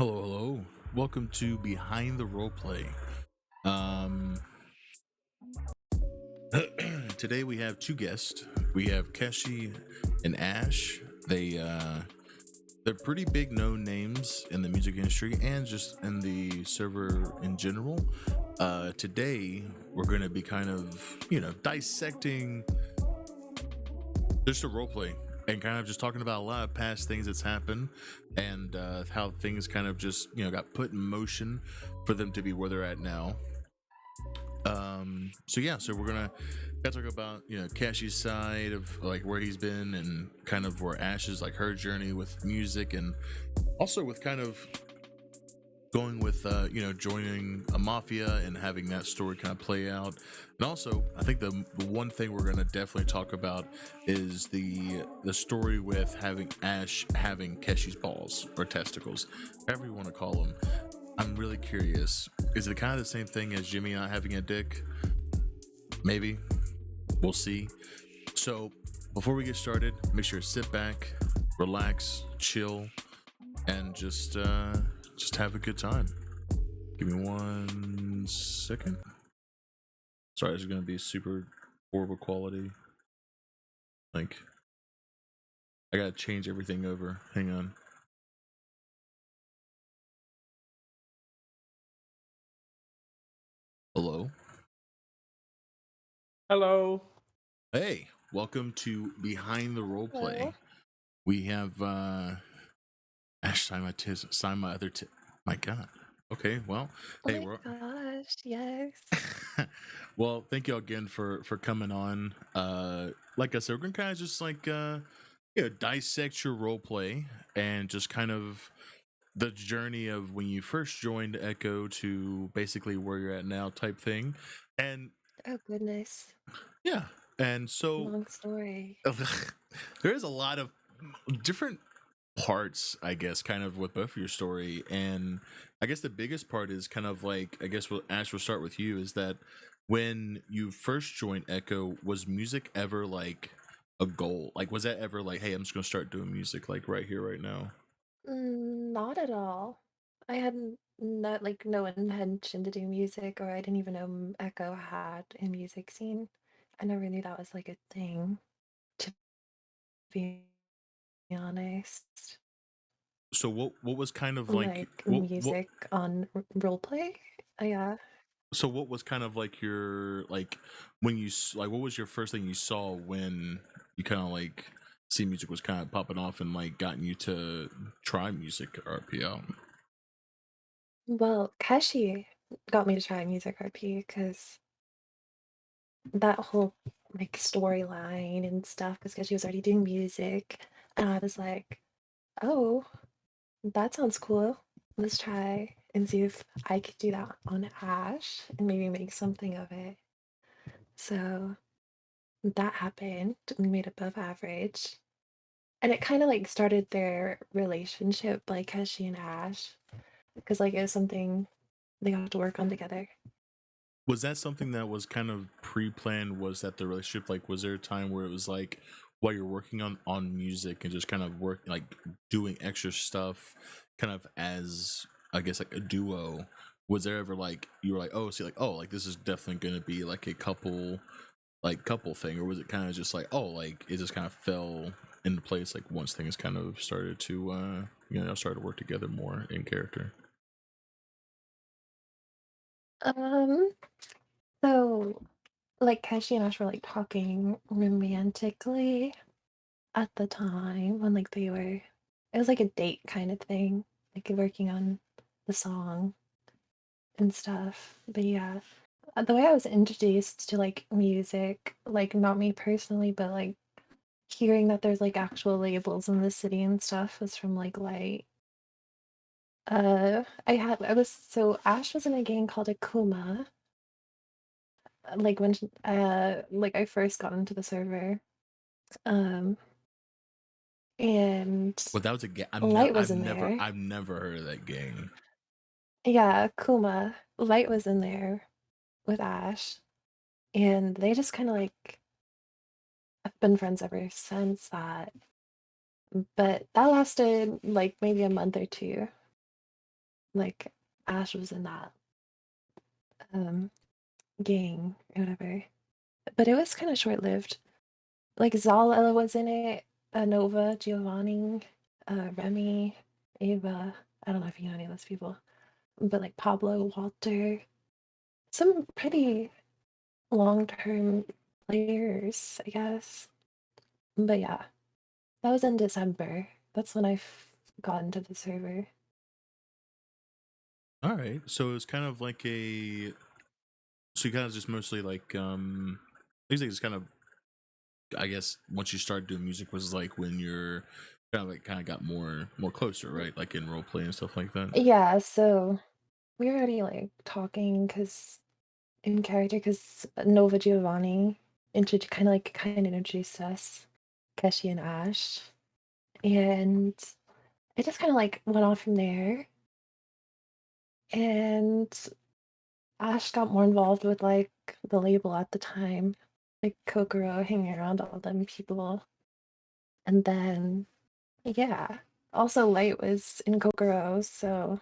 Hello, hello. Welcome to Behind the Roleplay. Um, today we have two guests. We have Keshi and Ash. They're pretty big known names in the music industry and just in the server in general. Today we're going to be kind of dissecting just a roleplay and kind of just talking about a lot of past things that's happened and how things kind of just got put in motion for them to be where they're at now. So we're gonna talk about Kashi's side of like where he's been and kind of where Ash is, like her journey with music, and also with kind of going with joining a mafia and having that story kind of play out. And also I think the one thing we're going to definitely talk about is the story with having Ash having Keshi's balls or testicles, whatever you want to call them. I'm really curious, is it kind of the same thing as Jimmy not having a dick? Maybe, we'll see. So before we get started, make sure to sit back, relax, chill, and just have a good time. Give me 1 second. Sorry, this is gonna be super horrible quality. Like, I gotta change everything over. Hang on. Hello. Hello. Hey, welcome to Behind the Roleplay. Hello. We have Ash, sign my other my god. Okay, well, Oh hey, my we're gosh, yes. well, thank you again for coming on. Like I said, we're gonna kind of just like dissect your role play and just kind of the journey of when you first joined Echo to basically where you're at now type thing. And Oh goodness. yeah, and so Long story. there is a lot of different parts, I guess, kind of with both of your story. And I guess the biggest part is kind of like, I guess what Ash will start with you, is that when you first joined Echo, was music ever like a goal? Like, was that ever like, hey, I'm just gonna start doing music like right here, right now? Not at all. I had no intention to do music, or I didn't even know Echo had a music scene. I never knew that was like a thing, to be honest. So what was kind of like Like what music on roleplay. Yeah. so what was kind of like your like when you like what was your first thing you saw when you kind of like see music was kind of popping off and like gotten you to try music RPO? Well, Keshi got me to try music RP because that whole like storyline and stuff, because she was already doing music, and I was like, oh, that sounds cool. Let's try and see if I could do that on Ash and maybe make something of it. So that happened. We made above average. And it kind of like started their relationship, like Keshi and Ash, because like it was something they got to work on together. Was that something that was kind of pre-planned? Was that the relationship, like, was there a time where it was like while you're working on music and just kind of work like doing extra stuff kind of as, I guess, like a duo? Was there ever like you were like, oh, see, like, oh, like this is definitely gonna be like a couple thing, or was it kind of just like, oh, like it just kind of fell into place like once things kind of started to started to work together more in character? Um, so like Keshi and Ash were like talking romantically at the time when like they were, it was like a date kind of thing, like working on the song and stuff. But yeah, the way I was introduced to like music, like not me personally, but like hearing that there's like actual labels in the city and stuff was from like Light. I was so Ash was in a gang called Akuma, like when like I first got into the server. Um and But that was a gang. Light was in there. I've never heard of that gang. Yeah, Akuma. Light was in there with Ash. And they just kind of like have been friends ever since that. But that lasted like maybe a month or two. like Ash was in that um gang or whatever. But it was kind of short lived. Like Zala was in it, Nova, Giovanni, Remy, Ava. I don't know if you know any of those people, but like Pablo, Walter, some pretty long term players, I guess. But yeah, that was in December. That's when got into the server. All right. So it's kind of like a so you kind of just mostly like things like it's kind of I guess once you start doing music was like when you're kind of got more closer, right? Like in role play and stuff like that. Yeah, so we were already like talking because in character because Nova Giovanni kind of introduced us, Keshi and Ash, and it just kind of like went on from there. And Ash got more involved with like the label at the time, like Kokoro hanging around all them people, and then yeah, also Light was in Kokoro, so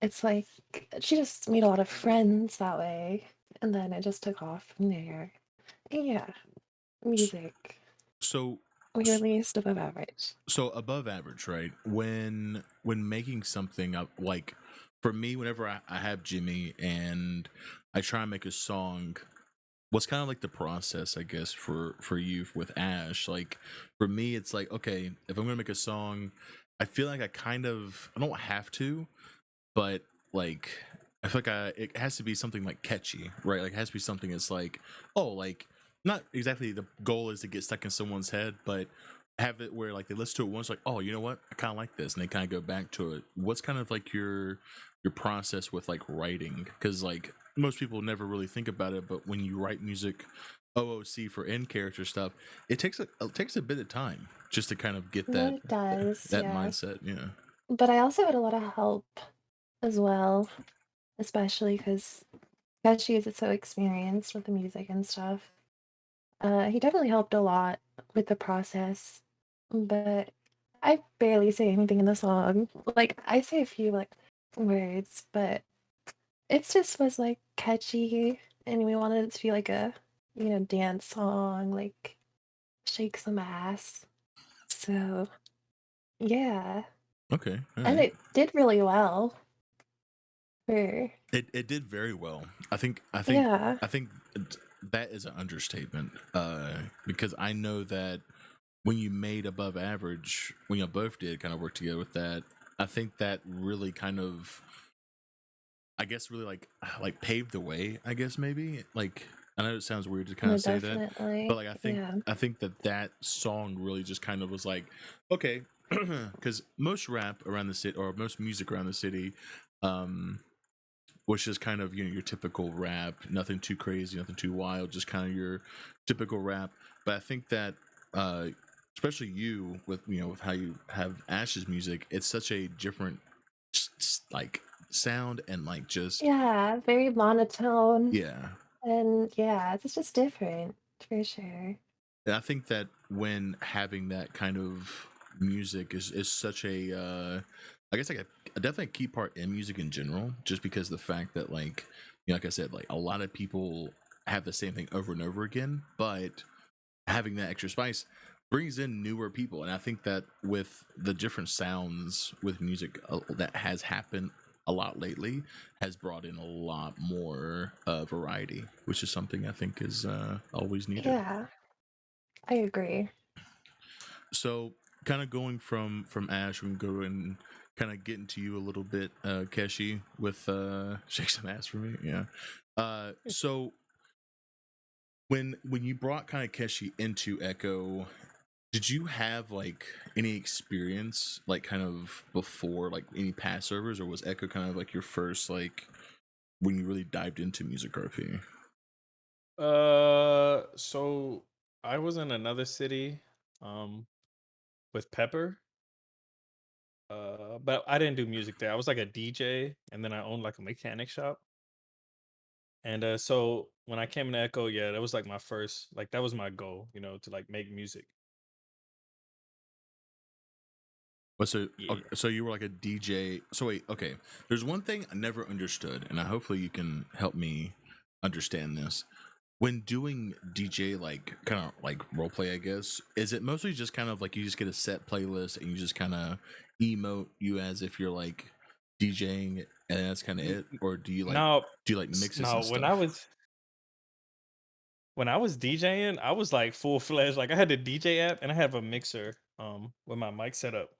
it's like she just made a lot of friends that way, and then it just took off from there. And yeah, S- music. So We released above average. so above average, right? When making something up, like for me, whenever I have Jimmy and I try and make a song, what's kind of like the process, I guess, for you with Ash? Like for me, it's like okay, if I'm gonna make a song, I feel like I don't have to, but like I feel like it has to be something like catchy, right? Like it has to be something that's like, oh, like not exactly the goal is to get stuck in someone's head, but have it where like they listen to it once, like, oh, you know what, I kind of like this, and they kind of go back to it. What's kind of like your process with like writing? Because like most people never really think about it, but when you write music, OOC for in character stuff, it takes a bit of time just to kind of get that It does, that yeah. mindset. Yeah. But I also had a lot of help as well, especially because Keshi is so experienced with the music and stuff. He definitely helped a lot with the process, but I barely say anything in the song. Like I say a few like words, but it just was like catchy, and we wanted it to be like a dance song, like shake some ass. So yeah, Okay. All and right. it did really well for It did very well. yeah. I think that is an understatement. Because I know that when you made above average, when you both did kind of work together with that, I think that really kind of, I guess, really like paved the way. I guess maybe like I know it sounds weird to kind No, of say that, but definitely. like Yeah. I think that that song really just kind of was like okay, because most rap around the city or most music around the city, um which is kind of your typical rap, nothing too crazy, nothing too wild, just kind of your typical rap. But I think that uh, especially you with with how you have Ash's music, it's such a different like sound and like just Yeah, very monotone. yeah. And yeah, it's just different for sure. And I think that when having that kind of music is such a I guess like a definitely a key part in music in general, just because the fact that like like I said, like a lot of people have the same thing over and over again, but having that extra spice brings in newer people, and I think that with the different sounds with music that has happened a lot lately has brought in a lot more variety, which is something I think is always needed. Yeah, I agree. So, kind of going from Ash, we can go and kind of get into you a little bit, Keshi, with shake some ass for me. Yeah. So when you brought kind of Keshi into Echo, did you have like any experience like kind of before like any past servers, or was Echo kind of like your first like when you really dived into music RP? So I was in another city, um, with Pepper. But I didn't do music there. I was like a DJ, and then I owned like a mechanic shop. And so when I came to Echo, yeah, that was like my first, like that was my goal, to like make music. So Yeah. so you were like a DJ. So wait, okay. There's one thing I never understood, and I hopefully you can help me understand this. When doing DJ, like kind of like role play, I guess, is it mostly just kind of like you just get a set playlist and you just kind of emote you as if you're like DJing and that's kind of N- it, or No, do you like mixes no. and stuff? When I was DJing, I was like full fledged. Like I had the DJ app and I have a mixer with my mic set up,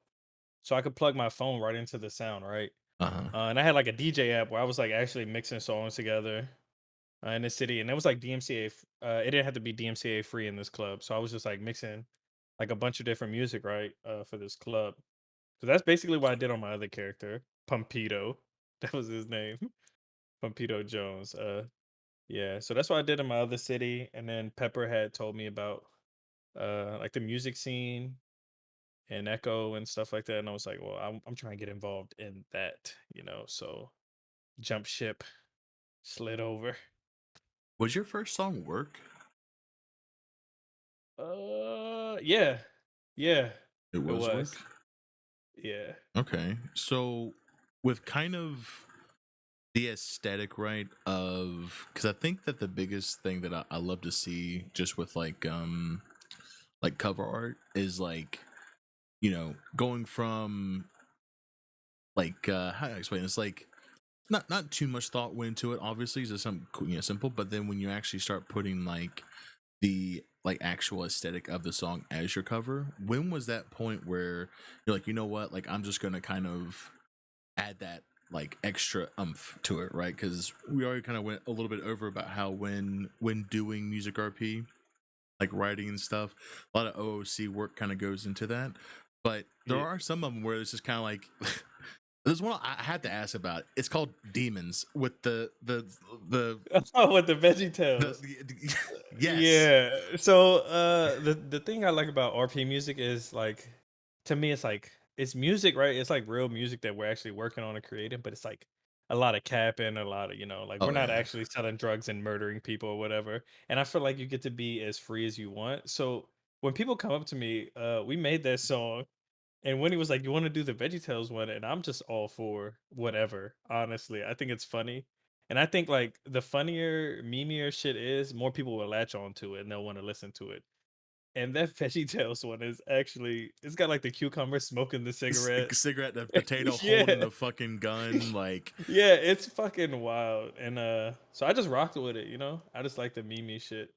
so I could plug my phone right into the sound, right? Uh huh. And I had like a DJ app where I was like actually mixing songs together in the city, and it was like DMCA. It didn't have to be DMCA free in this club, so I was just like mixing like a bunch of different music, right, for this club. So that's basically what I did on my other character, Pumpito. That was his name, Pumpito Jones. Yeah. So that's what I did in my other city, and then Pepper had told me about like the music scene and Echo and stuff like that, and I was like, well, I'm trying to get involved in that, So jump ship, slid over. Was your first song Work? Yeah, yeah, It it was Work. was. Yeah. Okay. So with kind of the aesthetic, right, of because I think that the biggest thing that I love to see just with like cover art is like going from like how do I explain this, like not too much thought went into it, obviously it's just something simple, but then when you actually start putting like the like actual aesthetic of the song as your cover, when was that point where you're like, you know what, like I'm just gonna kind of add that like extra umph to it, right? Because we already kind of went a little bit over about how when doing music RP, like writing and stuff, a lot of OOC work kind of goes into that. But there Yeah. are some of them where it's just kind of like there's one I had to ask about. It's called Demons with the Oh, with the Veggie the, Tales. the yes. Yeah. So the thing I like about RP music is like, to me it's like it's music, right? It's like real music that we're actually working on and creating, but it's like a lot of capping, a lot of, like we're Oh not yeah. actually selling drugs and murdering people or whatever. And I feel like you get to be as free as you want. So when people come up to me, we made that song, and when he was like, "You want to do the VeggieTales one?" and I'm just all for whatever. Honestly, I think it's funny, and I think like the funnier, memeier shit is, more people will latch on to it and they'll want to listen to it. And that VeggieTales one is actually, it's got like the cucumber smoking the cigarette. Cigarette, the potato holding Yeah, the fucking gun, like yeah, it's fucking wild. And so I just rocked with it. I just like the meme shit.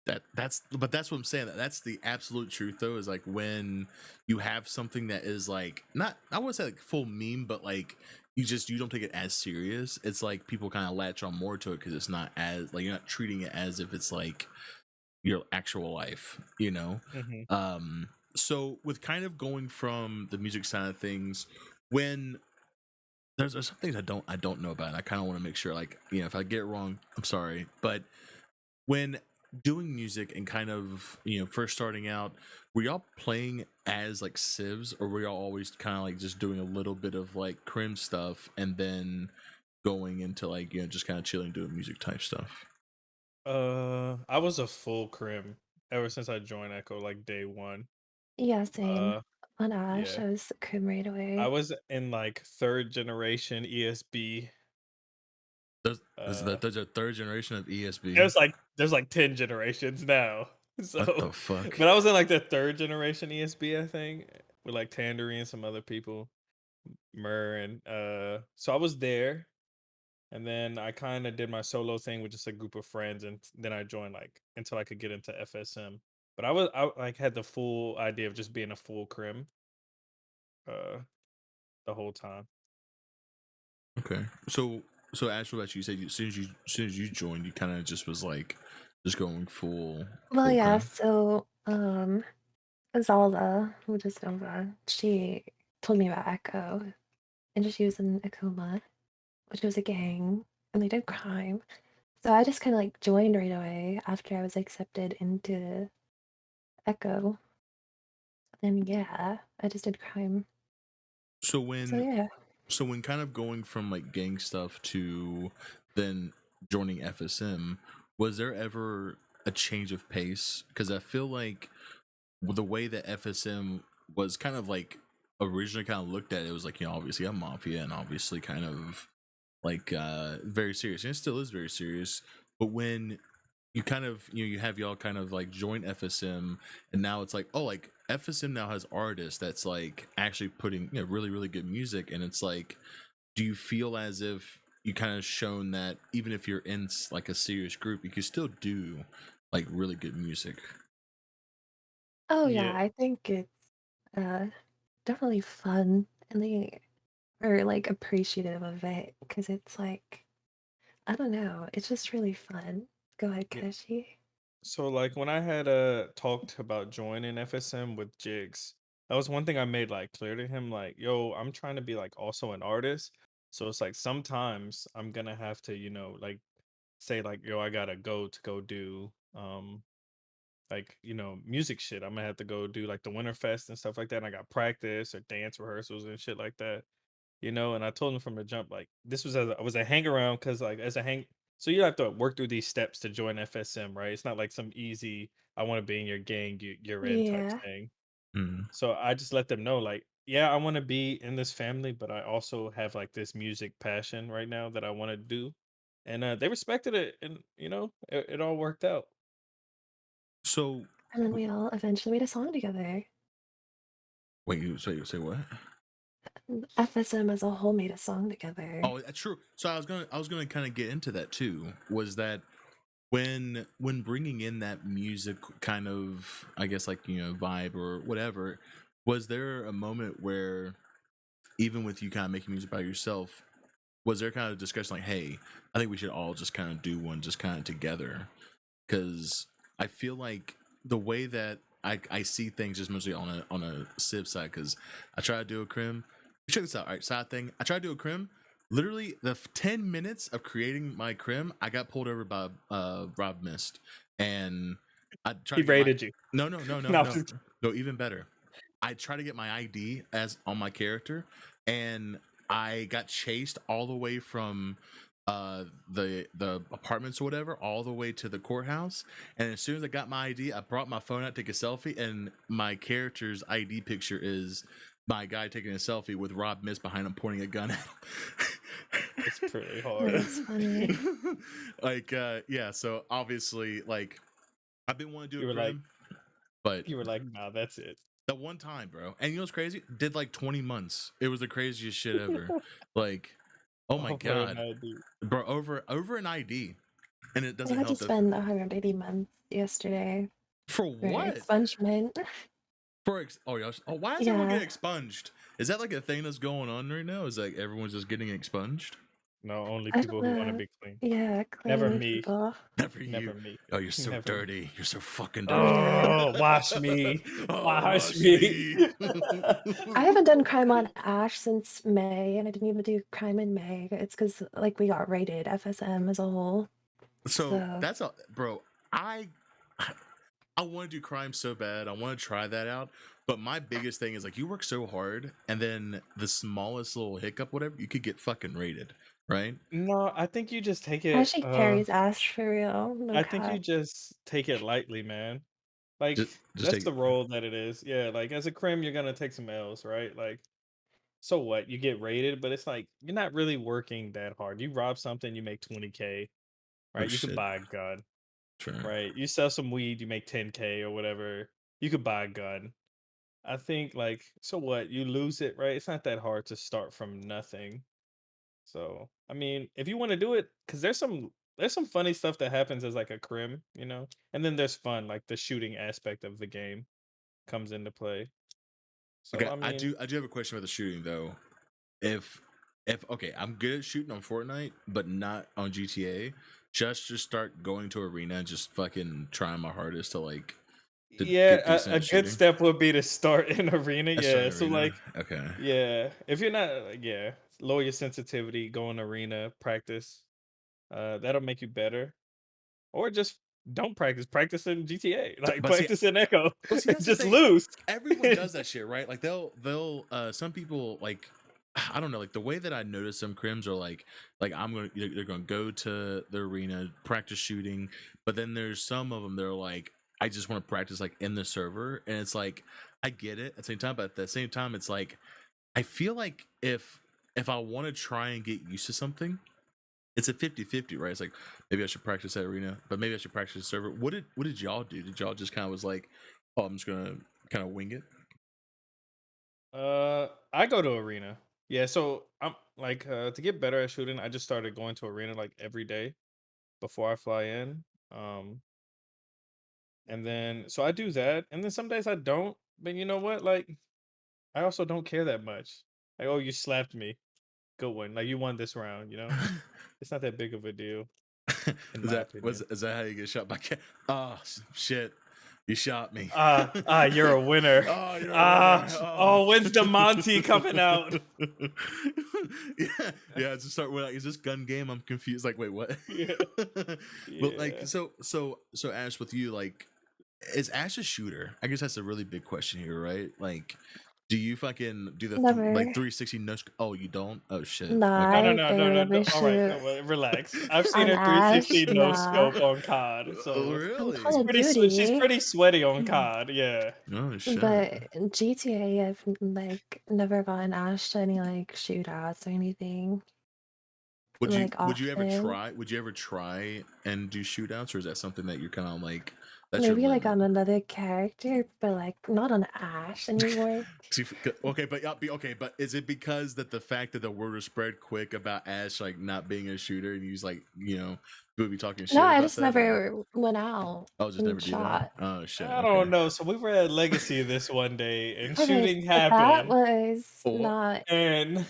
but that's what I'm saying. That's the absolute truth though, is like when you have something that is like not, I wouldn't say like full meme, but like you don't take it as serious. It's like people kind of latch on more to it because it's not as like you're not treating it as if it's like your actual life. Hmm. So with kind of going from the music side of things, when there's some things I don't know about, and I kind of want to make sure, like, if I get it wrong, I'm sorry, but when doing music and kind of first starting out, were y'all playing as like civs, or were y'all always kind of like just doing a little bit of like crim stuff and then going into like just kind of chilling doing music type stuff? I was a full crim ever since I joined Echo, like day one. Yeah, same. Uh, On Ash, yeah. I was crib right I away. was in like third generation ESB. Uh, There's a third generation of ESB. there's like 10 generations now. What So, the fuck? but I was in like the third generation ESB, I think, with like Tandoori and some other people, Mur, and so I was there, and then I kind of did my solo thing with just a group of friends, and then I joined like until I could get into FSM. But I like had the full idea of just being a full crim uh the whole time. Okay. So Astral, that you said, as soon as you joined, you kind of just was like just going Well, full yeah, crim. so Zelda, which is Nova, she told me about Echo, and she was in Akuma, which was a gang, and they did crime. So I just kind of like joined right away after I was accepted into Echo. And yeah, I just did crime. So So when yeah. so when kind of going from like gang stuff to then joining FSM, was there ever a change of pace? Because I feel like the way that FSM was kind of like originally kind of looked at it, was like, obviously I'm Mafia and obviously kind of like very serious, and it still is very serious. But when you kind of you have y'all kind of like join FSM, and now it's like, oh, like FSM now has artists that's like actually putting really really good music, and it's like, do you feel as if you kind of shown that even if you're in like a serious group, you can still do like really good music? Oh yeah, Yeah. I think it's uh definitely fun, and they are like appreciative of it because it's like, I don't know, it's just really fun. Go ahead, Yeah. Keshi. So like when I had talked about joining FSM with Jigs, that was one thing I made like clear to him, like, yo, I'm trying to be like also an artist. So it's like sometimes I'm gonna have to, like say like, yo, I gotta go to go do like, music shit. I'm gonna have to go do like the Winterfest and stuff like that. And I got practice or dance rehearsals and shit like that. And I told him from the jump, like this was I was a hang around because like as a hang, so you have to work through these steps to join FSM, right? It's not like some easy I want to be in your gang, you're in type Yeah. thing. Mm. So I just let them know, like, yeah, I want to be in this family, but I also have like this music passion right now that I want to do, and they respected it, and it all worked out. So And then we all eventually made a song together. wait, you say what? FSM as a whole made a song together. Oh, that's true. So I was gonna kind of get into that too. Was that when bringing in that music kind of, I guess, like vibe or whatever, was there a moment where even with you kind of making music by yourself, was there kind of discussion like, hey, I think we should all just kind of do one just kind of together? Because I feel like the way that I see things is mostly on a Civ side, because I try to do a crim. Check this out. All right, side thing. I tried to do a crim. Literally, the 10 minutes of creating my crim, I got pulled over by Rob Mist, and I tried He to get my rated you. No, I'm just no, even better. I tried to get my ID as on my character, and I got chased all the way from the apartments or whatever all the way to the courthouse. And as soon as I got my ID, I brought my phone out to take a selfie, and my character's ID picture is my guy taking a selfie with Rob Mist behind him pointing a gun at it's pretty That hard. is funny. him. Like yeah, so obviously, like, I've been wanting to do a You were like, crim, but nah, that's it. that one time, bro. And you know what's crazy? Did like 20 months. It was the craziest shit ever. Like, oh my All for an god, ID. bro, over an ID, and it I doesn't had to help that. spend 180 months yesterday For for what? expungement. Oh, why is everyone Yeah, getting expunged? Is that like a thing that's going on right now? Is like everyone's just getting expunged? No, only I don't people who want to know. be clean. Yeah, Never clean me. people. Never Never you. me. Oh, you're so Never me. dirty. You're so fucking dirty. Yeah. Oh, wash me. Oh, Wash wash me. me. I haven't done crime on Ash since May, and I didn't even do crime in May. It's because like we got rated FSM as a whole. So So that's a bro. I I want to do crime so bad. I want to try that out. But my biggest thing is like, you work so hard, and then the smallest little hiccup, whatever, you could get fucking rated, right? No, I think you just take how it. she carries Ash for real. No I think you cap. just take it lightly, man. Like Just that's take the role that it is. Yeah, like as a crim, you're gonna take some L's, right? Like, so what? You get rated, but it's like you're not really working that hard. You rob something, you make 20K, oh right? You could shit, buy a gun, sure. right? You sell some weed, you make 10K or whatever. You could buy a gun. I think like, so what? You lose it, right? It's not that hard to start from nothing. So, I mean, if you want to do it, because there's some funny stuff that happens as like a crim, and then there's fun, like the shooting aspect of the game comes into play. So, Okay, I mean, I do have a question about the shooting though. If if okay, I'm good at shooting on Fortnite, but not on GTA. Just start going to arena and just fucking trying my hardest to like to get yeah, decent a at good shooting. step would be to start in arena. I start Yeah, in so arena. like, Okay. yeah, if you're not, yeah, lower your sensitivity, go in arena, practice. That'll make you better, or just don't practice. Practice in GTA, like But see, practice in Echo, and that's the just thing. lose. Everyone does that shit, right? Like they'll some people like, I don't know, like the way that I notice some crims are like they're gonna go to the arena, practice shooting, but then there's some of them they're like, I just want to practice like in the server, and it's like I get it at the same time, but at the same time, it's like I feel like if I want to try and get used to something, it's a 50-50, right? It's like maybe I should practice that arena, but maybe I should practice the server. What did y'all do? Did y'all just kind of was like, oh, I'm just gonna kind of wing it? I go to arena. Yeah, so I'm like to get better at shooting, I just started going to arena like every day before I fly in. Um, and then so I do that, and then some days I don't. But you know what? Like I also don't care that much. Like, oh, you slapped me. Good one. Like you won this round, you know? It's not that big of a deal, in is my that opinion. is that how you get shot by cat? Oh shit, you shot me. You're a winner. Oh, you're a winner. Oh, When's the Monty coming out? yeah. It's just start with like, is this gun game? I'm confused. Like, wait, what? Yeah. But like, Yeah. so Ash, with you, like, is Ash a shooter? I guess that's a really big question here, right? Like, do you fucking do the like Never. 360 no? Oh, you don't? Oh shit. Nah, Okay. No, no, I no, no, barely no, ever no. All right, shoot no, relax. I've seen on her Ash. 360 no Nah. scope on COD, Oh, so On really? Call of she's Duty, pretty sweaty on COD. Yeah. Oh shit. but in GTA, I've like never gotten Ash to any like shootouts or anything like Would you ever often. try? Would you ever try and do shootouts, or is that something that you're kind of like that's your Maybe like limit? on another character, but like not on Ash anymore. Okay, but yeah, okay, but is it because that the fact that the word was spread quick about Ash like not being a shooter, and he's like, people be talking No, shit I about just that, or never went out I'll just never and do that? shot. Oh shit. I Okay. don't know. So we were at Legacy this one day, and Okay, shooting but that happened, was Or not and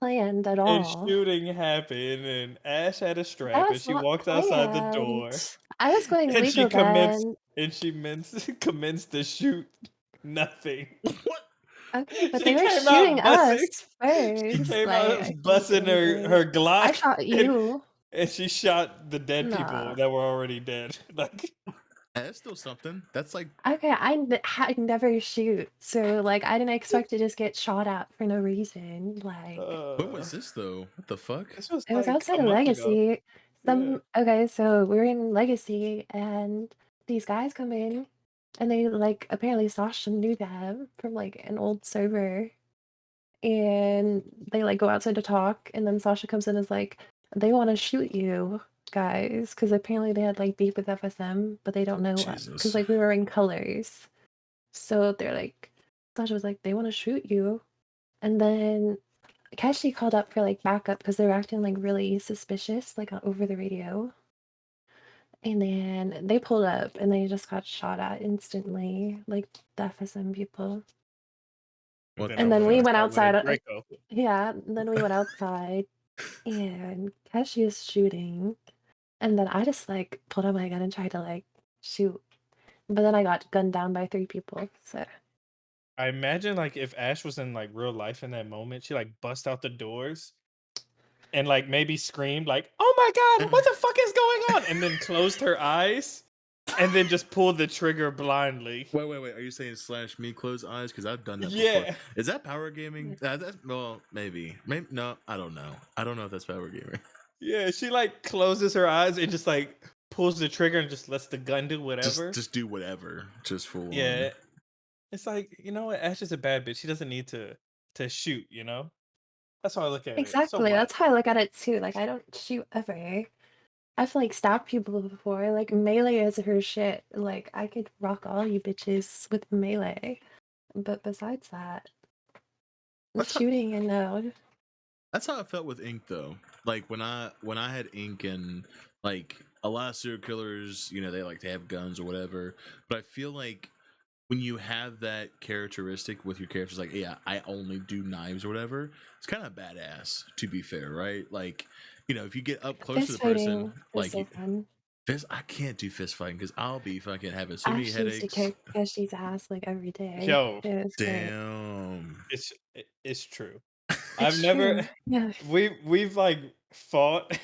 planned at all. shooting happened, and Ash had a That strap, and was she not walked outside the planned. door, I was going and she legal commenced, then. commenced to shoot nothing. what? Okay, but She they were came shooting out bussing. us She first. came Like, out I couldn't do busting her anything. I Glock, shot and, you. she shot the dead people Nah. that were already dead. Like, That's still something. That's like Okay, I never shoot, so like I didn't expect to just get shot at for no reason. Like when was this though? What the fuck? this was it was like outside a of month ago. Legacy. Yeah. Okay, so we're in Legacy, and these guys come in, and they like apparently Sasha knew them from like an old server, and they like go outside to talk, and then Sasha comes in and is like, they want to shoot you guys because apparently they had like beef with FSM, but they don't know because Jesus. like we were in colors. So they're like, Sasha was like, they want to shoot you. And then Keshi called up for like backup because they were acting like really suspicious, like over the radio. And then they pulled up and they just got shot at instantly, like the FSM people. What Then the And I then went we fuck? went outside with a outside. Draco. Yeah, and then we went outside and Keshi is shooting. And then I just like pulled out my gun and tried to like shoot. But then I got gunned down by 3 people. So I imagine like if Ash was in like real life in that moment, she like bust out the doors and like maybe screamed like, "Oh my god, what the fuck is going on?" and then closed her eyes and then just pulled the trigger blindly. Wait. Are you saying slash me close eyes? Because I've done that before. Yeah. Is that power gaming? Well, maybe. Maybe no. I don't know. I don't know if that's power gaming. Yeah, she like closes her eyes and just like pulls the trigger and just lets the gun do whatever. Just do whatever. Just full Yeah. on. It's like, you know what? Ash is a bad bitch. She doesn't need to shoot, you know? That's how I look at it. So exactly, what? that's how I look at it too. Like I don't shoot ever. I've like stabbed people before. Like melee is her shit. Like I could rock all you bitches with melee. But besides that, That's how, shooting and no. that's how I felt with Ink though. Like when I had Ink, and like a lot of serial killers, they like to have guns or whatever. But I feel like when you have that characteristic with your characters, like, yeah, I only do knives or whatever, it's kind of badass, to be fair, right? Like, if you get up close to the Fist person, fighting is like, so fun. I can't do fist fighting because I'll be fucking having so many Ash used to headaches. kick Keshi's ass like every day. Yo, It was great. Damn. it's true. I've It's never true. Yeah, we've like fought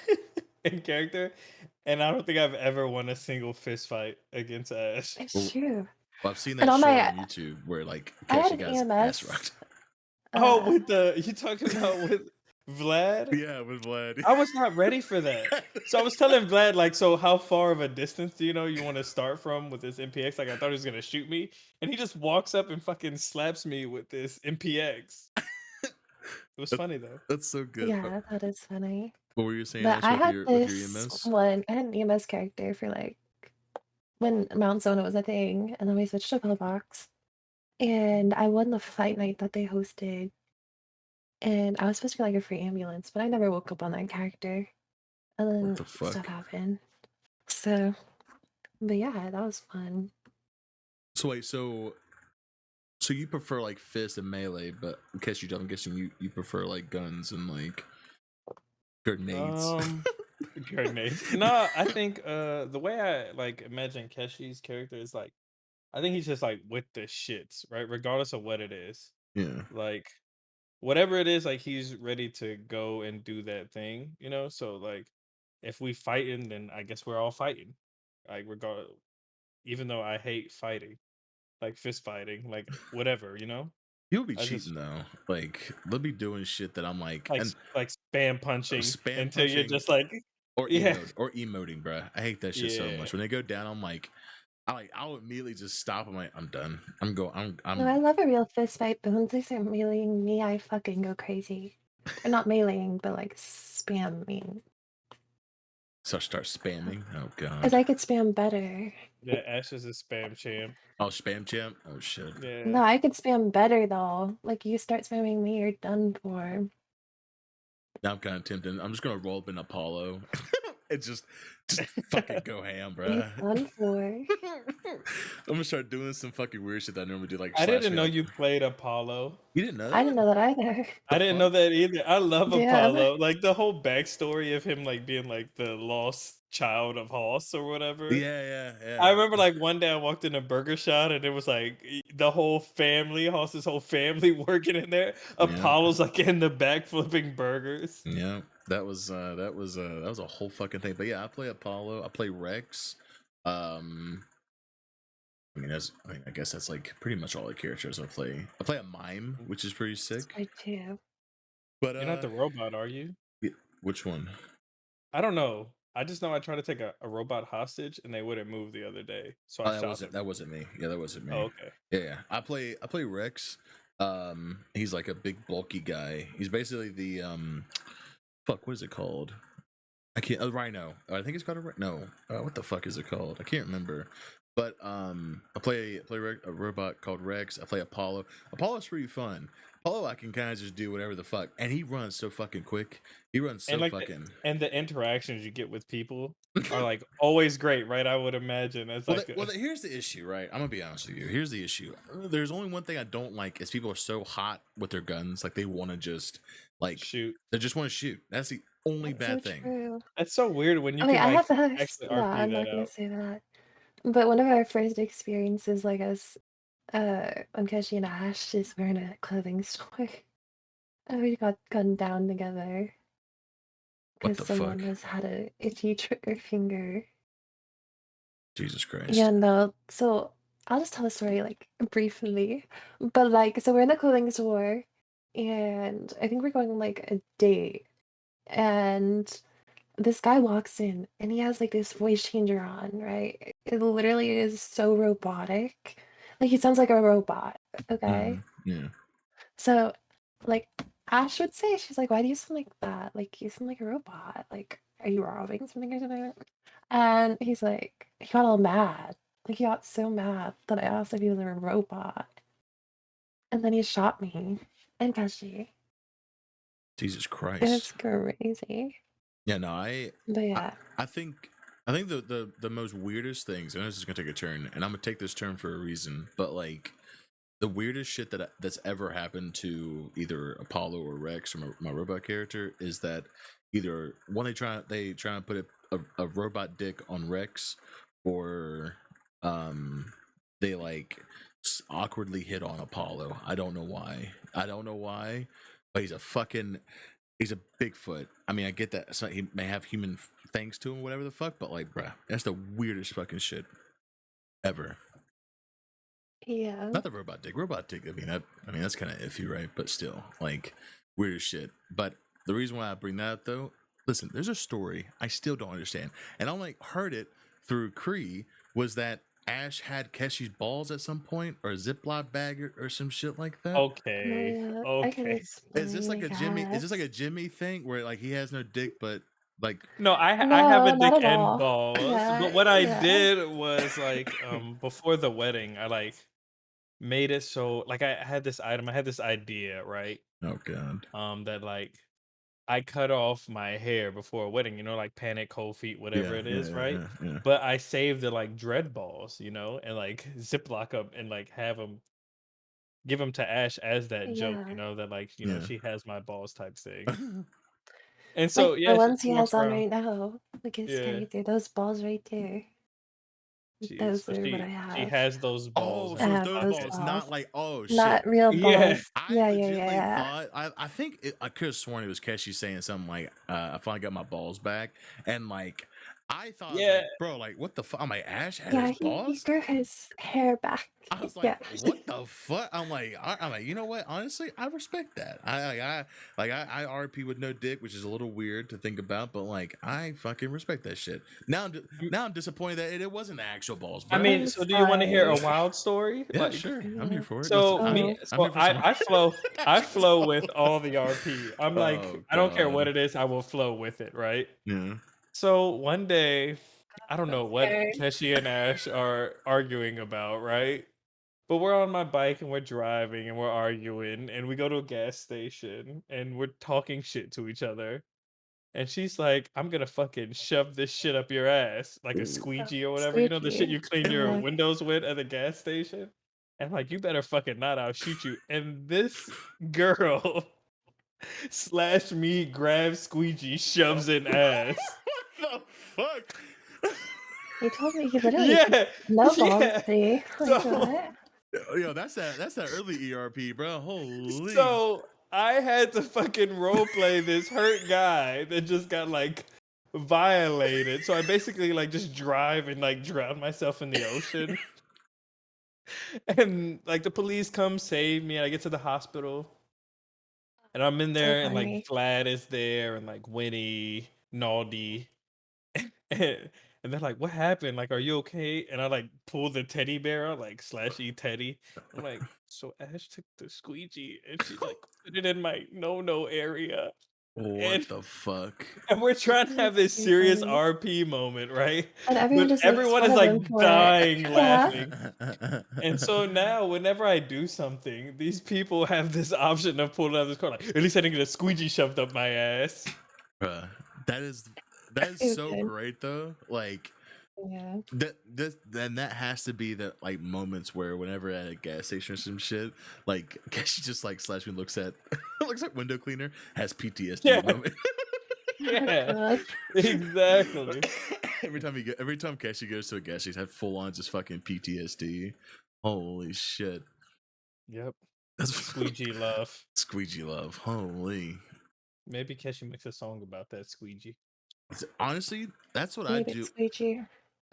in character, and I don't think I've ever won a single fist fight against Ash. it's true. Well, I've seen And that on show my, on YouTube where like I had Keshi an got his ass EMS. rocked. Oh, Uh, with the you talking about with Vlad. Yeah, with Vlad. I was not ready for that. So I was telling Vlad, like, so how far of a distance do you want to start from with this MPX? Like, I thought he was gonna shoot me, and he just walks up and fucking slaps me with this MPX. It was That- funny though. That's so good. Yeah, that is funny. What were you saying, But Ash, I with had your this EMS? one, I had an EMS character for like when Mount Zona was a thing, and then we switched to Pillbox. And I won the fight night that they hosted, and I was supposed to get like a free ambulance, but I never woke up on that character. And What then the stuff fuck? happened. So, but yeah, that was fun. So wait, so you prefer like fist and melee, but in case you don't, I'm guessing you prefer like guns and like grenades. Grenades. No, I think the way I like imagine Keshi's character is like, I think he's just like with the shits, right? Regardless of what it is. Yeah. Like whatever it is, like he's ready to go and do that thing, So like if we fighting, then I guess we're all fighting. Like regard even though I hate fighting, like fist fighting, like whatever. You'll be I just cheating though. Like they'll be doing shit that I'm like, like and like spam punching spam until you're punching just like or yeah, emoting, bruh. I hate that shit so yeah. much. When they go down, I'm like, I'll immediately just stop. I'm like, I'm done. I'm going. No, I I'm. love a real fist fight, but once they start meleeing me, I fucking go crazy. Or not meleeing, but like spamming. So I start spamming. Oh Because god. I could spam better. Yeah, Ash is a spam champ. Oh, spam champ. Oh shit. Yeah. No, I could spam better though. Like you start spamming me, you're done for. Now I'm kind of tempted. I'm just gonna roll up in Apollo. and just fucking go ham, You're bruh. done for. I'm gonna start doing some fucking weird shit that I normally do, like I slash didn't me know up. you played Apollo. You didn't know I that? didn't know that either. I The didn't know fuck? that either. I love Damn. Apollo. Like the whole backstory of him like being like the lost child of Hoss or whatever. Yeah. I remember like one day I walked in a burger shop and it was like the whole family, Hoss's whole family working in there. Yeah. Apollo's like in the back flipping burgers. Yeah. That was a whole fucking thing. But yeah, I play Apollo. I play Rex. I guess that's like pretty much all the characters I play. I play a mime, which is pretty sick. I too. But You're not the robot, are you? which one? I don't know. I just know I tried to take a robot hostage and they wouldn't move the other day. So I That shot wasn't them. me. Yeah, that wasn't me. Oh, okay. Yeah. I play Rex. He's like a big bulky guy. He's basically the fuck, what is it called? I can't. A rhino. I think it's called a no. What the fuck is it called? I can't remember. But I play a robot called Rex. I play Apollo. Apollo's pretty fun. Apollo, I can kind of just do whatever the fuck, and he runs so fucking quick. He runs so And like fucking. and the interactions you get with people are like always great, right? I would imagine as like Here's the issue, right? I'm gonna be honest with you. Here's the issue. There's only one thing I don't like is people are so hot with their guns, like they want to just like shoot. They just want to shoot. That's the only That's bad so thing. true. That's so weird when you Okay, can I like have a actually no, RP I'm that not gonna out. say that. But one of our first experiences, like us, when Keshi and Ash just were in a clothing store, and we got gunned down together What because the someone fuck? had a itchy trigger finger. Jesus Yeah, Christ. no. So I'll just tell the story like briefly. But like, so we're in the clothing store, and I think we're going on like a date, and this guy walks in and he has like this voice changer on, right? It literally is so robotic. Like he sounds like a robot. Okay. Yeah. So like Ash would say, she's like, why do you sound like that? Like you sound like a robot. Like, are you robbing something or something? And he's like, he got all mad. Like he got so mad that I asked if he was a robot. And then he shot me and Keshi. Jesus It was Christ. crazy. Yeah, no, I But yeah. I think the most weirdest things, and this is gonna take a turn, and I'm gonna take this turn for a reason, but like the weirdest shit that's ever happened to either Apollo or Rex or my robot character is that either one they try and put a robot dick on Rex, or they like awkwardly hit on Apollo. I don't know why, but he's a Bigfoot. I mean, I get that he may have human things to him, whatever the fuck, but like, bruh, that's the weirdest fucking shit ever. Yeah. Not the robot dick. Robot dick. I mean, that's kind of iffy, right? But still, like, weird as shit. But the reason why I bring that up though, listen, there's a story I still don't understand, and I only heard it through Cree. Was that Ash had Keshi's balls at some point, or a Ziploc bag, or some shit like that? Oh Okay. yeah, I can Okay. Is this like explain, a I Jimmy? Is this like guess. a Jimmy thing where like he has no dick, but like No, I have a No, not dick at and all. balls, Yeah, but what I yeah, did was like before the wedding, I like made it so like I had this item, I had this idea, right? oh god, That like I cut off my hair before a wedding, like panic, cold feet, whatever yeah, it yeah, is, yeah, right? yeah, yeah. But I saved the like dread balls, and like ziplock up and like give them to Ash as that joke, yeah. that like Yeah. she has my balls type thing. And Like so the yeah, ones she he walks has on around. right now. Like his Yeah, character, those balls right there. Those so are what I she have. has those balls Oh, I and so it's have those those okay. balls, not balls. like oh shit. Not real Yeah, balls. I Yeah, yeah, yeah, legitimately yeah. thought I think I could have sworn it was Keshi saying something like I finally got my balls back, and like I thought I was yeah. like bro, like what the fuck? I'm like Ash had Yeah, his he balls. grew his hair back. I was like, Yeah. what the fuck? I'm like, you know what? Honestly, I respect that. I RP with no dick, which is a little weird to think about, but like, I fucking respect that shit. Now I'm disappointed that it wasn't the actual balls, I bro. mean, I'm so do you want to hear a sorry. wild story? Yeah, Like, sure. I'm here Yeah. for it. Listen, so I'm me, Oh, I'm so here for some. I flow with all the RP. I'm like, Oh I don't care what god. it is, I will flow with it, right? Yeah. So one day, I don't know what scared. Keshi and Ash are arguing about, right? But we're on my bike and we're driving and we're arguing and we go to a gas station and we're talking shit to each other. And she's like, I'm gonna fucking shove this shit up your ass, like a Oh, squeegee or whatever, the shit squeegee. you clean your Yeah. windows with at the gas station. And I'm like, you better fucking not, I'll shoot you. And this girl slash me grabs squeegee, shoves in ass. What the fuck? He told me he literally Yeah, no balls. yeah. See? Like So what? Yo, that's that early ERP, bro. Holy. so I had to fucking role play this hurt guy that just got like violated. So I basically like just drive and like drown myself in the ocean. And like the police come save me and I get to the hospital and I'm in So there and like funny. Vlad is there and like Winnie, Naldi. and, and they're like, what happened? Like, are you okay? And I like pull the teddy bear out, like slash E Teddy. I'm like, so Ash took the squeegee and she like put it in my no area. And What the fuck? and we're trying to have That's this too serious funny. RP moment, right? And everyone But just makes everyone fun is of him like for it. dying Yeah. laughing. And so now, whenever I do something, these people have this option of pulling out this card. Like, at least I didn't get a squeegee shoved up my ass. Bruh, that is so Stupid. great though. Like Yeah. then that has to be the like moments where whenever at a gas station or some shit, like she just like slash me looks at looks like window cleaner, has PTSD Yeah, moment. yeah, God. exactly. Every time Keshi goes to a gas station, have full on just fucking PTSD. Holy shit. Yep. That's Squeegee love. squeegee love. Holy. Maybe Keshi makes a song about that squeegee. Honestly, that's what I Need it, do. squeegee.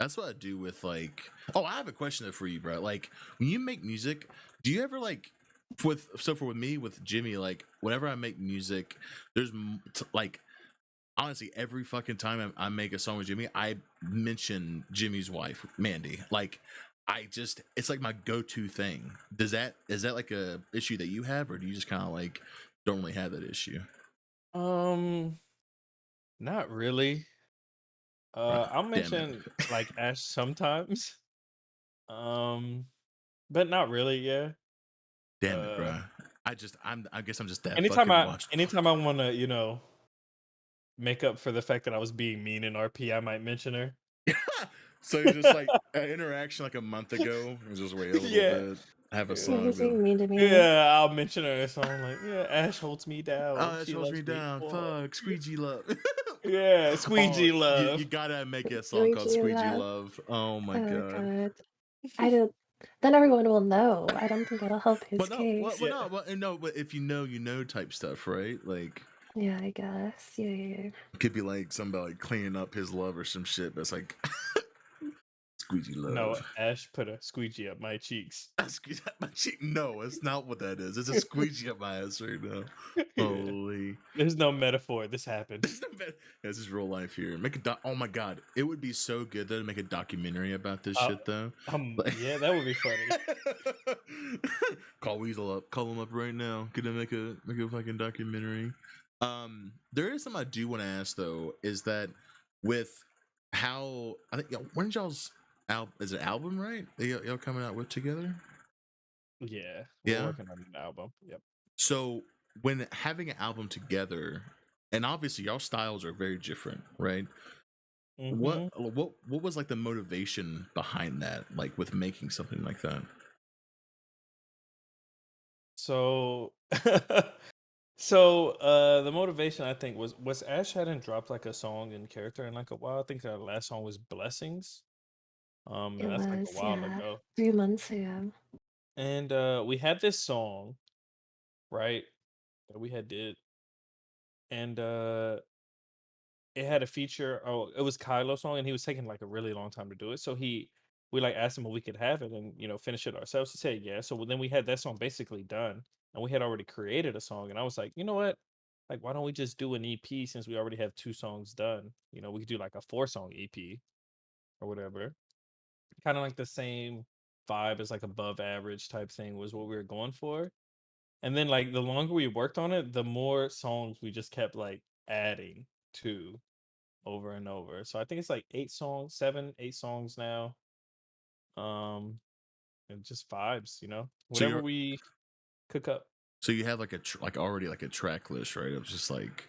That's what I do with like. Oh, I have a question though for you, bro. Like when you make music, do you ever like with me with Jimmy, like whenever I make music, there's like honestly every fucking time I make a song with Jimmy, I mention Jimmy's wife, Mandy. Like it's like my go-to thing. Is that like a issue that you have, or do you just kind of like don't really have that issue? Um, Not really. I'll Damn it. mention like Ash sometimes. Um, but not really. Yeah. Damn it, Uh, bro. I guess I'm just that anytime fucking I washed. anytime I want to, make up for the fact that I was being mean in RP, I might mention her. So you're just like an interaction like a month ago. It was just wait a little Yeah. bit, have a Yeah, Yeah. song. he's being mean to me. Yeah, I'll mention her in a song like, yeah, Ash holds me down. Oh, that She holds me loves me down. more. Fuck, squeegee love. Yeah, Oh, squeegee you love. gotta make a song called Squeegee Squeegee love. Love. Oh my Oh god. God. I don't. Then everyone will know. I don't think that'll help his But no, case. Yeah. but if you know type stuff, right? Like Yeah, I guess. Yeah. it could be like somebody like cleaning up his love or some shit, but it's like squeegee No, love. Ash put a squeegee up my cheeks. A squeegee up my cheek. No, it's not what that is. It's a squeegee up my ass right now. Yeah. Holy. There's no metaphor. This happened. This is real life here. Oh my god, it would be so good though to make a documentary about this Uh, shit though. Like, yeah, that would be funny. call Weasel up. Call him up right now. Get him make a fucking documentary. There is something I do want to ask though. Is that with how I think when y'all's is it album right? Y'all coming out with together? Yeah, we're Yeah. working on an album. Yep. So when having an album together, and obviously y'all styles are very different, right? Hmm. What was like the motivation behind that, like with making something like that? So, the motivation I think was Ash hadn't dropped like a song in character in like a while. I think our last song was Blessings. It And that's like a was, while yeah, ago. 3 months ago. And we had this song, right? That we had did, and it had a feature. Oh, it was Kylo's song, and he was taking like a really long time to do it. So we like asked him if we could have it and finish it ourselves. He said yeah. So then we had that song basically done, and we had already created a song. And I was like, you know what? Like, why don't we just do an EP since we already have 2 songs done? We could do like a 4-song EP or whatever. Kind of like the same vibe as like above average type thing was what we were going for. And then like the longer we worked on it, the more songs we just kept like adding to over and over. So I think it's like 8 songs, 7, 8 songs now. Um, and just vibes, So whatever you're we cook up. so you have like like already like a track list, right? It was just like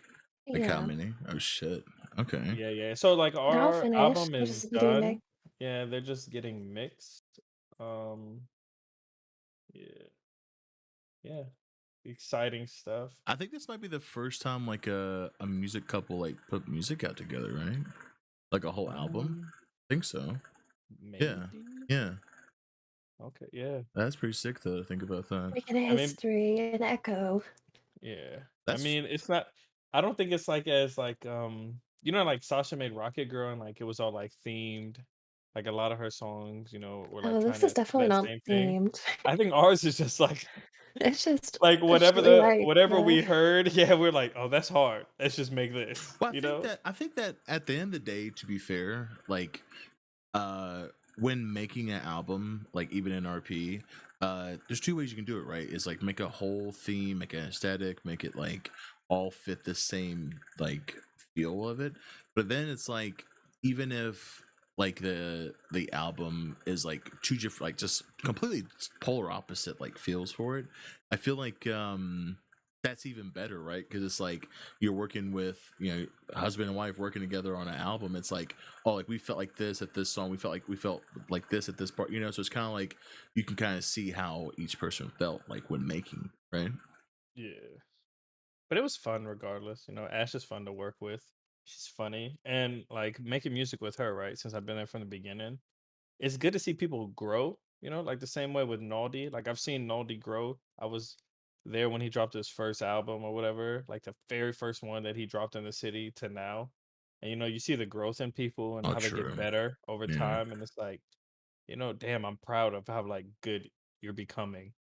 how Yeah, many? Oh shit. Okay. Yeah, yeah. So like they're all our finished. album They're is just getting done. mixed. Yeah, they're just getting mixed. Um, yeah, yeah. Exciting stuff. I think this might be the first time like a music couple like put music out together, right? Like a whole album. Um, I think so. Yeah. maybe. Yeah. Okay, yeah. That's pretty sick though to think about that. Making a I mean, history, an echo. yeah. I That's mean, it's not. I don't think it's like as like like Sasha made Rocket Girl and like it was all like themed. Like a lot of her songs, were like Oh, kind this of is definitely that not same thing. themed. I think ours is just like It's just like actually like, whatever we heard, yeah, we're like, oh, that's hard. Let's just make this, well, I think that at the end of the day, to be fair, like uh when making an album, like even in RP, there's two ways you can do it, right? Is like make a whole theme, make an aesthetic, make it like all fit the same like feel of it. But then it's like even if like the album is like two different, like just completely polar opposite like feels for it, I feel like that's even better, right? Because it's like you're working with husband and wife working together on an album. It's like, oh, like we felt like this at this song, we felt like this at this part, so it's kind of like you can kind of see how each person felt like when making, right? yeah. But it was fun regardless. Ash is fun to work with. She's funny, and like making music with her, right? Since I've been there from the beginning, it's good to see people grow, like the same way with Naldi. Like I've seen Naldi grow. I was there when he dropped his first album or whatever, like the very first one that he dropped in the city to now. And you see the growth in people and Oh, how they get true. better over Yeah. time. And it's like, damn, I'm proud of how like good you're becoming.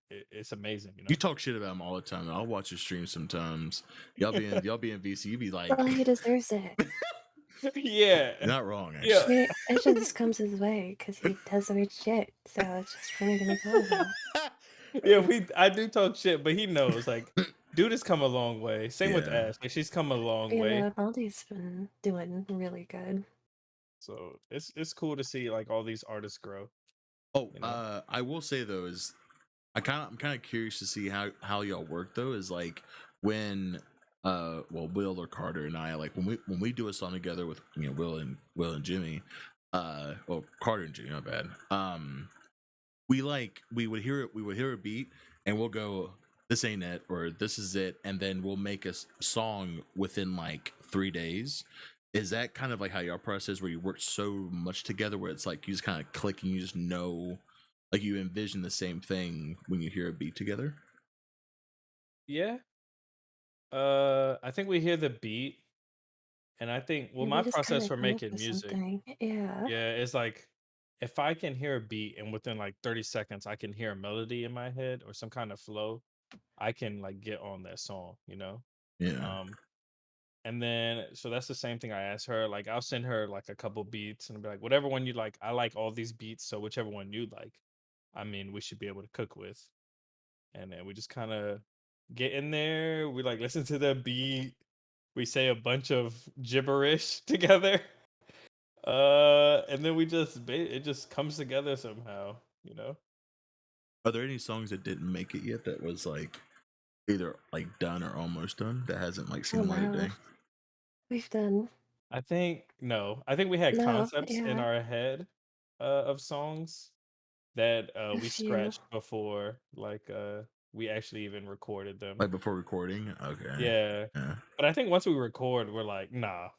It's amazing, You talk shit about him all the time, and I'll watch your stream sometimes. Y'all be in VC, you be well, like, he deserves it. Yeah. you're not wrong, Yeah. actually. It just comes his way because he does the weird shit. So it's just for me to make fun of him. Yeah, I do talk shit, but he knows like dude has come a long way. Same with Yeah. Ash. Like she's come a long You way. know, Baldi's been doing really good. So it's cool to see like all these artists grow, Oh, you know. I will say though is I'm kind of curious to see how y'all work though. Is like when well Will or Carter and I, like when we do a song together with Will and Jimmy, well Carter and Jimmy, not bad. We would hear a beat and we'll go, this ain't it, or this is it, and then we'll make a song within like 3 days. Is that kind of like how your process, where you work so much together, where it's like you just kind of click and you just know, like you envision the same thing when you hear a beat together? Yeah. I think we hear the beat, and I think Yeah, my we just kind process of for go making for music, something. Yeah. yeah, it's like if I can hear a beat and within like 30 seconds I can hear a melody in my head or some kind of flow, I can like get on that song, you know? Yeah. Um and then so that's the same thing I asked her. Like I'll send her like a couple beats and I'll be like, whatever one you like, I like all these beats, so whichever one you like, I mean, we should be able to cook with. And then we just kind of get in there. We like listen to the beat. We say a bunch of gibberish together. And then it just comes together somehow, you know? Are there any songs that didn't make it yet that was like either like done or almost done that hasn't like seen Oh the light of no, day? we've done I think no. I think we had no, concepts in yeah, our head of songs that a we few. scratched before we actually even recorded them. Like before recording? Okay. Yeah. Yeah. But I think once we record, we're like, nah,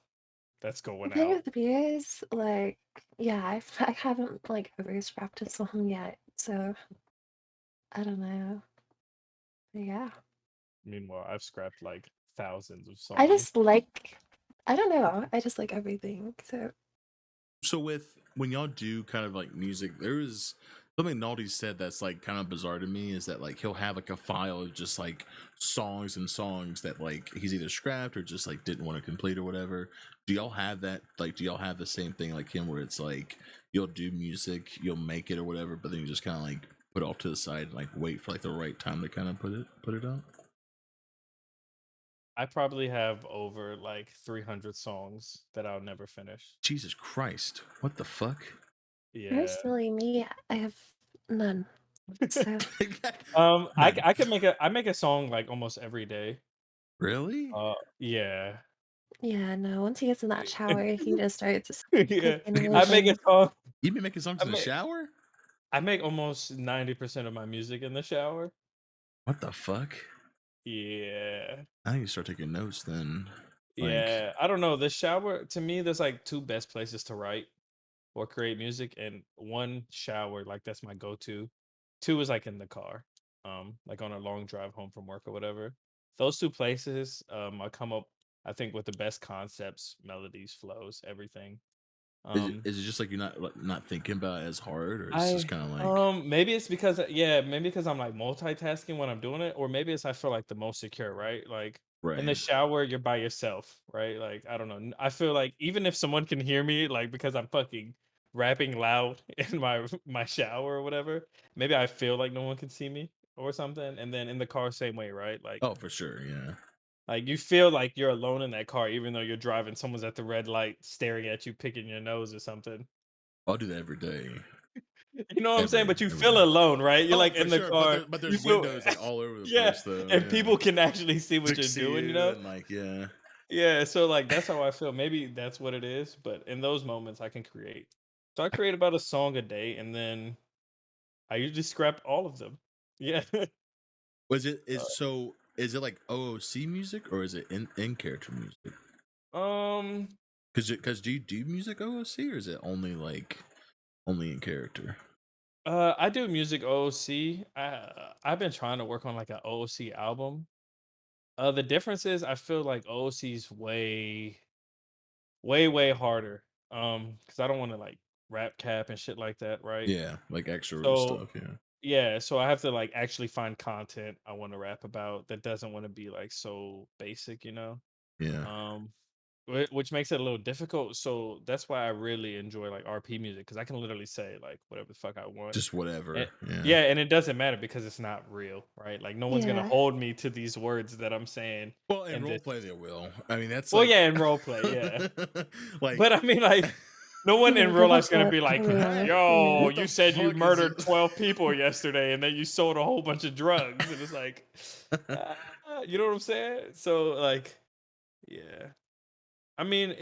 that's The going thing out. with the beers, like, yeah, I haven't like ever scrapped a song yet, so I don't know. But yeah, Meanwhile, I've scrapped like thousands of I songs. just like, I don't know, I just like everything. So So with when y'all do kind of like music, there is something Naldi said that's like kind of bizarre to me is that like he'll have like a file of just like songs and songs that like he's either scrapped or just like didn't want to complete or whatever. Do y'all have that? Like, do y'all have the same thing like him where it's like you'll do music, you'll make it or whatever, but then you just kind of like put it off to the side and like wait for like the right time to kind of put it out? I probably have over like 300 songs that I'll never finish. Jesus Christ, what the fuck? Yeah. personally, me, I have none. So None. I make a song like almost every day. Really? Yeah. yeah, no. Once he gets in that shower, he just starts Yeah. cooking and I make a everything. song. You be making songs I in the make shower? I make almost 90% of my music in the shower. What the fuck? Yeah. I need to start taking notes then. Like, Yeah. I don't know. The shower to me, there's like two best places to write or create music, and one, shower, like that's my go-to. Two is like in the car, like on a long drive home from work or whatever. Those two places, I come up, I think, with the best concepts, melodies, flows, everything. Um, is it just like you're not like, not thinking about it as hard, or it's just I kind of like maybe it's because maybe because I'm like multitasking when I'm doing it, or maybe it's I feel like the most secure, right? Like in the right? shower, you're by yourself, right? Like I don't know. I feel like even if someone can hear me, like because I'm fucking rapping loud in my shower or whatever, maybe I feel like no one can see me or something. And then in the car, same way, right? Oh, for sure, yeah. Like you feel like you're alone in that car, even though you're driving. Someone's at the red light staring at you, picking your nose or something. I'll do that every day, You know what I'm saying? But you every feel day. alone, right? You're Oh, like for in the sure. But car. there's You feel windows like all over the yeah, place, though. and Yeah, people can actually see what to you're see doing, you you know? and like yeah. Yeah, so like that's how I feel. Maybe that's what it is, but in those moments I can create. So I create about a song a day and then I usually scrap all of them. Yeah. Was it is so? Is it like OOC music or is it in character music? um Because do you do music OOC or is it only like only in character? I do music OOC. I've been trying to work on like an OOC album. The difference is I feel like OOC's way harder. Because I don't want to like rap cap and shit like that, right? Yeah, like extra real So stuff. Yeah, yeah, so I have to like actually find content I want to rap about that doesn't want to be like so basic, you know? yeah. Um which makes it a little difficult. So that's why I really enjoy like RP music because I can literally say like whatever the fuck I want. Just whatever. And, Yeah. yeah, and it doesn't matter because it's not real, right? Like no one's gonna Yeah, hold me to these words that I'm saying Well, in and this. roleplay they will. I mean, that's Well, like, yeah, in role play, yeah. like, But I mean, like, no one in yeah, real they'll life's have gonna to be like, carry on. "Yo, Yeah, what you the said you fuck is murdered it? 12 people yesterday, and then you sold a whole bunch of drugs," and it's like, uh, you know what I'm saying? So, like, yeah. I mean,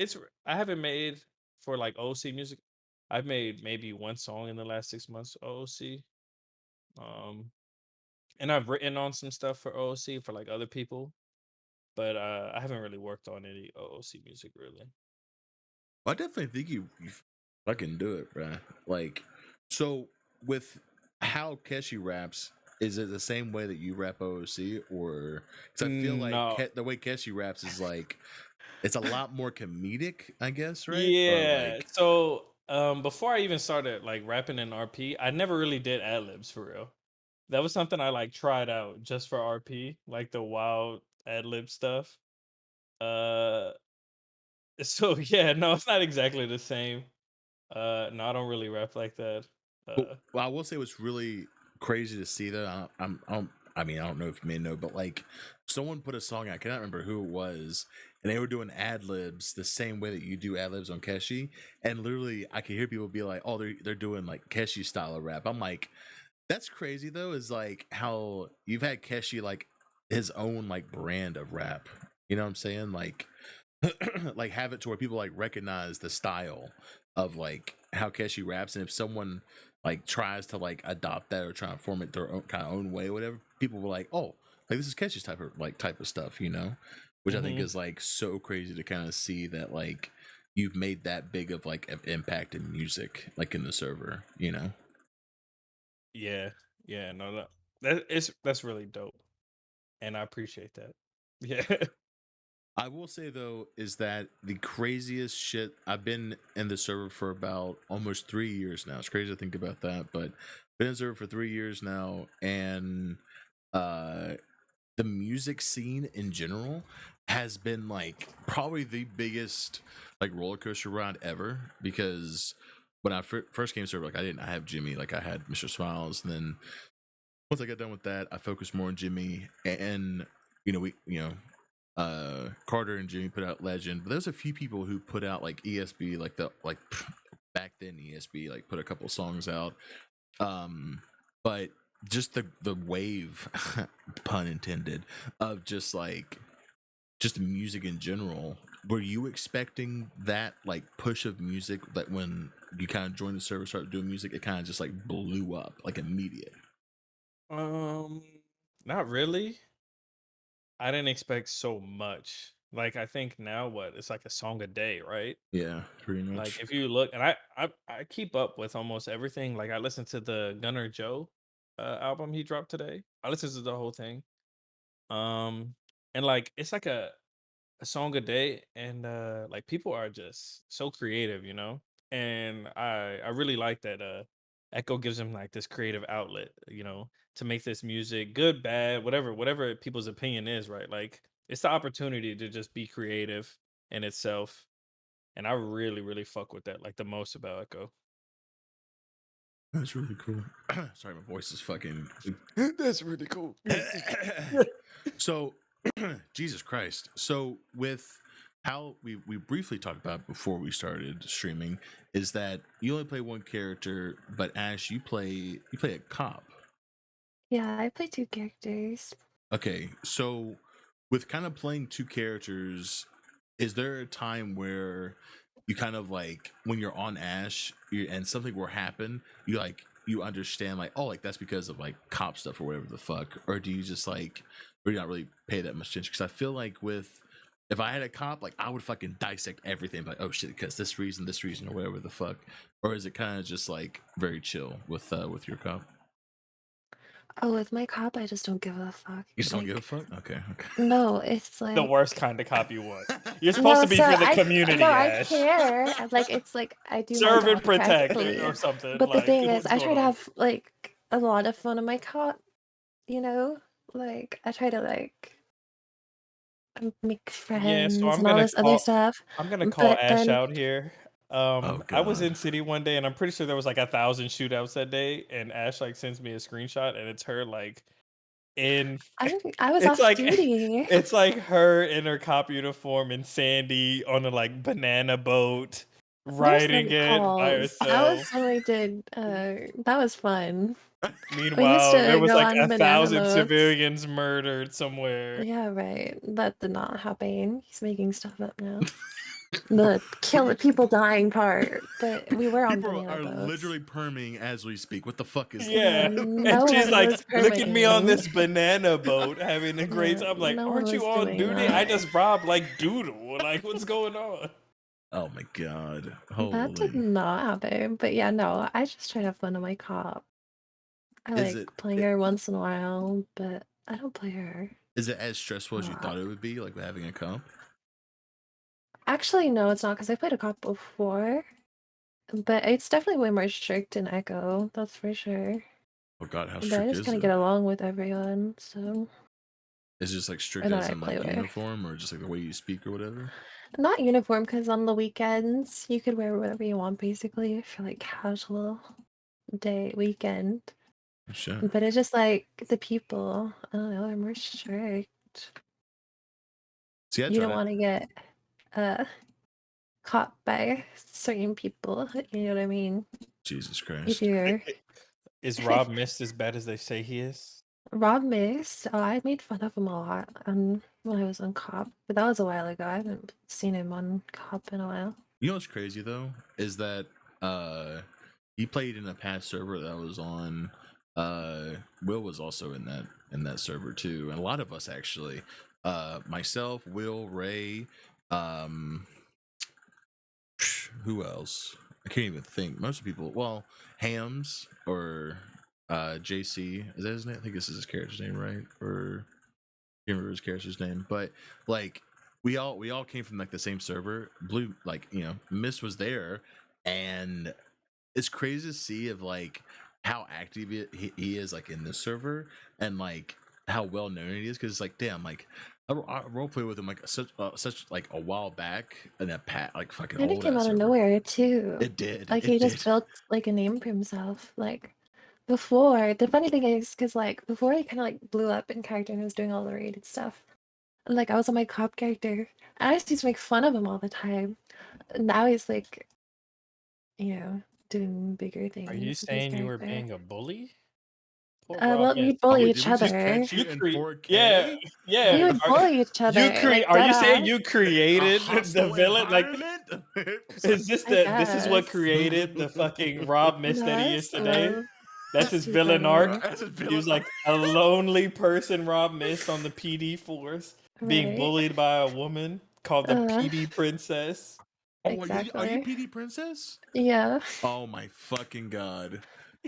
I haven't made for like OC music. I've made maybe one song in the last 6 months OC. Um, and I've written on some stuff for OC for like other people, but I haven't really worked on any OC music really. I definitely think you fucking do it, bruh. Like, so with how Keshi raps, is it the same way that you rap OOC, or because I feel like No. the way Keshi raps is like it's a lot more comedic, I guess, right? Or Yeah. like, So Before I even started like rapping in RP, I never really did ad libs for real. That was something I like tried out just for RP, like the wild ad lib stuff. Uh, so yeah, no, it's not exactly the same. No, I don't really rap like that. Well, I will say what's really crazy to see though. I mean, I don't know if you may know, but like someone put a song. I cannot remember who it was, and they were doing ad libs the same way that you do ad libs on Keshi. And literally, I could hear people be like, "Oh, they're doing like Keshi style of rap." I'm like, that's crazy though. Is like how you've had Keshi like his own like brand of rap. You know what I'm saying? Like like have it to where people like recognize the style of like how Keshi raps, and if someone like tries to like adopt that or try to form it their own kind of own way or whatever, people were like, oh, like this is Keshi's type of stuff, you know, which I think hmm is like so crazy to kind of see that like you've made that big of like an impact in music, like in the server, you know. Yeah, yeah, no, that's really dope, and I appreciate that. Yeah. I will say though is that the craziest shit. I've been in the server for about almost 3 years now. It's crazy to think about that, but been in the server for 3 years now, and uh, the music scene in general has been like probably the biggest like roller coaster ride ever. Because when I first came to server, like I have Jimmy, like I had Mr. Smiles, and then once I got done with that, I focused more on Jimmy, and Carter and Jimmy put out Legend, but there's a few people who put out like ESB, like the like back then ESB like put a couple songs out. But just the wave, pun intended, of just music in general. Were you expecting that like push of music that when you kind of joined the server, started doing music, it kind of just like blew up like immediate? Um, Not really. I didn't expect so much. Like I think now what it's like a song a day, right? Yeah, pretty Like much. if you look, and I keep up with almost everything. Like I listened to the Gunner Joe album he dropped today. I listened to the whole thing. Um, and like it's like a song a day, and like people are just so creative, you know. And I really like that Echo gives him like this creative outlet, you know, to make this music good, bad, whatever people's opinion is, right? Like it's the opportunity to just be creative in itself, and I really fuck with that like the most about Echo. That's really cool. Sorry, my voice is fucking. That's really cool. So, Jesus Christ. So, with how we briefly talked about before we started streaming, is that you only play one character, but Ash, you play a cop. Yeah, I play two characters. Okay, so with kind of playing two characters, is there a time where you kind of like when you're on Ash and something will happen, you understand like, oh, like that's because of like cop stuff or whatever the fuck, or do you just like or you not really pay that much attention? Because I feel like with if I had a cop, like I would fucking dissect everything, like oh shit, because this reason, or whatever the fuck, or is it kind of just like very chill with your cop? Oh, with my cop, I just don't give a fuck. You just don't give a Like, fuck. Okay, no, it's The like worst kind of cop you want. You're supposed no. to be So for the no, community, I Ash. care. Like, it's like I do my Serve and job protect correctly. or something. But the Like, thing is, what's I going try to on? have like a lot of fun on my cop. You know, like I try to like make Yeah, so friends and all this other stuff. I'm gonna call But Ash then out here. oh I was god. in city one day and I'm pretty sure there was like 1,000 shootouts that day, and Ash like sends me a screenshot and it's her like in I was it's off like duty. it's like her in her cop uniform and Sandy on a like banana boat There's riding some it by calls. That was herself. when we did. That was fun. We used Meanwhile, there to was go like on a banana thousand boats. civilians murdered somewhere. Yeah, right. That did not happen. He's making stuff up now. The kill people dying part, but we were on People banana are boats. literally perming as we speak. What the fuck is Yeah, Yeah. that? And no she's one like, was look at me on permitting. this banana boat having a great Yeah, time. I'm like, no one aren't you was on doing duty? I that. just robbed like doodle. Like, what's going on? Oh my god. That did Holy. not happen. But yeah, no, I just try to have fun on my cop. I Is like it playing i- her once in a while, but I don't play her is it as stressful a as you lot. thought it would be, like having a comp? Actually, no, it's not because I played a cop before, But it's definitely way more strict in Echo, that's for sure. Oh God, how But I strict just is kind of it? get along with everyone, so Is it just like strict and as I in play like with. uniform, or just like the way you speak or whatever? Not uniform, because on the weekends you could wear whatever you want basically for like casual day weekend. Oh, shit. But it's just like the people, I don't know, they're more strict. See, I You try don't to. want to get uh caught by certain people, you know what I mean? Jesus If Christ. you're Is Rob Mist as bad as they say he is? Rob Mist, oh, I made fun of him a lot when I was on Cop, but that was a while ago. I haven't seen him on Cop in a while. You know what's crazy though is that he played in a past server that I was on. Will was also in that server too, and a lot of us actually. Myself, Will, Ray, um, who else? I can't even think. Most people. Well, Hams or JC. Is that his name? I think this is his character's name, right? Or can't remember his character's name, but like we all came from like the same server. Blue, like Mist was there, and it's crazy to see of like how active he is like in this server, and like how well known he is. Because it's like, damn, like I role play with him like such like a while back in a like fucking And it old came ass out of server. nowhere too. It did. Like It he just did. built like a name for himself. Like before, the funny thing is, because like before he kind of like blew up in character and was doing all the rated stuff. Like I was on my Cop character, and I used to make fun of him all the time. Now he's like, doing bigger Are you things with his saying you were character. being a bully? Poor Rob Well, we Mist. bully Wait, did each we just other. catch you in Yeah, 4K? We yeah. would bully each other, like Are dead you saying ass. you A created the hostile villain? Like, environment? is this I this is what guess. created the fucking Rob Mist that he is That's today? That's that's his too villain funny. arc. As a He was villain. like a lonely person, Rob Mist, on the PD force, being Right. bullied by a woman called the Uh, PD princess. Oh, are you exactly. PD Princess? Yeah, Oh my fucking god.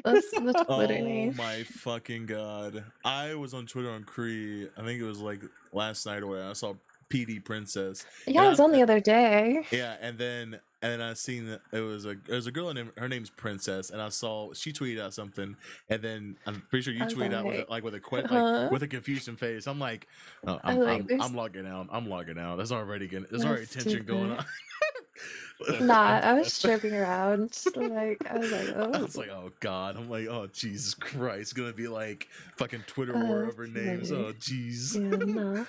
that's the Twitter Oh name. my fucking god. I was on Twitter on Cree. I think it was like last night or whatever. I saw PD Princess. Yeah, And I was on the other day. yeah, and then I seen that it was a girl named her name's Princess, and I saw she tweeted out something, and then I'm pretty sure you I was tweeted out with like, like with a huh? with a confusing face. I'm like, no, I was like, I'm there's logging out. I'm logging out. There's already that's too tension going funny. on. The Nah, I was princess. tripping around. Like, I was like, I oh, was like, oh god. I'm like, oh Jesus Christ. It's gonna be like fucking Twitter war over that's names. funny. Oh jeez. Yeah, no.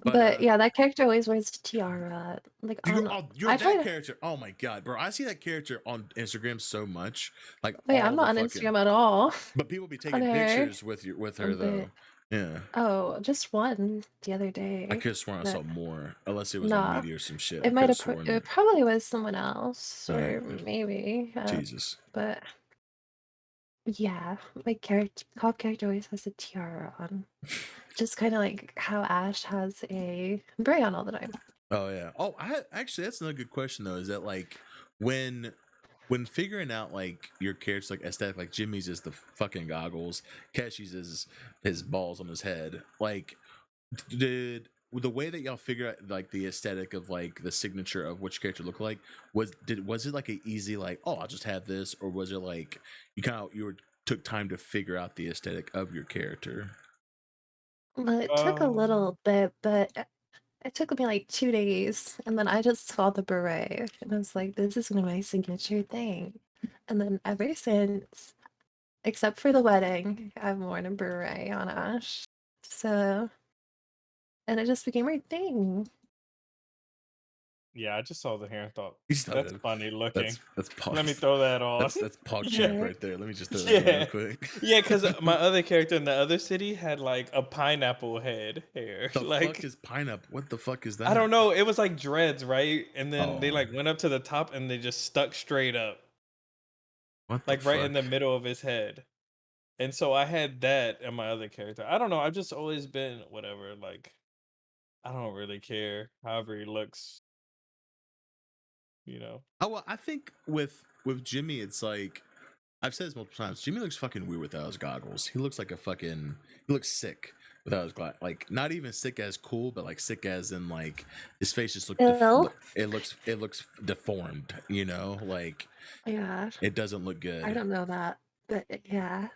But But yeah, that character always wears a tiara. Like you're I that tried. character. Oh my god, bro! I see that character on Instagram so much, like Wait, I'm all the not on fucking. Instagram at all. But people be On taking her, pictures with her but though. Yeah, just one the other I day. could have sworn I But saw more, unless it was on nah, media or some shit. I it could might have have. sworn. It probably was someone else, All right, or maybe. Jesus. But yeah, my character, Cop character always has a tiara on. Just kind of like how Ash has a beret on all the time. Oh yeah. Oh, actually that's another good question though. Is that like when figuring out like your character's like aesthetic, like Jimmy's is the fucking goggles, Keshi's is his balls on his head. Like, did the way that y'all figure out like the aesthetic of like the signature of which character look like was it like a easy like, oh, I'll just have this, or was it like took time to figure out the aesthetic of your character? Well, it took a Um, little bit, but it took me like 2 days, and then I just saw the beret, and I was like, "This is gonna be my signature thing." And then ever since, except for the wedding, I've worn a beret on Ash. So, and it just became my thing. yeah, I just saw the hair and thought You just that's funny looking. that's Let me pog throw that on. that's pog champ Yeah. right there. Let me just throw that on real Yeah, quick. yeah, because my other character in the other city had like a pineapple head hair. The fuck Like, is pineapple? What the fuck is I that? don't know, it was like dreads, right? And then they Oh, like went up to the top and they just stuck straight up, what the like right in fuck? the middle of his head. And so I had that in my other character. I don't know. I've just always been whatever. Like, I don't really care. However he looks, you know. Oh well, I think with Jimmy, it's like I've said this multiple times. Jimmy looks fucking weird without his goggles. He looks like he looks sick. without his glass. Like not even sick as cool, but like sick as in like his face just Ill? it looks deformed. You know, like Yeah, it doesn't look I good. don't know that, but yeah.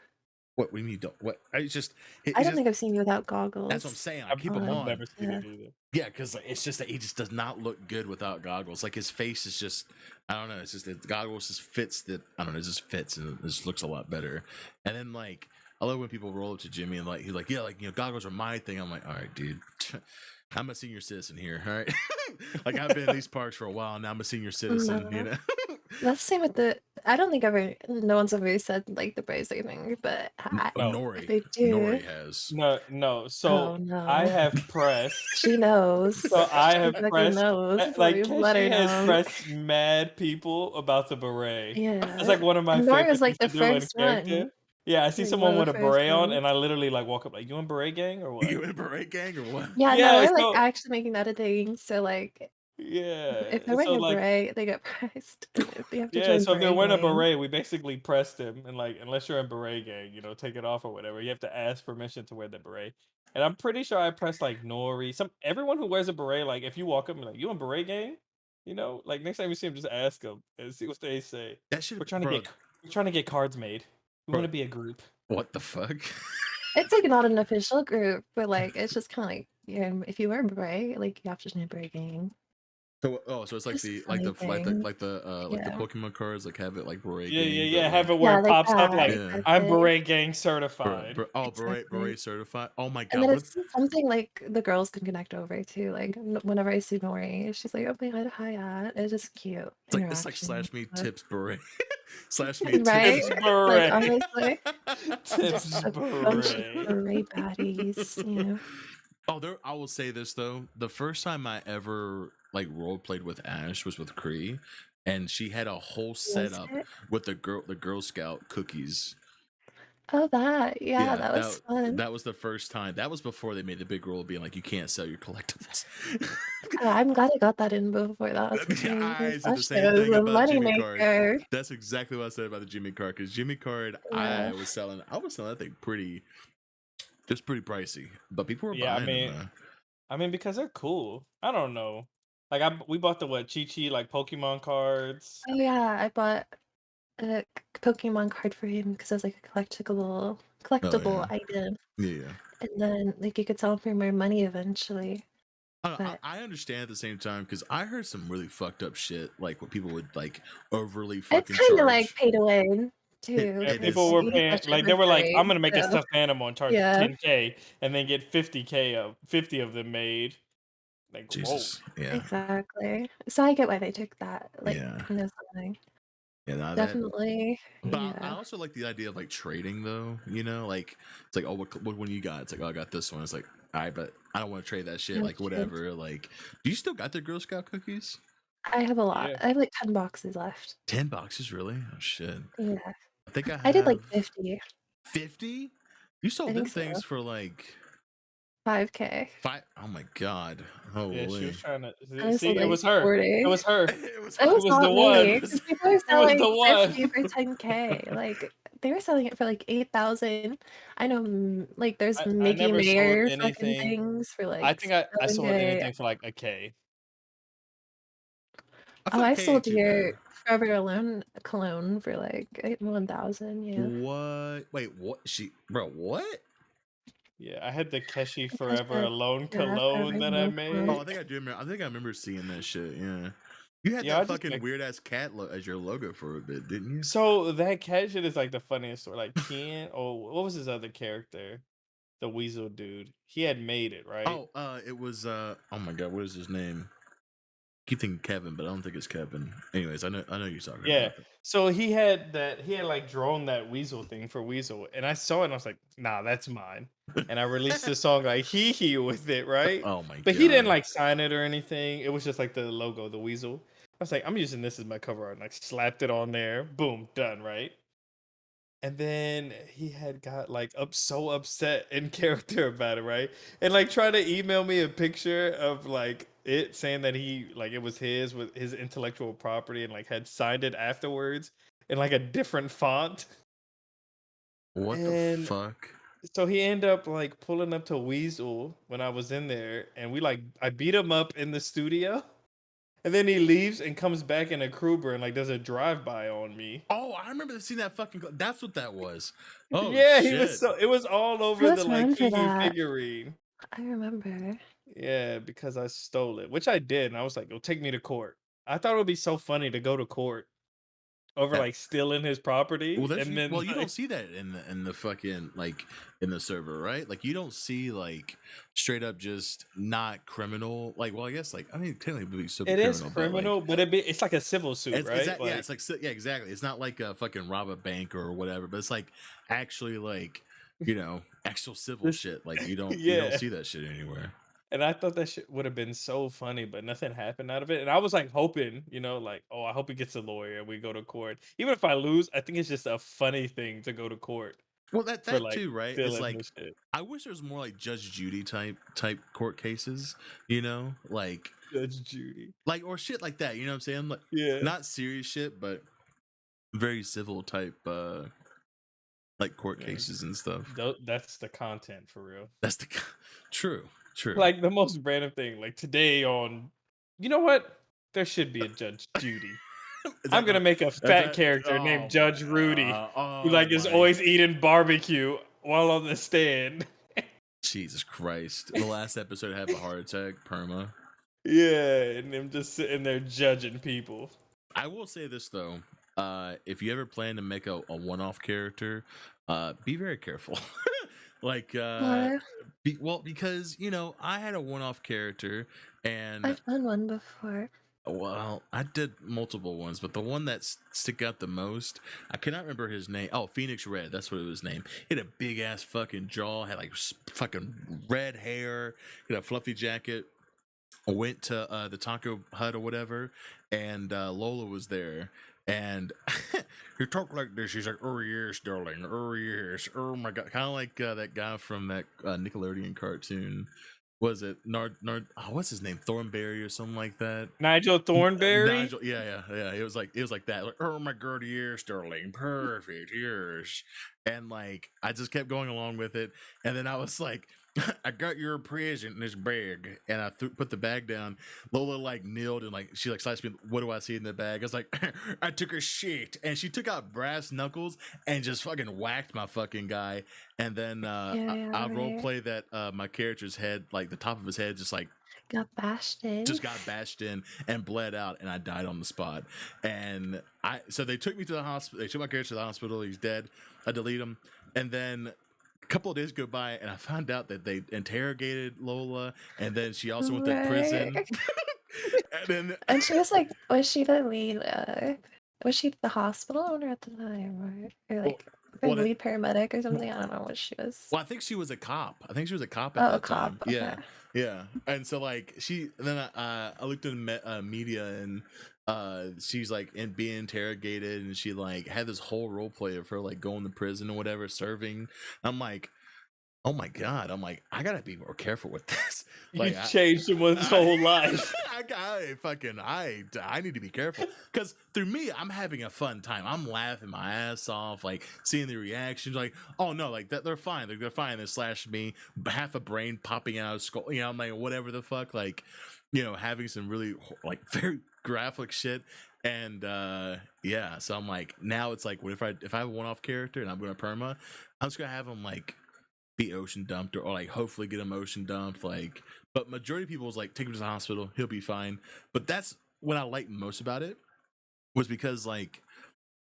What we need? What? It's just. I It's don't just. think I've seen you without That's what I'm goggles. saying. I keep him I've on. never seen Yeah. it either. Yeah, because it's just that he just does not look good without goggles. Like his face is just, I don't know. It's just the goggles just fits that. I don't know. It just fits and it just looks a lot better. And then like I love when people roll up to Jimmy and like he's like, yeah, like goggles are my thing. I'm like, all right, dude. I'm a senior citizen here, all right. Like I've been in these parks for a while now. I'm a senior citizen, you No. know. That's the same with the. I don't think no one's ever said like the bracelet thing, but No. if they do, Nori has. No. oh So I no, have pressed. she knows. So I She have fucking pressed. knows. Like We've let her Keshi has know. pressed mad people about the beret. That's Yeah, like one of my and Nori was favorite like things the to do in first character. one, Yeah, I see like one someone of with the a first beret on, ones. and I literally like walk up like, "You in beret gang or what?" You in beret gang or what? Yeah, no, Yeah. we're like So actually making that a thing. So like, yeah. if they're So wearing a like beret, they get priced. If they have to yeah. join So if they're beret wearing a gang. beret, we basically pressed him, and like unless you're in beret gang, take it off or whatever. You have to ask permission to wear the beret. And I'm pretty sure I pressed like Nori, everyone who wears a beret. Like if you walk up and be like, "You in beret gang?" Like next time you see him, just ask them and see what they say. That should, We're trying to bro. get we're trying to get cards made. We want Bro, to be a group. what the fuck? It's like not an official group, but like it's just kind of like if you wear a beret, like you have to join a beret gang. So it's like Just a the funny thing. like the Yeah. Pokemon cards like have it like beret Yeah, gang, but yeah. Have like it where Yeah, it like pops up that. like yeah, I'm Exactly. beret gang certified. Exactly. beret certified. Oh my And god, then what? it's something like the girls can connect over to. Like whenever I see Nori, she's like, "Oh my god, hi, yeah." It's just cute It's like interaction. slash me tips beret, slash me tips. Right? Tips Like beret. honestly, Tips just a bunch of beret. beret baddies. Oh, there. I will say this though: the first time I ever like role played with Ash was with Cree, and she had a whole Was setup it? with the Girl Scout cookies. Oh, that. Yeah, Yeah, that was fun. that was the first time. That was before they made the big rule of being like you can't sell your collectibles. I'm glad I got that in before that was a thing I because said that the shit same was thing a about Jimmy Card. moneymaker. That's exactly what I said about the Jimmy Card because Jimmy Card, Yeah. I was selling that thing pretty, just pretty pricey, but people were Yeah, buying them though. I mean because they're cool. I don't know. Like we bought the what Chi like Pokemon cards. Oh yeah, I bought a Pokemon card for him because it was like a Oh collectible yeah, item, yeah. and then like you could sell them for more money eventually. I, But I understand at the same time because I heard some really fucked up shit, like what people would like overly it's fucking kind of like charge. pay to win too, Yeah, It because people is. were you get paying that shit like for they were like, free. I'm gonna make a So stuffed animal and charge yeah, 10K and then get 50 of them made. Like, whoa. Jesus. Yeah. exactly. So I get why they took that. Like, Yeah. no something. Yeah. Now that. Definitely, But I yeah. also like the idea of like trading though. Like it's like, oh, what one you got? It's like, oh, I got this one. It's like, all right, but I don't want to trade that shit. Oh Like shit. whatever. Like, do you still got the Girl Scout cookies? I have a lot. Yeah. I have like 10 boxes left. 10 boxes, really? Oh shit. Yeah. I think I I did like have 50. 50. You I sold them think so. things for like 5K. five. Oh my god. Yeah, she Holy. was trying to I see sold it like was her. It 40. was her. It was It her. It was was the not one. me, because people are It was the selling one. 50 for 10K. Like, they were selling it for like 8,000. I know, like, there's I Mickey never sold Mayer fucking anything. things for I like think I sold 7K. anything for like a K. I Oh, feel like I K ain't sold too bad. your Forever Alone cologne for like 1,000. Yeah. What? Wait, what? Bro, what? Yeah, I had the Keshi I think I Forever said, Alone yeah, Forever cologne that I Alone Oh, cologne. made. I think I do remember. I think I remember seeing that shit. Yeah, you had Yeah, that I just fucking make weird ass cat as your logo for a bit, didn't you? so that cat shit is like the funniest story. Like Ken, oh, what was his other character? The Weasel dude. He had made it, right? Oh, it was. Oh my god, what is his name? Keep thinking Kevin, but I don't think it's Kevin. Anyways, I know you're talking Yeah. about. So he had like drawn that Weasel thing for Weasel. And I saw it and I was like, nah, that's mine. And I released the song like hee with it, right? Oh my But he didn't god. like sign it or anything. It was just like the logo, the Weasel. I was like, I'm using this as my cover art. And I slapped it on there. Boom, done, right? And then he had got like so upset in character about it, right? And like trying to email me a picture of like it saying that he like it was his with his intellectual property and like had signed it afterwards in like a different font. What the And fuck? So he ended up like pulling up to Weasel when I was in there, and I beat him up in the studio, and then he leaves and comes back in a Kruger and like does a drive by on me. Oh, I remember seeing that fucking. That's what that was. Oh Yeah, shit! it was all I over the must like remember King that. figurine. I remember. Yeah, because I stole it, which I did, and I was like, "It'll take me to court." I thought it would be so funny to go to court over That, like stealing his well, property, that's and then well, you don't see that in the fucking like in the server, right? Like you don't see like straight up just not criminal. Like, well, I guess like I mean technically it would be still be it is criminal, but like criminal, but it's like a civil suit, it's right? that yeah, it's like yeah, exactly. It's not like a fucking rob a bank or whatever, but it's like actually like actual civil This, shit. Like you don't yeah. see that shit anywhere. And I thought that shit would have been so funny, but nothing happened out of it. And I was like hoping, like, oh, I hope he gets a lawyer and we go to court. Even if I lose, I think it's just a funny thing to go to court Well, that for that like too, right? It's stealing like his shit. I wish there was more like Judge Judy type court cases, Judge Judy. like or shit like that. You know what I'm saying? Like Yeah. not serious shit, but very civil type, like court Man, cases and stuff. that's the content for real. That's the true, true. Like the most random thing. Like today on, you know what? There should be a Judge Judy. Is I'm that gonna the? make a Is fat that? character named Oh Judge my! Rudy, who Oh like is my! always eating barbecue while on the stand. Jesus Christ! The last episode had a heart attack. Perma. Yeah, and them just sitting there judging people. I will say this though. If you ever plan to make a one-off character, be very careful. like Why? because I had a one-off character and I've done one before. well, I did multiple ones, but the one that stick out the most, I cannot remember his name. Oh, Phoenix Red, that's what it was named. He had a big ass fucking jaw, had like fucking red hair, he had a fluffy jacket. I went to the Taco Hut or whatever, and Lola was there, and he talked like this. He's like, "Oh yes, darling. Oh yes. Oh my god." Kind of like that guy from that Nickelodeon cartoon. Was it what's his name? Thornberry or something like that? Nigel Thornberry. Nigel, yeah. It was like that. Like, oh my god, yes, darling, perfect, yes. And like, I just kept going along with it, and then I was like, I got your present in this bag, and I put the bag down. Lola like kneeled and like she like sliced me. What do I see in the bag? I was like, I took a shit, and she took out brass knuckles and just fucking whacked my fucking guy. And then Yeah, I role right. play that my character's head, like the top of his head, Got bashed in. just got bashed in and bled out, and I died on the spot. And so they took me to the hospital. They took my character to the hospital. He's dead. I delete him, and then a couple of days go by, and I found out that they interrogated Lola, and then she also went to prison. Right. And then And she was like, was she the lead? Was she the hospital owner at the time, or like the well, lead paramedic or something? I don't know what she was. well, I think she was a cop. I think she was a cop at Oh, a that cop. time. Okay. Yeah. And so like I looked in media, and she's like being interrogated, and she like had this whole role play of her like going to prison or whatever, serving. I'm like, oh my god! I'm like, I gotta be more careful with this. You Like, changed someone's whole life. I need to be careful because through me, I'm having a fun time. I'm laughing my ass off, like seeing the reactions. Like, oh no, like that they're fine. They're fine. They slashed me, half a brain popping out of skull. I'm like, whatever the fuck. Like, having some really like very graphic shit. And yeah, so I'm like, now it's like, what if I have a one-off character and I'm gonna perma, I'm just gonna have him like be ocean dumped or like hopefully get him ocean dumped, like, but majority of people was like, take him to the hospital, he'll be fine. But that's what I liked most about it, was because like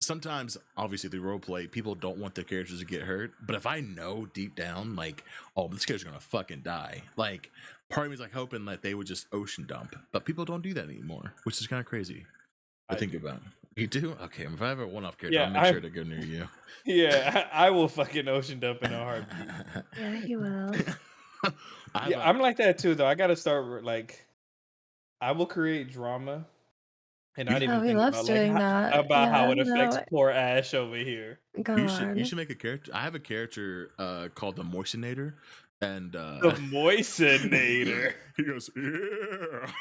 sometimes obviously the role play people don't want their characters to get hurt, but if I know deep down like, oh, this character's gonna fucking die, like part of me is like hoping that they would just ocean dump, but people don't do that anymore, which is kind of crazy to think about. You do? Okay, if I have a one-off character, Yeah, I'll make sure to go near you. Yeah, I will fucking ocean dump in a heartbeat. Yeah, he will. Yeah, I'm like that too, though. I gotta start like, I will create drama and not even Oh, he think loves about like doing that. about how Yeah, it affects no, poor Ash over here. go You on. should make a character. I have a character called the Moistenator, and The Moistenator. he goes, yeah.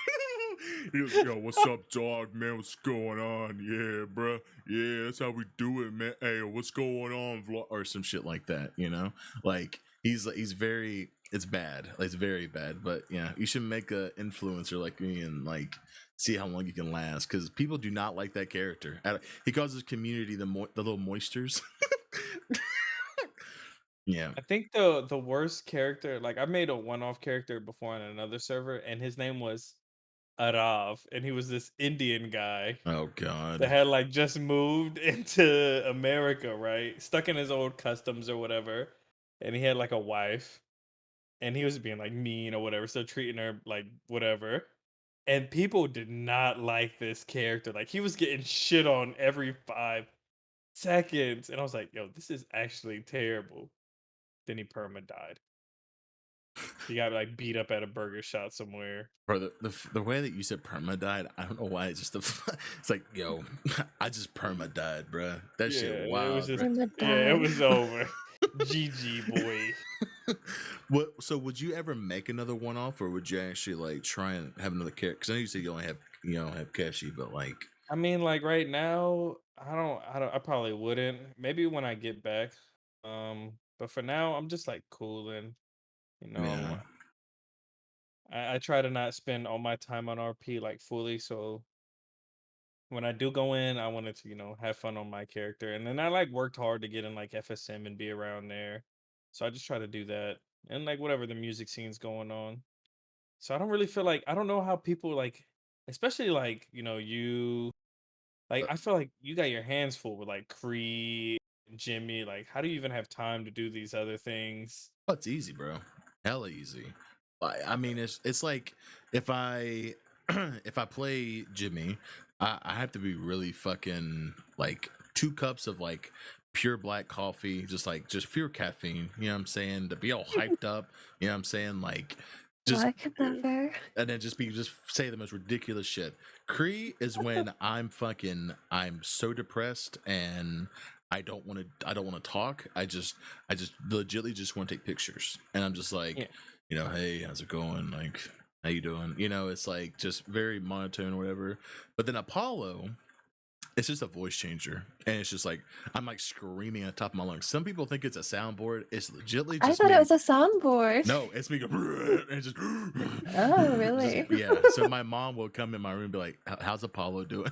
He goes, yo, what's up, dog, man? What's going on? Yeah, bro. Yeah, that's how we do it, man. Hey, what's going on, vlog? Or some shit like that, you know? Like he's very. It's bad. Like, it's very bad. But yeah, you should make a influencer like me and like see how long you can last, because people do not like that character. He calls his community the little moisters. Yeah. I think the worst character, like I made a one-off character before on another server, and his name was Arav, and he was this Indian guy Oh that God. had like just moved into America, right? Stuck in his old customs or whatever, and he had like a wife, and he was being like mean or whatever, so treating her like whatever. And people did not like this character. Like he was getting shit on every 5 seconds, and I was like, "Yo, this is actually terrible." Then he perma died. He got like beat up at a burger shop somewhere. Bro, the way that you said perma died, I don't know why. It's just it's like, yo, I just perma died, bro. That Yeah, shit it was wild, just bro. Perma yeah, it died. was over. GG boy. What? So would you ever make another one off, or would you actually like try and have another character? Because I know you said you only have Keshi, but like, I mean, like right now, I probably wouldn't. Maybe when I get back. But for now, I'm just like cooling. You know, yeah, I try to not spend all my time on RP like fully. So when I do go in, I wanted to, have fun on my character. And then I like worked hard to get in like FSM and be around there. So I just try to do that. And like whatever the music scene's going on. So I don't really feel like I don't know how people like, especially like, you like I feel like you got your hands full with like Cree, Jimmy. Like, how do you even have time to do these other things? oh, it's easy, bro. Hella easy. I mean, it's like if I if I play Jimmy, I have to be really fucking like 2 cups of like pure black coffee, just pure caffeine. You know what I'm saying? To be all hyped up. You know what I'm saying? Like Oh, just I could never. and then just say the most ridiculous shit. Cree is when I'm so depressed and I don't want to talk. I just legitimately just want to take pictures. And I'm just like, Yeah. hey, how's it going? Like, how you doing? It's like just very monotone or whatever. But then Apollo, it's just a voice changer, and it's just like I'm like screaming at the top of my lungs. Some people think it's a soundboard. It's legitimately I just thought me. it was a soundboard. No, it's me going, and just Oh, really? yeah. So my mom will come in my room and be like, "How's Apollo doing?"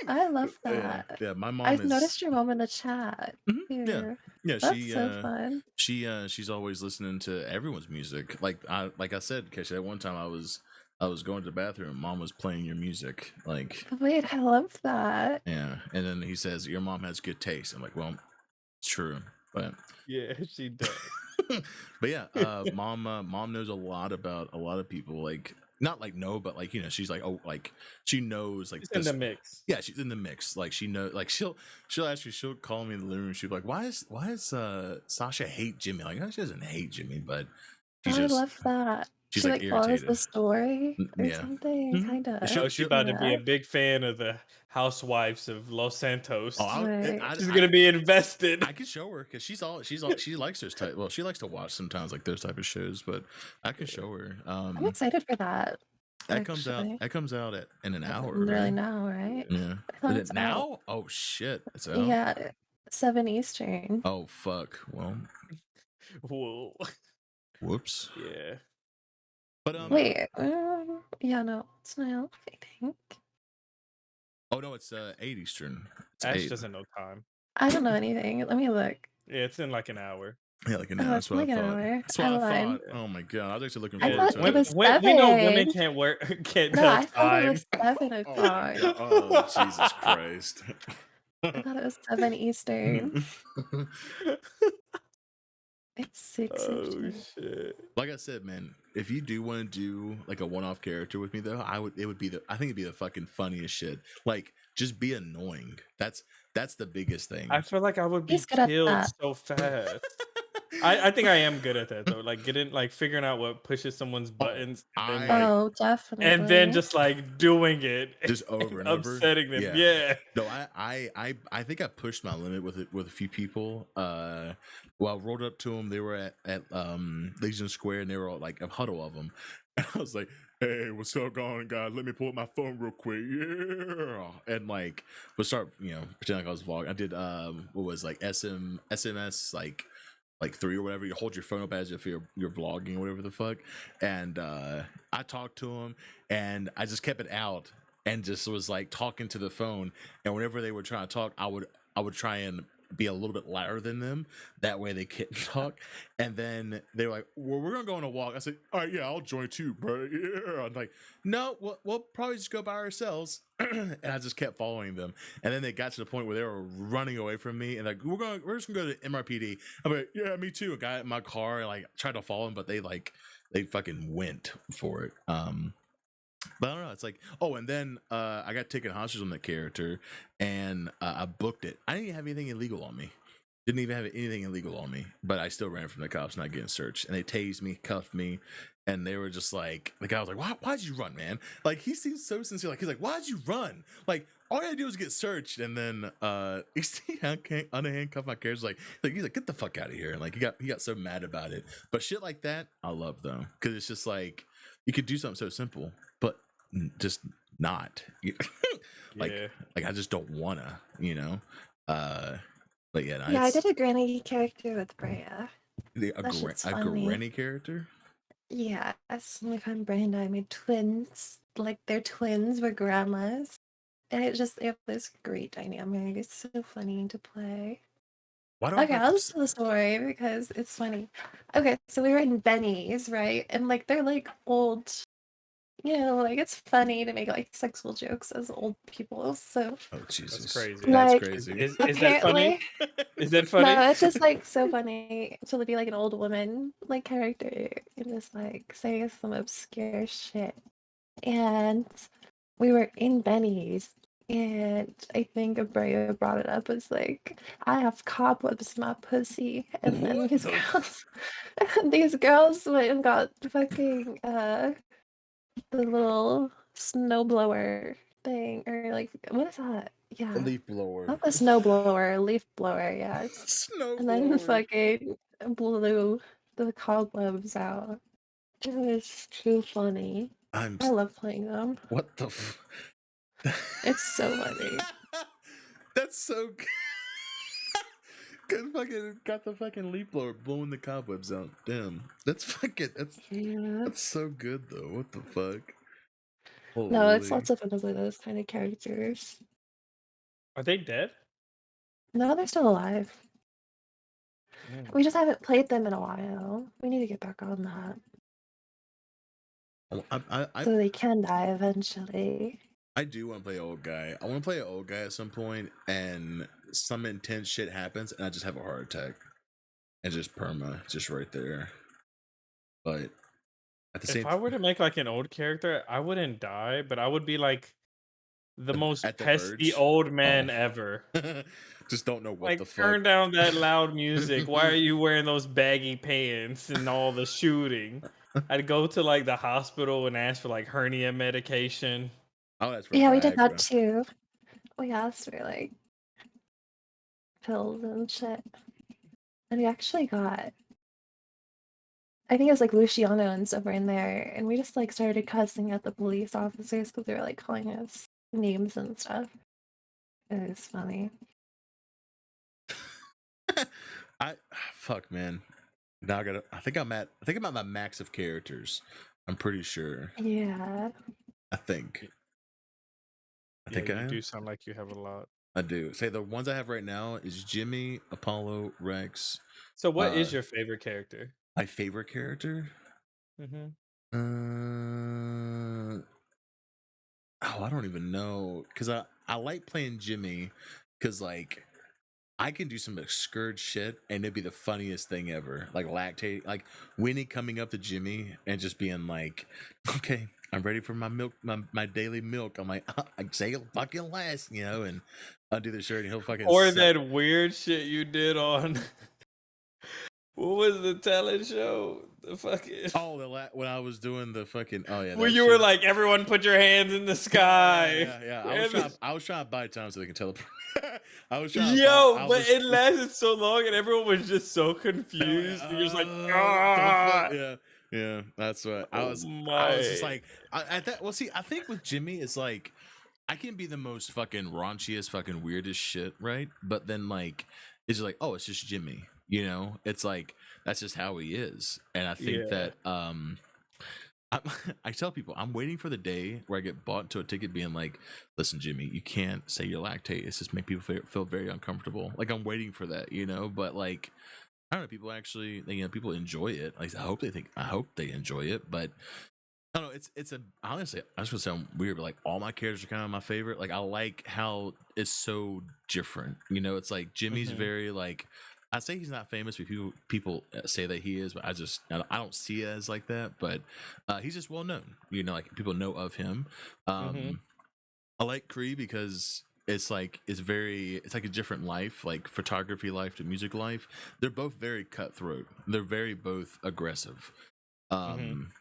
I love Yeah, that. yeah. My mom I've is. noticed your mom in the chat Mhm, yeah, too. yeah. That's so fun. She's always listening to everyone's music. Like I said, Keshi, at one time I was going to the bathroom. Mom was playing your music. Like, Wait, I love that. yeah. And then he says, "Your mom has good taste." I'm like, well, it's true, but. Yeah, she does. But yeah, mom knows a lot about a lot of people. Like, not like no, but like she's like, oh, like she knows like She's in this. the mix. Yeah, she's in the mix. Like she knows. Like she'll call me in the living room. She'll be like, why is Sasha hate Jimmy? Like, no, she doesn't hate Jimmy, but she's Oh, I just love that. she's She like like follows the irritated. story or Yeah. something, Mhm. kind of. Oh, she about to be a Yeah. big fan of the housewives of Los Oh, Santos. Right. She's gonna be invested. I can show her because she likes those type. Well, she likes to watch sometimes like those type of shows, but I can show her. I'm excited for that. Actually, That comes out in an hour, literally right? now, right? Yeah. I thought Is it's it out. now? Oh shit, it's out. Yeah, 7 Eastern. Oh fuck. Well, Whoa. whoops. Yeah. But Wait, yeah, no, it's not. I think. oh no, it's 8 Eastern. It's Ash 8. doesn't know time. I don't know anything. Let me look. Yeah, it's in like an hour. Yeah, like an Oh, hour. it's That's what I like an thought. hour. That's I what I lied. thought. Oh my god, I was actually looking I forward Yeah, thought to it it. was we know women 7. can't No, tell I thought it time. was 7 Oh my o'clock. god. Oh Jesus Christ. I thought it was 7 Eastern. It's 6 Oh Eastern. shit. Like I said, man, if you do want to do like a one-off character with me though, I think it'd be the fucking funniest shit. Like, just be annoying. That's the biggest thing. I feel like I would be He's good at killed that. so fast. I think I am good at that though. Like figuring out what pushes someone's buttons and then Oh, and then definitely. just like doing it just over and over. upsetting them. Yeah. No, I think I pushed my limit with it with a few people. Well, I rolled up to them. They were at Legion Square, and they were all like a huddle of them. And I was like, hey, what's up going on, guys? Let me pull up my phone real quick. Yeah. And like we'll start, pretend like I was vlogging. I did what was like SMS like 3 or whatever. You hold your phone up as if you're vlogging or whatever the fuck. And I talked to him and I just kept it out and just was like talking to the phone. And whenever they were trying to talk, I would try and be a little bit louder than them. That way they couldn't talk. And then they were like, well, we're gonna go on a walk. I said, all right, yeah, I'll join too, bro. Yeah. I'm like, no, we'll probably just go by ourselves. And I just kept following them. And then they got to the point where they were running away from me and like, we're just gonna go to MRPD. I'm like, yeah, me too. A guy in my car and like tried to follow him, but they fucking went for it. But I don't know. It's like, oh, and then I got taken hostage on that character, and I booked it. I didn't even have anything illegal on me. Didn't even have anything illegal on me, but I still ran from the cops, not getting searched. And they tased me, cuffed me, and they were just like, the guy was like, why'd you run, man? Like, he seems so sincere. Like, he's like, why'd you run? Like, all you had to do was get searched. And then he unhandcuffed my character. He's like, get the fuck out of here. And like, he got so mad about it. But shit like that, I love though, because it's just like you could do something so simple, but just not. like Yeah. like I just don't wanna, but yeah, no, Yeah, I did a granny character with Brea. That shit's a funny. granny character. Yeah, like I'm Brea and I made twins. Like they're twins, we're grandmas. And they have this great dynamic. It's so funny to play. Why do I Okay, have I'll just tell the story because it's funny. Okay, so we were in Benny's, right? And like they're like old, like it's funny to make like sexual jokes as old people. So Oh Jesus, That's crazy. That's like crazy. Is that funny? apparently, Is that funny? no, it's just like so funny to be like an old woman like character and just like saying some obscure shit. And we were in Benny's, and I think Brea brought it up as like, I have cobwebs in my pussy, and then What these the girls went and got fucking the little snowblower thing, or like what is that? Yeah, A leaf blower. not the snowblower, leaf blower. Yeah, Snow and then blower. fucking blew the cobwebs out. It was too funny. I love playing them. What the It's so funny. That's so good. Good fucking got the fucking leaf blower blowing the cobwebs out. Damn. That's Yeah. so good though. What the fuck? No, it's Holy. lots of fun to play those kind of characters. Are they dead? No, they're still alive. Mm. We just haven't played them in a while. We need to get back on that. So they can die eventually. I do want to play old guy. I want to play an old guy at some point, and some intense shit happens, and I just have a heart attack, and just perma, just right there. But at the same, If I were to make like an old character, I wouldn't die, but I would be like the most at the pesty verge. old man ever. Just don't know what Like, the fuck. turn down that loud music. Why are you wearing those baggy pants and all the shooting? I'd go to like the hospital and ask for like hernia medication. Oh, that's for Yeah, we did that Viagra. too. We asked for like pills and shit. And we actually got, I think it was like Luciano and stuff were in there, and we just like started cussing at the police officers because they were like calling us names and stuff. It was funny. Fuck, man. Now I think I'm at my max of characters. I'm pretty sure. Yeah. I think You I am. do sound like you have a lot. I do. Say the ones I have right now is Jimmy, Apollo, Rex. So, what is your favorite character? My favorite character? Mm-hmm. Oh, I don't even know, because I like playing Jimmy, because like I can do some scourge shit and it'd be the funniest thing ever. Like lactate, like Winnie coming up to Jimmy and just being like, "Okay, I'm ready for my milk, my daily milk." I'm like, "I say it fucking last," and undo the shirt and he'll fucking. Or that weird shit you did on. What was the talent show? The fucking. Oh, when I was doing the fucking. Oh yeah. Where you were like, everyone put your hands in the sky. Yeah. I was trying to buy time so they can teleport. I was trying. It lasted so long, and everyone was just so confused. You're just like, yeah. Yeah, that's what I Oh was. I was just my. like, at that. Well, see, I think with Jimmy, it's like I can be the most fucking raunchiest, fucking weirdest shit, right? But then like, it's just like, oh, it's just Jimmy. You know, it's like that's just how he is, and I think Yeah. that I, I tell people I'm waiting for the day where I get bought into a ticket being like, listen, Jimmy, you can't say you're lactate. It's just make people feel very uncomfortable. Like I'm waiting for that, you know. But like I don't know, people actually, you know, people enjoy it. Like I hope they enjoy it. But I don't know. It's a honestly, I was gonna sound weird, but like all my characters are kind of my favorite. Like I like how it's so different. You know, it's like Jimmy's Mhm. very like. I say he's not famous, but people say that he is, but I don't see it as like that. But he's just well known. You know, like people know of him. Mhm. I like Cree because it's like it's like a different life, like photography life to music life. They're both very cutthroat. They're very both aggressive. Mhm. Um,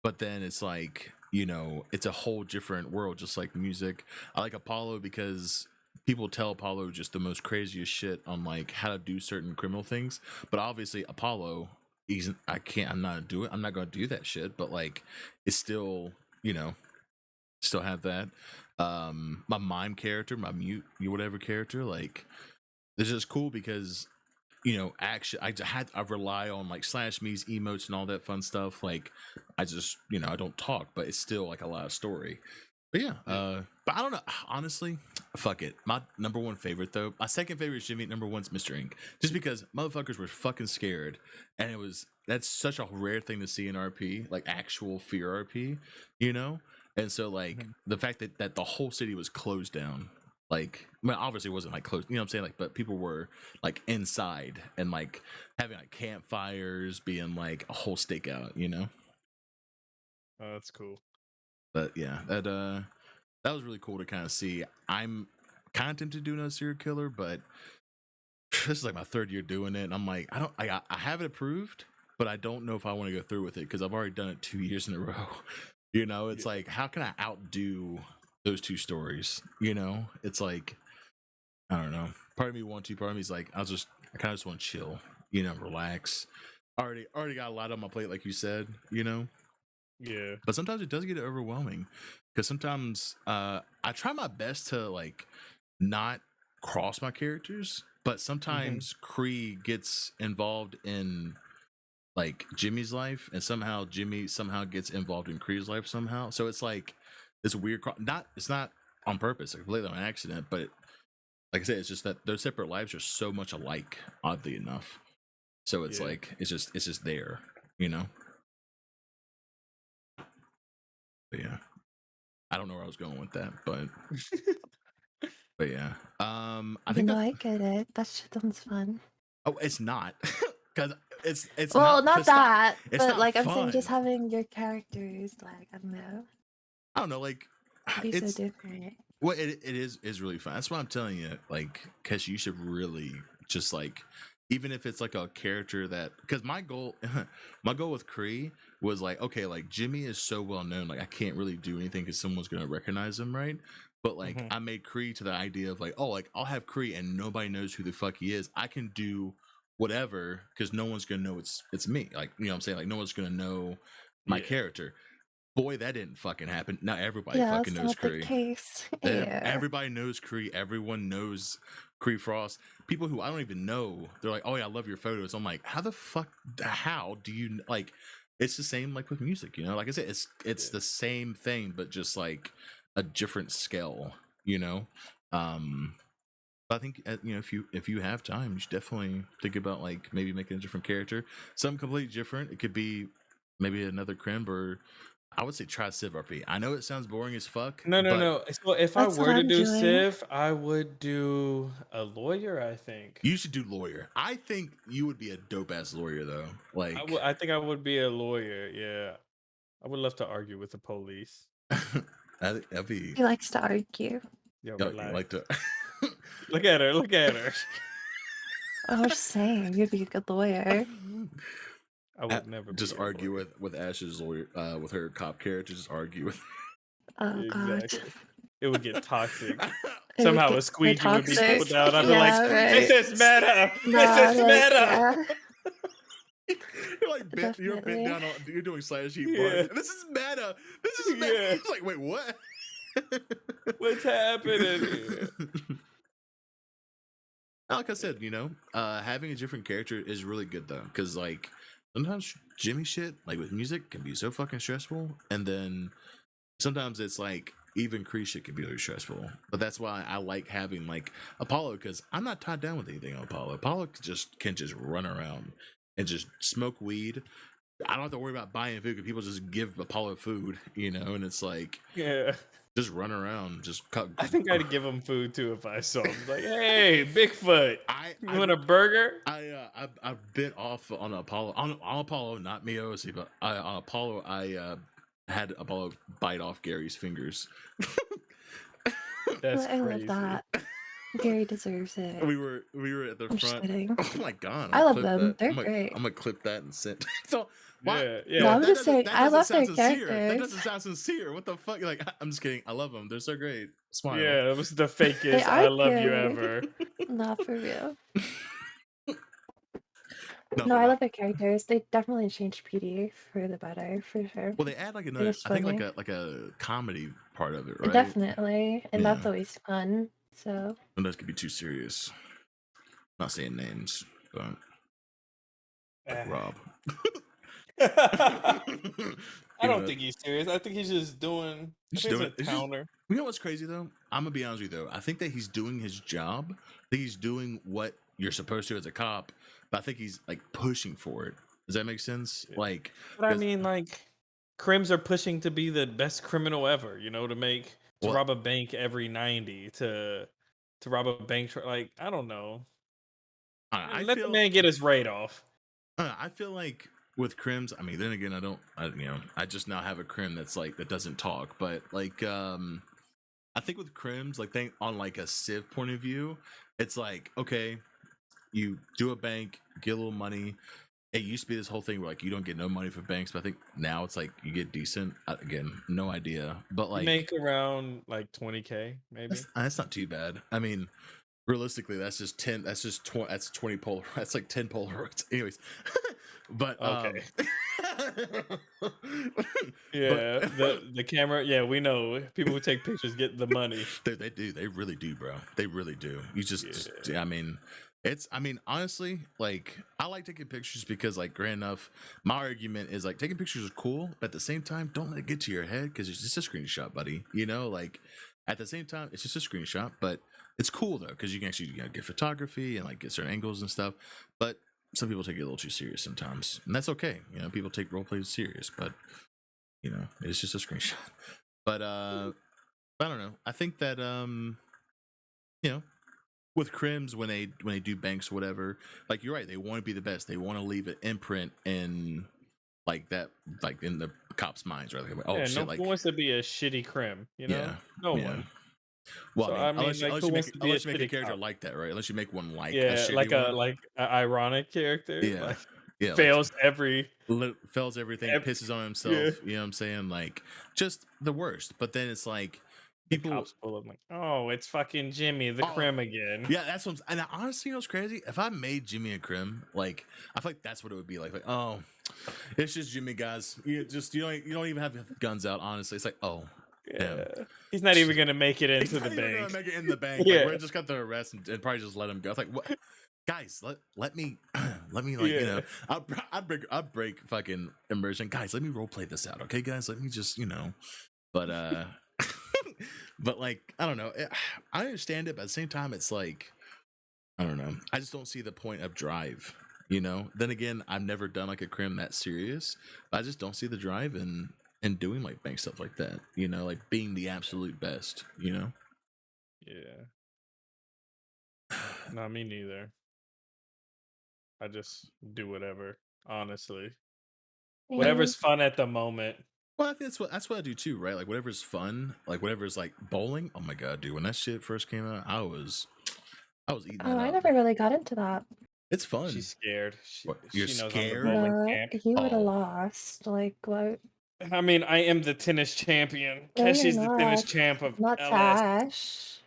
but then it's like, you know, it's a whole different world, just like music. I like Apollo because people tell Apollo just the most craziest shit on like how to do certain criminal things. But obviously Apollo, I'm not gonna do that shit, but like it's still, you know, still have that. My mime character, my mute, whatever character, like this is cool because you know, action. I rely on like slash me's emotes and all that fun stuff. Like, I just you know I don't talk, but it's still like a lot of story. But yeah, but I don't know. Honestly, fuck it. My number one favorite though, my second favorite is Jimmy. Number one's Mr. Ink, just because motherfuckers were fucking scared, and that's such a rare thing to see in RP, like actual fear RP, you know. And so like Mhm. the fact that the whole city was closed down, like I mean, obviously it wasn't like closed, you know what I'm saying? Like, but people were like inside and like having like campfires, being like a whole stakeout, you know. Oh, that's cool. But yeah, that was really cool to kind of see. I'm kind of tempted to do another serial killer, but this is like my third year doing it, and I'm like, I have it approved, but I don't know if I want to go through with it because I've already done it 2 years in a row. You know, it's Yeah. like, how can I outdo those two stories? You know, it's like, I don't know. Part of me want to, part of me's like, I kind of just want to chill, you know, relax. Already got a lot on my plate, like you said, you know. Yeah. But sometimes it does get overwhelming because sometimes I try my best to like not cross my characters, but Mhm. sometimes Cree gets involved in like Jimmy's life, and somehow Jimmy somehow gets involved in Cree's life somehow. So it's like this weird, it's not on purpose, like completely on accident, but like I said, it's just that their separate lives are so much alike, oddly enough. So it's Yeah. like it's just there, you know. But yeah, I don't know where I was going with that, but yeah. I You think know, that's I get it. That shit sounds fun. oh, it's not because it's Well, not not that, it's but not like I'm saying, just fun. having your characters, like I don't know, I don't know, like be so it's different. well, it is really fun. That's why I'm telling you, like, Keshi, you should really just like, even if it's like a character that, because my goal, my goal with Kree was like, okay, like Jimmy is so well known, like I can't really do anything because someone's gonna recognize him, right? But like, Mhm. I made Kree to the idea of like, oh, like I'll have Kree and nobody knows who the fuck he is. I can do whatever because no one's gonna know it's me. Like, you know what I'm saying? Like, no one's gonna know my Yeah. character. Boy, that didn't fucking happen. Not everybody Yeah, fucking that's knows not the Kree. case. Yeah. Everybody knows Kree. Everyone knows Kree Frost. People who I don't even know, they're like, "Oh yeah, I love your photos." I'm like, "How the fuck? How do you like?" It's the same like with music, you know. Like I said, it's Yeah. the same thing, but just like a different scale, you know. But I think you know if you have time, you should definitely think about like maybe making a different character, something completely different. It could be maybe another Crimb or I would say try Civ RP. I know it sounds boring as fuck, No, no, but no. So if I That's what were to I'm do doing. Civ, I would do a lawyer, I think. you should do lawyer. I think you would be a dope ass lawyer though. Like, I think I would be a lawyer. Yeah. I would love to argue with the police. that'd be He likes to argue. Yo, you relax. like to. Look at her. Look at her. I was just saying, you'd be a good lawyer. I would never be Just a argue lawyer. with Ash's lawyer, with her cop character. Just argue with. Oh God. Exactly. It would get toxic. It would Somehow get a so squeegee would be pulled toxic. down. I'd be like, Yeah, this right. is meta. This Nah, is like, meta. yeah. You're like you're bent Definitely. down on. You're doing slash heat Yeah. bar. This is meta. This is meta. Yeah. It's like, wait, what? What's happening? Like I said, having a different character is really good though, because like sometimes Jimmy shit, like with music, can be so fucking stressful, and then sometimes it's like even Cree shit can be really stressful. But that's why I like having like Apollo, because I'm not tied down with anything on Apollo. Apollo can just run around and just smoke weed. I don't have to worry about buying food because people just give Apollo food, and it's like Yeah. just run around, just cut. I think I'd give him food too if I saw him. Like, hey, Bigfoot, you want a burger? I bit off on Apollo on Apollo, not Miyoshi, but on Apollo I had Apollo bite off Gary's fingers. That's I love crazy. that. Gary deserves it. We were at the I'm just front. kidding. Oh my god! I love clip them. that. They're I'm great. gonna clip that and send. So why? Yeah, No, yeah. I'm just saying, That I doesn't love their sound sincere. That characters. doesn't sound sincere. What the fuck? Like, I'm just kidding. I love them. They're so great. Smile. Yeah, it was the They fakest are I love you good. ever. Not for real. No, No, but I love their characters. They definitely changed PD for the better, for sure. well, they add like It another. was I think funny. like a comedy part of it, right? Definitely, and that's Yeah. always fun. So And those could be too serious. Not saying names, but like Rob. I don't think he's serious. I think he's just doing. He's I think doing- it's a counter. You know what's crazy though? I'm gonna be honest with you though. I think that he's doing his job. I think he's doing what you're supposed to as a cop, but I think he's like pushing for it. Does that make sense? Yeah. Like, But I 'cause- mean, like, crims are pushing to be the best criminal ever. To Well- rob a bank every 90, to rob a bank. Like, I don't know. Let the man get his rate off. I feel like with crims, I mean, then again, I just now have a crim that's like that doesn't talk, but like, I think with crims, like, on like a civ point of view, it's like, okay, you do a bank, get a little money. It used to be this whole thing where like you don't get no money for banks, but I think now it's like you get decent. Again, no idea, but like You make around like 20K, maybe. that's not too bad. I mean, realistically, that's just 10. That's just 20. That's 20 polar. That's like 10 Polaroids. Anyways, but Okay. Yeah, The camera. Yeah, we know people who take pictures get the money. They do. They really do, bro. They really do. You just I mean, honestly, like, I like taking pictures because, like, grand enough, my argument is like taking pictures is cool, but at the same time, don't let it get to your head because it's just a screenshot, buddy. Like, at the same time, it's just a screenshot, but it's cool though because you can actually get photography and like get certain angles and stuff. But some people take it a little too serious sometimes, and that's okay. People take role plays serious, but it's just a screenshot. But I don't know. I think that with crims, when they do banks or whatever, like, you're right, they want to be the best. They want to leave an imprint in like that, like in the cops' minds, right? Like, oh Yeah, shit, no like, one wants to be a shitty crim. yeah, No yeah. one. Well, So, I mean, like, unless who you wants make to be a a shitty character cop? like that, right? Unless you make one like a Yeah, shitty like a one. ironic character. Yeah. Like, Yeah, like, fails every. fails everything, pisses on himself. Yeah. You know what I'm saying? Like, just the worst. But then it's like The people. cops pull up like, oh, it's fucking Jimmy, the crim again. Yeah, that's what. And honestly, what's crazy? If I made Jimmy a crim, like, I feel like that's what it would be like. Like, oh, it's just Jimmy, guys. You don't even have guns out. Honestly, it's like, oh, Yeah. He's not even gonna make it into the He's not even bank. gonna make it in the bank. Yeah. Like, we just got the arrest and probably just let him go. It's like, what? Guys, let me like, Yeah. I'd break fucking immersion. Guys, let me role play this out, okay, guys? Let me just but but like, I don't know. I understand it, but at the same time, it's like, I don't know. I just don't see the point of drive. Then again, I've never done like a crim that serious. But I just don't see the drive in doing like bank stuff like that. Like being the absolute best. Yeah. Not me neither. I just do whatever, honestly. Whatever's fun at the moment. Well, I think that's what I do too, right? Like, whatever's fun, like whatever's like bowling. Oh my god, dude! When that shit first came out, I was eating that Oh, I up. never really got into that. It's fun. She's scared. What, She you're knows I'm the scared? bowling No, champ. you would have Oh. lost. Like, what? I mean, I am the tennis champion. No, you're Keshi's the tennis not. champ of Not LS. trash.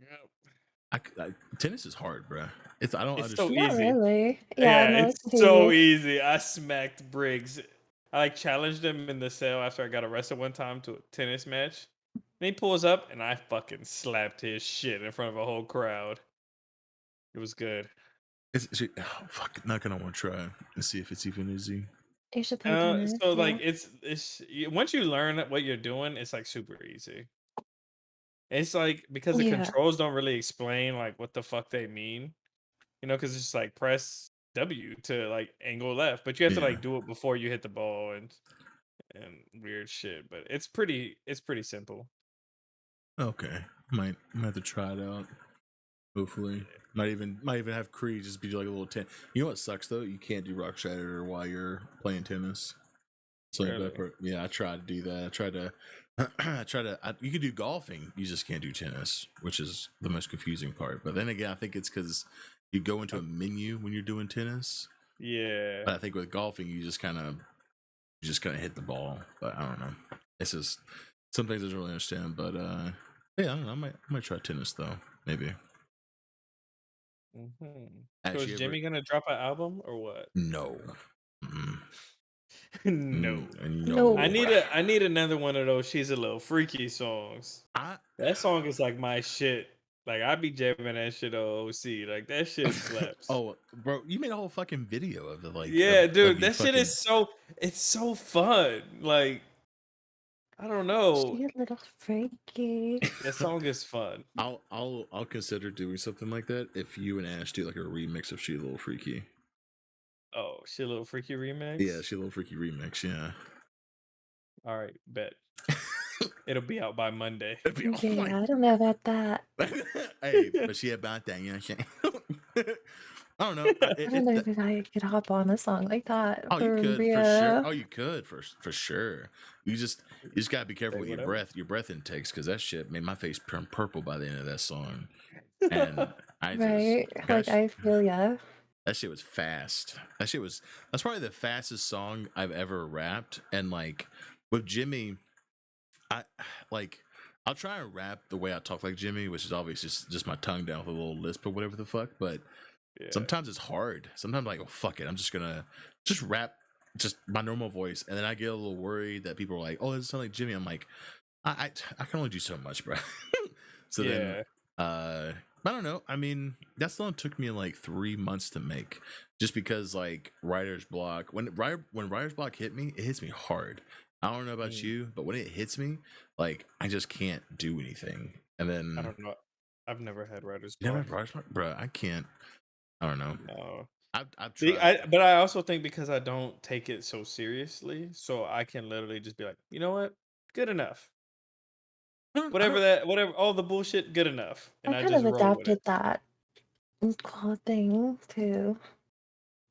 Yep. Tennis is hard, bro. I don't It's so understand. Not easy. really. Yeah, Yeah, no, it's it's so easy. easy. I smacked Briggs. I like challenged him in the cell after I got arrested one time to a tennis match. And he pulls up and I fucking slapped his shit in front of a whole crowd. It was good. Oh, fuck, not gonna want to try and see if it's even easy. You should play tennis. So like Yeah. once you learn what you're doing, it's like super easy. It's like because the Yeah. controls don't really explain like what the fuck they mean, because it's just like press W to like angle left, but you have to Yeah. like do it before you hit the ball and weird shit. But it's pretty simple. Okay. Might have to try it out. Hopefully. Might even have Creed just be like a little You know what sucks though? You can't do Rock Shatter while you're playing tennis. So Really? yeah, I tried to do that. I tried to you could do golfing, you just can't do tennis, which is the most confusing part. But then again, I think it's because you go into a menu when you're doing tennis. Yeah. But I think with golfing, you just kind of hit the ball. But I don't know. It's just some things I don't really understand. But yeah, I don't know. I might try tennis though. Maybe. So is Actually, Jimmy gonna drop an album or what? no. Mm-mm. No. No. No. I need another one of those She's a Little Freaky songs. I That song is like my shit. Like I be jamming that shit on OC. Like that shit slaps. oh, bro, you made a whole fucking video of it, like Yeah, of dude, you that shit fucking. is it's so fun. Like I don't know. She a little freaky. That song is fun. I'll consider doing something like that if you and Ash do like a remix of She a Little Freaky. Oh, She a Little Freaky remix? Yeah, She a Little Freaky remix. Yeah. All right, bet. It'll be out by Monday. It'd be, oh Yeah, my. I don't know about that. Hey, but she about that, you know what I'm saying? I don't know. I don't know if I could hop on a song like that Oh, you for could for sure. real. Oh, you could for sure. You just gotta be careful Say with whatever. your breath intakes, because that shit made my face turn purple by the end of that song. And I just Right? Like, gosh, I feel ya. that shit was fast. That's probably the fastest song I've ever rapped. And like with Jimmy, I like I'll try and rap the way I talk like Jimmy, which is obviously just my tongue down with a little lisp or whatever the fuck. But Yeah. sometimes it's hard. Sometimes like, oh fuck it, I'm just gonna just rap just my normal voice, and then I get a little worried that people are like, oh, it sounds like Jimmy. I'm like, I can only do so much, bro. So then I don't know. I mean, that song took me like 3 months to make, just because like writer's block. When writer's block hit me, it hits me hard. I don't know about you, but when it hits me, like I just can't do anything. And then I don't know. I've never had writer's you never block. have writer's block, bro. I can't. I don't know. No. I've See, tried. but I also think because I don't take it so seriously, so I can literally just be like, you know what, good enough. Whatever, all the bullshit, good enough, and I I kind just of roll with it. adapted that thing too.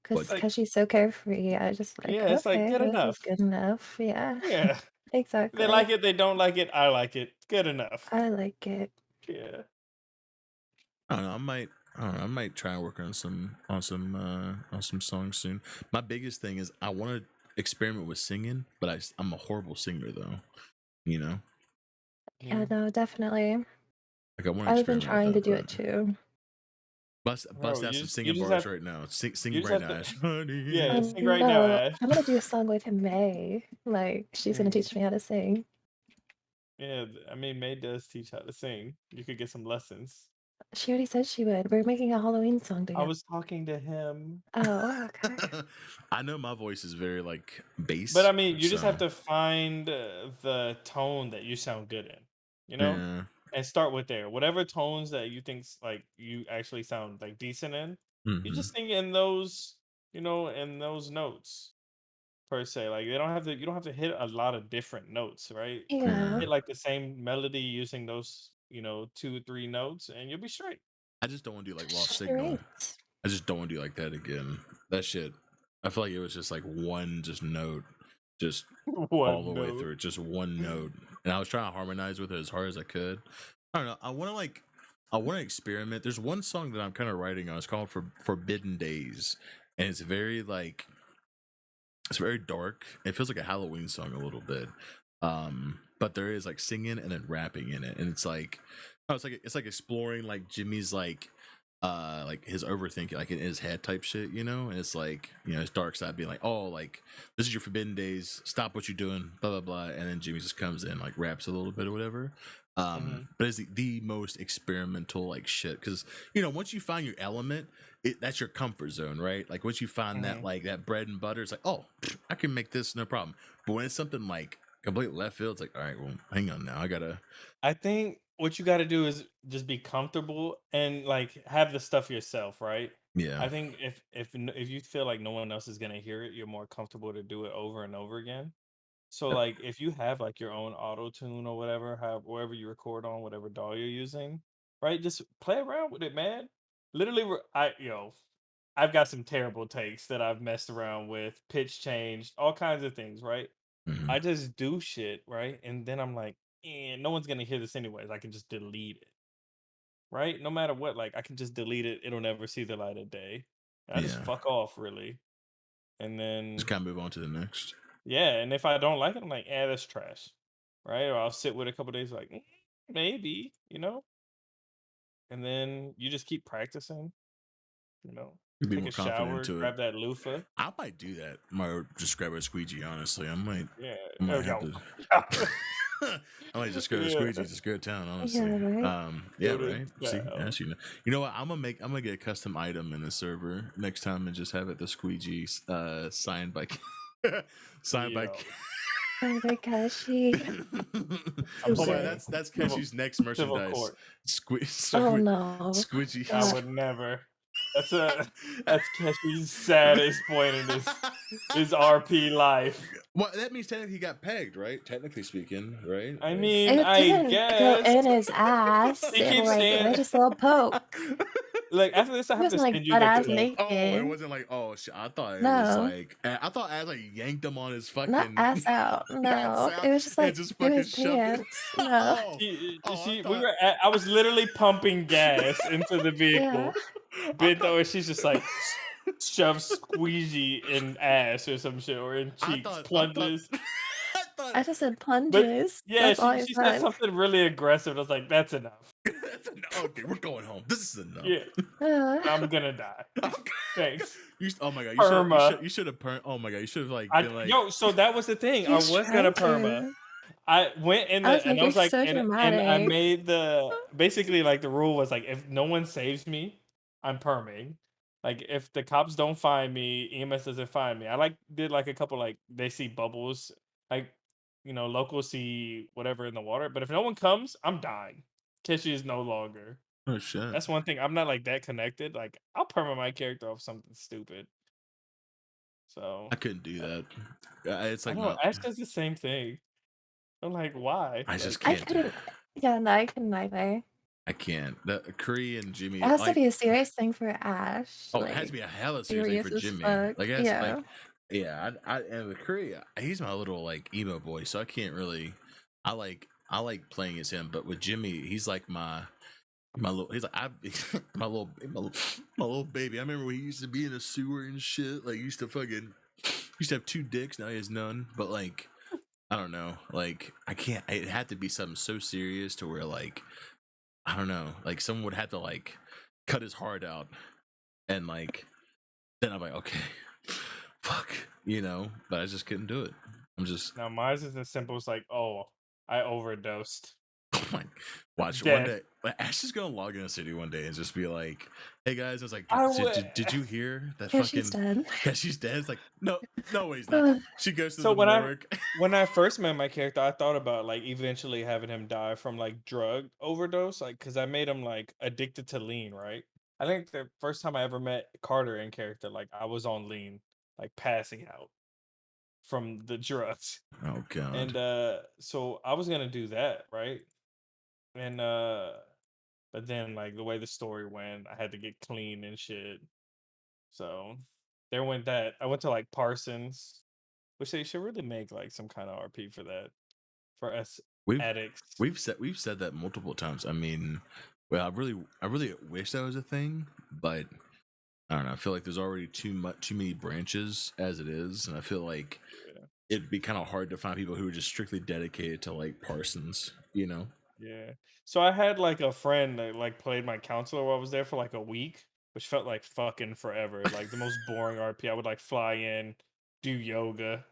What? Like, Because she's so carefree. I just like, yeah, it's like okay, good this is enough. good enough. Yeah, Yeah, they exactly. like it, they don't like it. I like it. Good enough. I like it. Yeah. I don't know. I might try and work on some songs soon. My biggest thing is I want to experiment with singing, but I'm a horrible singer though. You know, Yeah, no, definitely. like I want to I've been experiment trying to with do that. it too. Bust Bro, out you some you singing just bars have right now. Sing you just right have now, to Ash. Honey. yeah, sing right now, No, Ash. I'm gonna do a song with May. Like, she's gonna Mm. teach me how to sing. Yeah, I mean, May does teach how to sing. You could get some lessons. She already said she would. We're making a Halloween song I together. was talking to him. Oh, okay. I know my voice is very like bass, But I mean, you just so have to find the tone that you sound good in, yeah. and start with there. Whatever tones that you think like you actually sound like decent in, you Mhm. just sing in those, in those notes per se. Like you don't have to hit a lot of different notes, right? Yeah. Hit like the same melody using those, 2, 3 notes, and you'll be straight. I just don't want to do like Lost Signal. Straight. I just don't want to do like that again. That shit. I feel like it was just like one just note, just all the One way note. through, just one note. And I was trying to harmonize with it as hard as I could. I don't know. I want to experiment. There's one song that I'm kind of writing on. It's called Forbidden Days, and it's very dark. It feels like a Halloween song a little bit. But there is like singing and then rapping in it, and it's like Oh, it's like exploring like Jimmy's like his overthinking like in his head type shit, you know? And it's like, you know, his dark side being like, oh, like this is your forbidden days, stop what you're doing, blah blah blah. And then Jimmy just comes in, like raps a little bit or whatever. But it's the most experimental like shit because you know once you find your element, that's your comfort zone, right? Like once you find that like that bread and butter, it's like, oh, I can make this no problem. But when it's something like complete left field, it's like, all right, well, hang on now, I gotta, I think what you got to do is just be comfortable and like have the stuff yourself, right? yeah, I think if you feel like no one else is gonna hear it, you're more comfortable to do it over and over again. So like if you have like your own auto tune or whatever, have wherever you record on, whatever DAW you're using, right? Just play around with it, man. Literally, I've got some terrible takes that I've messed around with, pitch changed, all kinds of things, right? mhm, I just do shit, right? And then I'm like, no one's gonna hear this anyways. I can just delete it, right? No matter what, like I can just delete it. It'll never see the light of day. And I just yeah. fuck off, really. And Just then kind of move on to the next. yeah, and if I don't like it, I'm like, that's trash, right? Or I'll sit with it a couple days, like maybe, and then you just keep practicing, you know. Be Take more a confident shower, into it. grab that loofah. I might do that. Might just grab a squeegee. Honestly, Yeah, I might oh, have yo, to. I might just go to yeah, squeegee, just go to town. Yeah, Honestly, right. yeah, go to right. See, town. as you know, you know what? I'm gonna get a custom item in the server next time and just have it the squeegee, signed by, signed by. Yo, Oh my Keshi. I'm Too Oh my, good. saying that's civil Keshi's next civil merchandise. court. Oh no. Squeegee. I Yeah. would never. That's a that's Keshi's saddest point in his RP life. Well, that means technically he got pegged, right? Technically speaking, right? I Like, mean, It I didn't go guess in his ass. he It keeps like saying just a little poke. like after this I He have to wasn't like send you butt the ass clip. oh, it naked. wasn't like, oh shit. I thought it was No. like, I thought as like yanked him on his Not fucking ass out. ass No. out It was just and like just through fucking his shoved it. pants. No. I We thought, were I was literally pumping gas into the Yeah. vehicle. I Bent thought, over, she's just like shove squeegee in ass or some shit or in I cheeks, thought, I thought, plunges. I thought. I just said But plunges. yeah, That's all I she said said. something really aggressive. I was like, that's enough. Okay, we're going home. This is enough. Yeah, Uh, I'm gonna die. Thanks. Oh my god, Perma. you should have oh my god, you should have like I been like, yo, so that was the thing. I he's was gonna trying perma. to. I went in I was and like, I you're was like, so and I dramatic. made the basically like the rule was like if no one saves me, I'm perming. Like if the cops don't find me, EMS doesn't find me. I like did like a couple like they see bubbles, like locals see whatever in the water. But if no one comes, I'm dying. Kishi is no longer. oh shit. That's one thing. I'm not like that connected. Like I'll perma my character off something stupid. So I couldn't do that. It's I like know no, Ash does the same thing. I'm like, why? I just Like I can't do. couldn't. Yeah, no, I couldn't either. I can't. The Curry and It Jimmy has to like, be a serious thing for Ash. oh, it has to Like be a hella serious thing for serious as Jimmy. fuck. Like that's like, Yeah. yeah. I and with Curry, he's my little like emo boy, so I can't really. I like playing as him, but with Jimmy, he's like my little. He's like my little baby. I remember when he used to be in a sewer and shit. Like he used to have two dicks. Now he has none. But like I don't know. Like I can't. It had to be something so serious to where like I don't know. Like someone would have to like cut his heart out and like then I'm like okay, fuck, you know. But I just couldn't do it. I'm just now mine is as simple as like, oh, I overdosed. oh my. Watch one Dead. day. Like, Ash is gonna log in a city one day and just be like, "Hey guys," I was like, I "Did, would. did you hear that Yeah, fucking?" she's dead. Yeah, she's dead. It's like, no, no, he's not. Ugh. She goes to So the morgue. when I first met my character, I thought about like eventually having him die from like drug overdose, like because I made him like addicted to lean, right? I think the first time I ever met Carter in character, like I was on lean, like passing out from the drugs. Oh god. And so I was gonna do that, right? And but then like the way the story went, I had to get clean and shit. So there went that. I went to like Parsons, which they should really make like some kind of RP for that for us We've addicts. we've said that multiple times. I mean, well, I really wish that was a thing, but I don't know. I feel like there's already too many branches as it is, and I feel like Yeah. it'd be kind of hard to find people who are just strictly dedicated to like Parsons. You know? Yeah. So I had like a friend that like played my counselor while I was there for like a week, which felt like fucking forever. Like the most boring RP. I would like fly in, do yoga,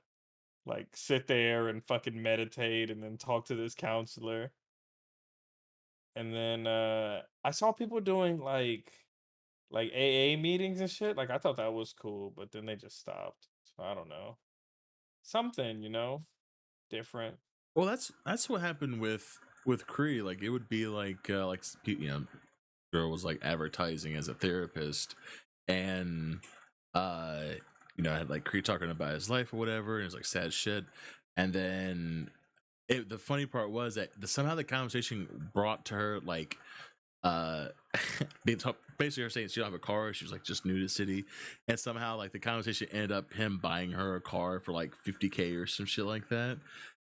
like sit there and fucking meditate and then talk to this counselor. And then I saw people doing like AA meetings and shit. Like I thought that was cool, but then they just stopped. So I don't know. Something, different. Well, that's what happened with Cree. Like it would be like girl was like advertising as a therapist, and uh, had like Cree talking about his life or whatever, and it's like sad shit, and then the funny part was that somehow the conversation brought to her like uh basically her saying she don't have a car, she was like just new to the city, and somehow like the conversation ended up him buying her a car for like 50K or some shit like that.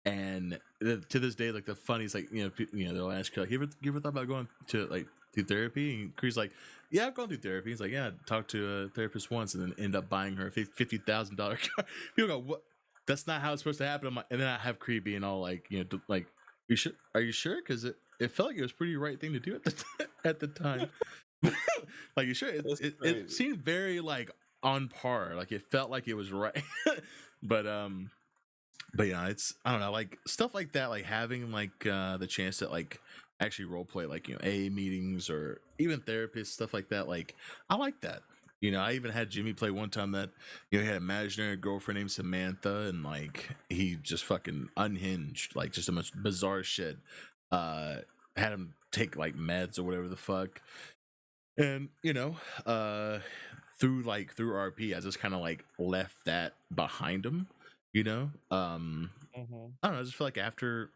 And to this day, like the funniest, like they'll ask you like, you ever thought about going to like through therapy? And Cree's like, yeah, I've gone through therapy. He's like, yeah, I talked to a therapist once, and then end up buying her a $50,000 car. People go, what? That's not how it's supposed to happen. And then I have Cree being all like, like, you sure? Are you sure? Because it felt like it was pretty right thing to do at the time. Like, you sure? It seemed very like on par. Like it felt like it was right. But yeah, it's I don't know, like stuff like that, like having like the chance to like actually role play, like AA meetings or even therapists, stuff like that. Like I like that. I even had Jimmy play one time that he had an imaginary girlfriend named Samantha, and like he just fucking unhinged, like just the most bizarre shit. Had him take like meds or whatever the fuck, and through RP, I just kind of like left that behind him. I don't know. I just feel like after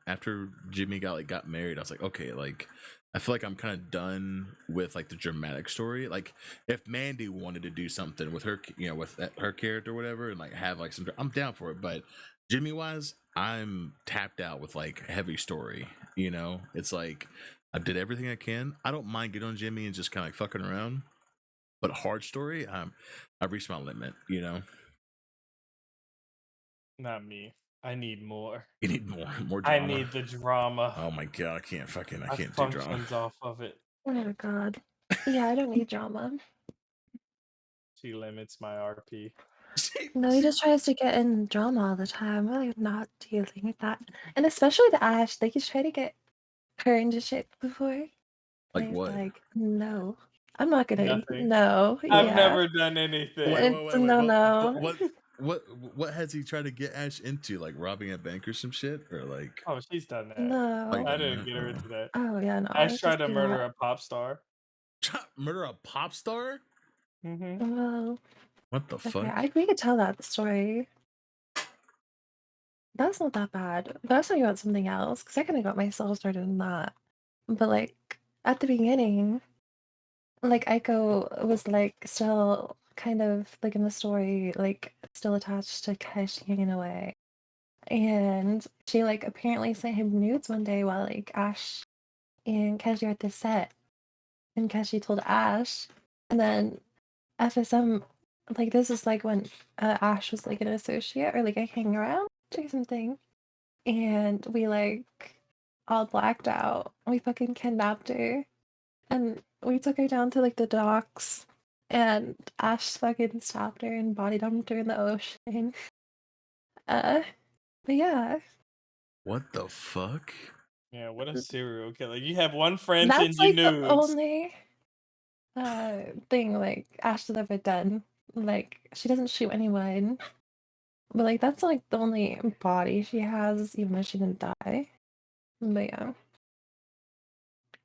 Jimmy got married, I was like, okay, like I feel like I'm kind of done with like the dramatic story. Like if Mandy wanted to do something with her, with her character or whatever, and like have like some, I'm down for it. But Jimmy wise, I'm tapped out with like heavy story. It's like I did everything I can. I don't mind getting on Jimmy and just kind of like fucking around, but hard story, I've reached my limit. Not me. I need more. You need more I drama. need the drama. Oh my god, I can't do drama. Functions off of it. Oh god. Yeah, I don't need drama. She limits my RP. No, he just tries to get in drama all the time. I'm like not dealing with that. And especially the Ash, like he's trying to get her into shit before. Like And what? like, no. I'm not gonna Nothing. no. I've Yeah. never done anything. It's no. What has he tried to get Ash into? Like robbing a bank or some shit, or like? Oh, she's done that. No. Like, I didn't get her into that. Oh yeah, no. Ash tried to do murder that. a pop star. Murder a pop star? Mm-hmm. Well, What the okay, fuck? we could tell that story. That's not that bad. But I was talking about something else because I kind of got myself started in that. But like at the beginning, like Aiko was like still kind of like in the story, like still attached to Keshi in a way. And she like apparently sent him nudes one day while like Ash and Keshi were at the set. And Keshi told Ash. And then FSM, like this is like when Ash was like an associate or like a hang around or something. And we like all blacked out. We fucking kidnapped her. And we took her down to like the docks, and Ash fucking stopped her and body dumped her in the ocean. But yeah. What the fuck? Yeah, what a serial killer. You have one friend That's send you like the nudes. only thing like Ash has ever done. Like she doesn't shoot anyone. But like that's like the only body she has, even though she didn't die. But yeah.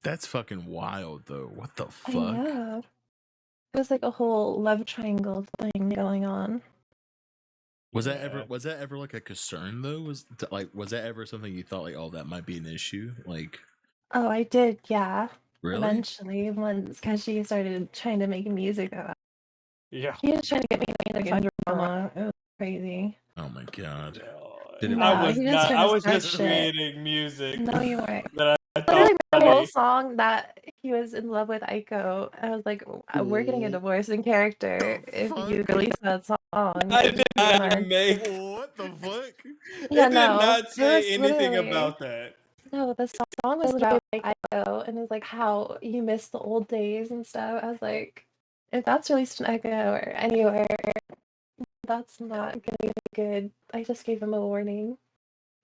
That's fucking wild, though. What the I fuck? know. It was like a whole love triangle thing going on. Was that ever like a concern though? Was that ever something you thought like, oh, that might be an issue? Like, Oh, I did, yeah. really? Eventually, once Keshi started trying to make music about Yeah. he was trying to get me to make a drama. It was crazy. Oh my god. No, I was he not. just I trying to was start just shit. creating music No, you weren't. that I Literally, thought the whole funny. song that he was in love with Aiko. I was like, we're getting a divorce in character if you release that song. I did not make. What the fuck? Yeah, It did no. not It say was anything literally about that. no, the song was about like Echo, and it's like how you miss the old days and stuff. I was like, if that's released in Echo or anywhere, that's not gonna be good. I just gave him a warning.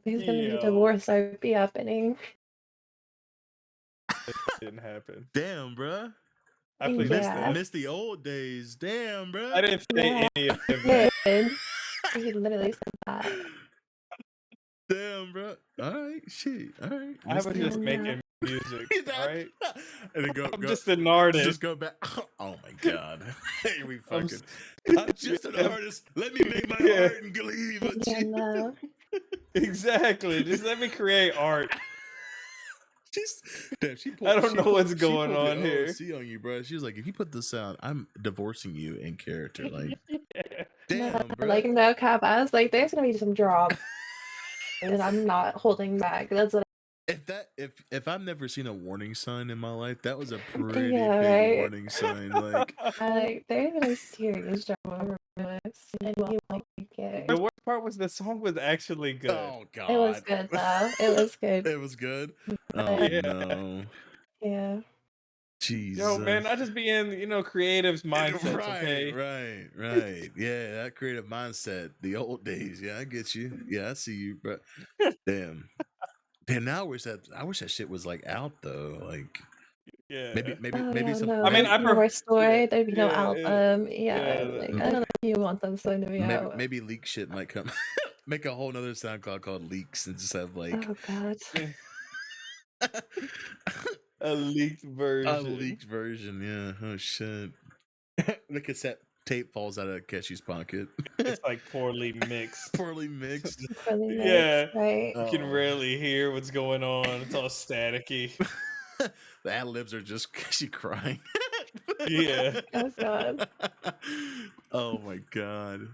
There's gonna be Yo, divorce RP happening. didn't happen. Damn, bruh. I plead the Yeah. fifth. Missed the old days. Damn, bruh. I didn't say Yeah. any of that. Did. He literally said that. Damn, bro. All right, shit. All right. I was just Yeah. making music, all right? And then I'm just an artist. Just go back. Oh my god. Here we I'm fucking. s- I'm just an Yeah. artist. Let me make my Yeah. art and leave. Yeah, no. Exactly. Just let me create art. Damn, she I don't know what's she going pulled the on here. OOC on you, bro. She was like, if you put this out, I'm divorcing you in character. Like, Yeah. damn, bro. Like no cap. I was like, there's gonna be some drama, and I'm not holding back. That's what. If I've never seen a warning sign in my life, that was a pretty Yeah, big right. warning sign. Like, Like there's gonna be serious drama over this, and you won't like it. The worst part was the song was actually good. oh god, It was good though. It was good. It was good. Oh Yeah. no, Yeah. Jesus. Yo, man, I just be in, creative's mindsets, okay? Right. Yeah, that creative mindset. The old days. Yeah, I get you. Yeah, I see you, bro. Damn. Now I wish that shit was like out though. Like Yeah. maybe Oh, yeah, some. no, I mean, there'd be no more story. There'd be no album. Yeah, like I don't know if you want them song to be out. maybe leak shit might come. Make a whole nother SoundCloud called Leaks and just have like Oh god. A leaked version. a leaked version. Yeah. Oh shit. The cassette tape falls out of Keshi's pocket. It's like poorly mixed. Poorly mixed. Really nice, Yeah. right? You can rarely hear what's going on. It's all staticky. The ad libs are just Keshi crying. Yeah. Oh god. Oh my god.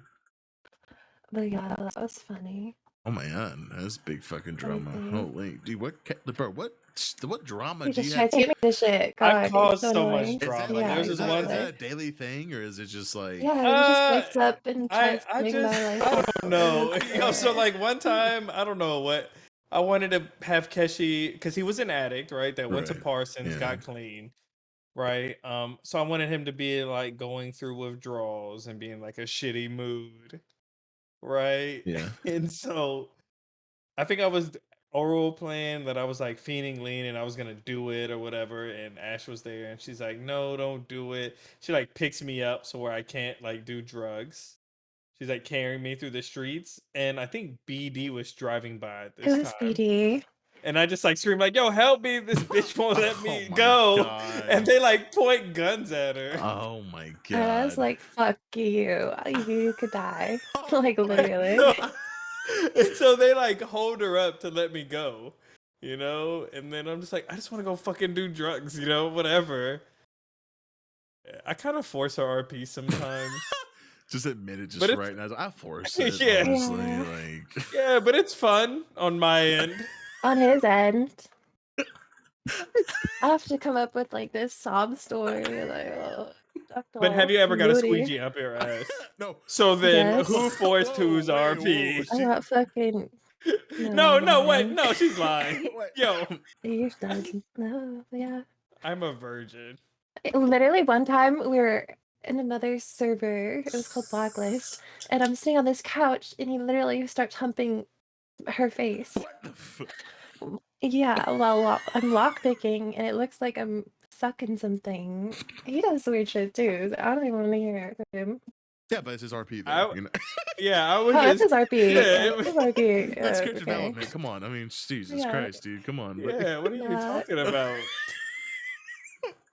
But yeah, that was funny. Oh my god, that's big fucking drama. Mhm. Holy, dude, what drama You do you just have? tried to make this shit. I've God, caused it's so annoying. much drama. Yeah, There's Is this that, one. is that a daily thing, or is it just like? Yeah, he just wakes up and tries to I make my life. I don't know. So like one time, I don't know what I wanted to have Keshi because he was an addict, right? That went to Right, Parsons, yeah. got clean, right? So I wanted him to be like going through withdrawals and being like a shitty mood, right? Yeah. And so I think I was oral playing that I was like fiending lean and I was gonna do it or whatever. And Ash was there and she's like, "No, don't do it." She like picks me up so where I can't like do drugs. She's like carrying me through the streets, and I think BD was driving by at It this was time. BD. And I just like scream like, "Yo, help me! This bitch won't let Oh me my go!" God. And they like point guns at her. Oh my god. And I was like, fuck you. You could die. Oh Like my literally. God. And so they like hold her up to let me go, and then I'm just like, I just want to go fucking do drugs, whatever. I kind of force her RP sometimes. Just admit it, just But it's- right now. I force it, Yeah. honestly. Yeah. Like, Yeah, but it's fun on my end. On his end. I have to come up with like this sob story. Like, oh, But have you ever got a moody. squeegee up your ass? no. So then, Yes. who forced who's Whoa, RP? whoa, I'm not fucking. No, wait, man. no, she's lying. Wait. Yo, You're done. No, yeah. I'm a virgin. Literally, one time we were in another server. It was called Blacklist, and I'm sitting on this couch, and he literally starts humping her face. What the fuck? Yeah, well, I'm lockpicking, and it looks like I'm sucking something. He does weird shit too. So I don't even want to hear it from him. Yeah, but it's his RP I- though. You know? Yeah, I was Oh, it's just. his RP. Yeah, Yeah, it it's his RP. That's Yeah, good okay. development. Come on. I mean, Jesus Yeah. Christ, dude. Come on. Yeah, what are you Yeah. talking about?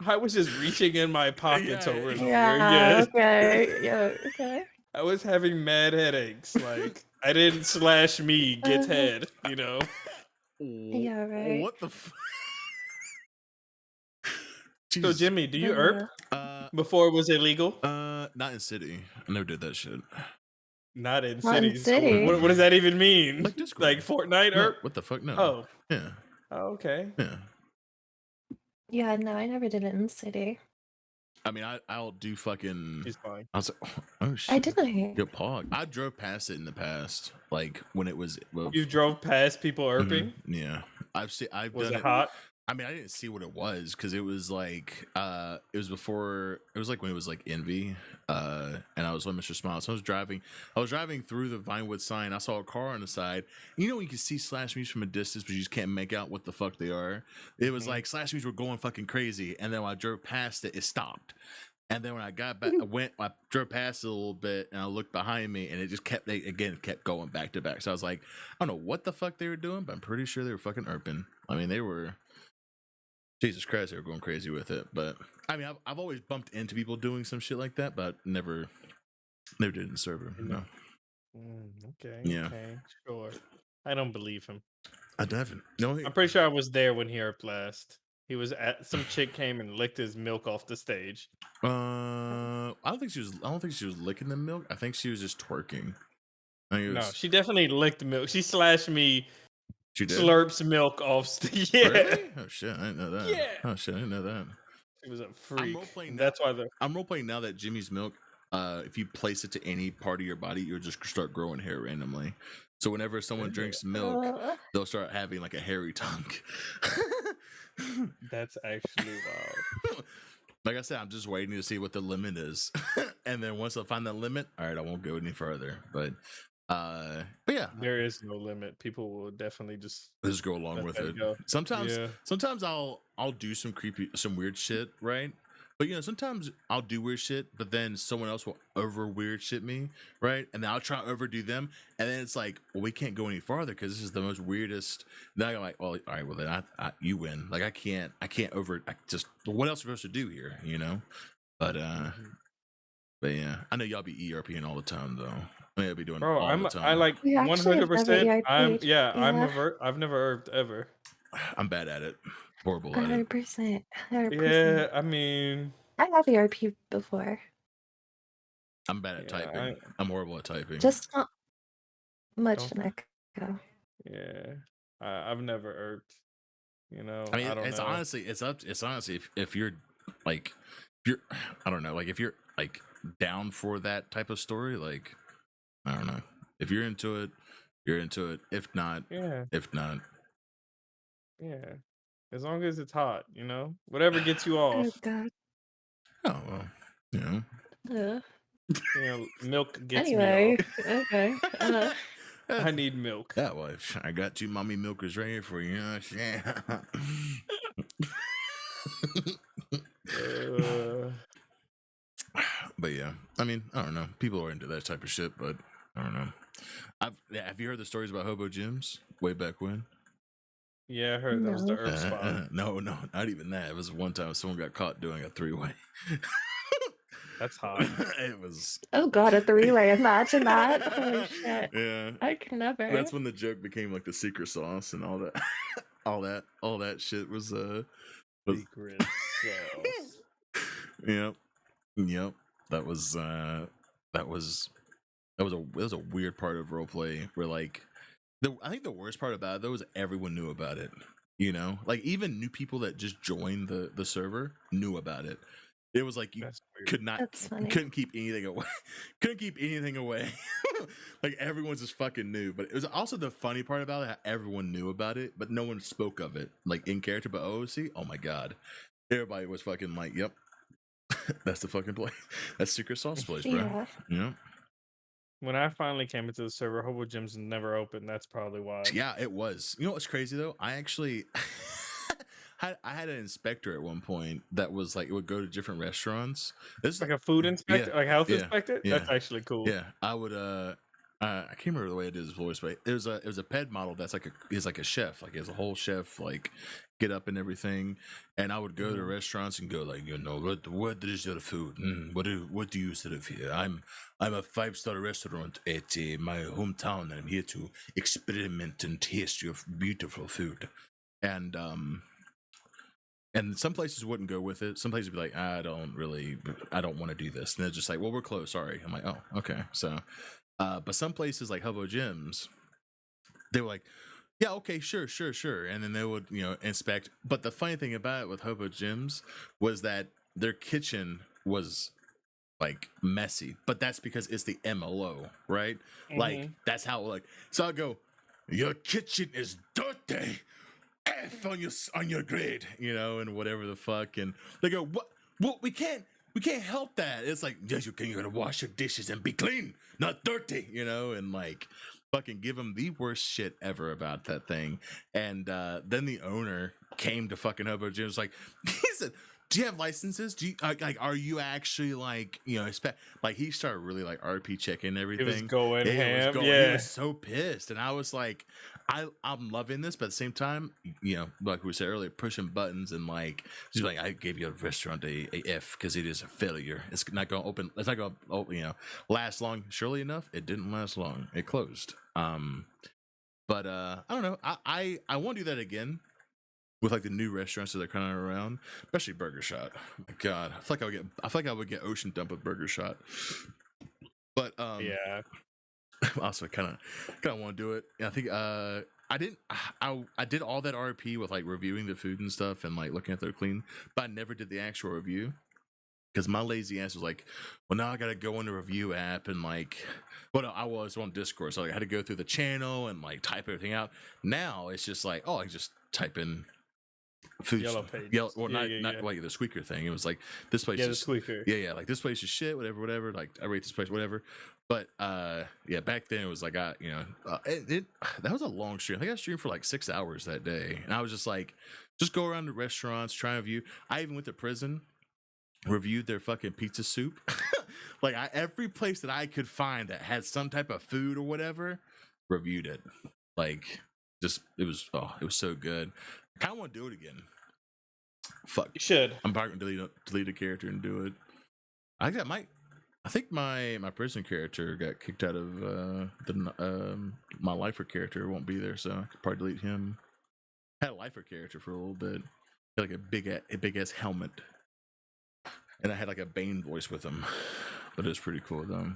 I was just reaching in my pockets Yeah, over and over. Yeah, okay. Yeah, okay. I was having mad headaches. Like, I didn't slash me, gets head, Yeah, right. What the fuck? So, Jimmy, do you Yeah. ERP before it was illegal? Not in city. I never did that shit. Not in Not in cities. city. What does that even mean? Like Discord. Like Fortnite No, ERP? what the fuck? No. Oh. Yeah. Oh, okay. Yeah. Yeah, no, I never did it in the city. I mean, I'll do fucking. She's fine. I was like, oh shit. I didn't. Good pog. I drove past it in the past, like when it was. Well, You drove past people ERPing? yeah. I've Was done it it. hot? I mean, I didn't see what it was because it was like it was before, it was like when it was like Envy, and I was on Mr. Smile. So I was driving through the Vinewood sign. I saw a car on the side. You know, you can see Slash Me's from a distance, but you just can't make out what the fuck they are. It was like Slash Me's were going fucking crazy, and then when I drove past it, it stopped. And then when I got back, I drove past it a little bit, and I looked behind me, and it just kept going back to back. So I was like, I don't know what the fuck they were doing, but I'm pretty sure they were fucking erping. I mean, they were. Jesus Christ, they were going crazy with it. But I mean, I've always bumped into people doing some shit like that, but never did in the server. No. Okay. Yeah. Okay. Sure. I don't believe him. I haven't. No, I'm pretty sure I was there when he herped last. He was at some chick came and licked his milk off the stage. I don't think she was licking the milk. I think she was just twerking. No, she definitely licked milk. She slashed me. She did. Slurps milk off stage. Yeah. Really? Oh shit! I didn't know that. Yeah. Oh shit! I didn't know that. She was a freak. That's why I'm role playing now that Jimmy's milk. If you place it to any part of your body, you'll just start growing hair randomly. So whenever someone drinks milk, they'll start having like a hairy tongue. That's actually wild. Like I said, I'm just waiting to see what the limit is, and then once I find that limit, all right, I won't go any further. But yeah, there is no limit. People will definitely just go along with it. Go. Sometimes I'll do some weird shit, right? But you know, sometimes I'll do weird shit, but then someone else will over weird shit me, right? And then I'll try to overdo them, and then it's like, well, we can't go any farther because this is the most weirdest. Then I'm like, well, all right, well then you win. Like I can't just what else are we supposed to do here, you know? But yeah, I know y'all be ERPing all the time though. I mean, I'll be doing all the time. I like 100%. I've never ERPed ever. I'm bad at it. Horrible at 100%. 100%. Yeah, I mean, I have ERP before. I'm bad at typing. I'm horrible at typing. Just not much an echo. Yeah, I've never ERPed. You know, I mean, I don't know. Honestly, it's honestly if you're like, I don't know, like if you're like down for that type of story, like I don't know, if you're into it, you're into it. If not, yeah. Yeah. As long as it's hot, you know, whatever gets you off. Oh God. Oh well, you know. You know, milk gets me off. Okay. I need milk. Yeah, well, I got 2 mommy milkers right here for you. But yeah, I mean, I don't know. People are into that type of shit, but I don't know. Have you heard the stories about hobo gyms way back when? Yeah, I heard that was the herb spot. No, not even that. It was one time someone got caught doing a 3-way. That's hot. It was. Oh God, a 3-way. Imagine that. Holy shit. Yeah. I could never. That's when the joke became like the secret sauce and all that. all that shit was secret sauce. Yep. That was a weird part of roleplay where like I think the worst part about it though is everyone knew about it. You know, like even new people that just joined the server knew about it. It was like you couldn't keep anything away. Couldn't keep anything away. Like everyone's just fucking new. But it was also the funny part about it, how everyone knew about it, but no one spoke of it like in character. But OOC, oh my God, everybody was fucking like, yep, that's the fucking place. That's secret sauce place, bro. Yeah. When I finally came into the server, hobo gyms never opened. That's probably why. Yeah, it was. You know what's crazy though? I actually. I had an inspector at one point that was like it would go to different restaurants. This is like a food inspector, like health inspector. Yeah. That's actually cool. Yeah, I would. I can't remember the way I did his voice, but it was a ped model that's like he's like a chef, like he has a whole chef like get up and everything. And I would go to restaurants and go like, you know, what is your food? What do you serve here? I'm a 5-star restaurant at my hometown, and I'm here to experiment and taste your beautiful food. And some places wouldn't go with it. Some places would be like, I don't want to do this. And they're just like, well, we're closed. Sorry. I'm like, oh, okay. So, but some places like Hobo Gyms, they were like, yeah, okay, sure. And then they would, you know, inspect. But the funny thing about it with Hobo Gyms was that their kitchen was like messy, but that's because it's the MLO, right? Like that's how like, so I go, your kitchen is dirty. F on your grade, you know, and whatever the fuck. And they go, what? We can't help that. It's like, yes, you can. You gotta wash your dishes and be clean, not dirty, you know, and like fucking give him the worst shit ever about that thing. And then the owner came to fucking Hobo Jim. Was like, he said, do you have licenses? Do you like are you actually like, you know, like he started really like RP checking everything. It was going ham. He Yeah. was so pissed, and I was like, I'm loving this, but at the same time, you know, like we said earlier, pushing buttons and like just like, I gave you a restaurant a F because it is a failure. It's not going to open. It's not going to, you know, last long. Surely enough, it didn't last long. It closed. But I don't know. I want to do that again with like the new restaurants that are kind of around, especially Burger Shot. God, I feel like I would get ocean dump with Burger Shot. But Yeah. also kind of want to do it. I think I did all that RP with like reviewing the food and stuff and like looking at their clean, but I never did the actual review because my lazy ass was like, well, now I gotta go in the review app and like, well, I was on Discord, so I had to go through the channel and like type everything out. Now it's just like, oh, I just type in food Yellow pages. well, not like the squeaker thing. It was like, this place Yeah, is the squeaker. yeah, like this place is shit, whatever. Like I rate this place, whatever. But yeah, back then it was like that was a long stream. I think I streamed for like 6 hours that day, and I was just like, just go around the restaurants, try and review. I even went to prison, reviewed their fucking pizza soup. Like every place that I could find that had some type of food or whatever, reviewed it. Like just it was so good. I kind of want to do it again. Fuck, You should. I'm probably gonna delete a character and do it. I think my prison character got kicked out of my lifer character won't be there, so I could probably delete him. I had a lifer character for a little bit, had like a big ass helmet, and I had like a Bane voice with him, but it was pretty cool though.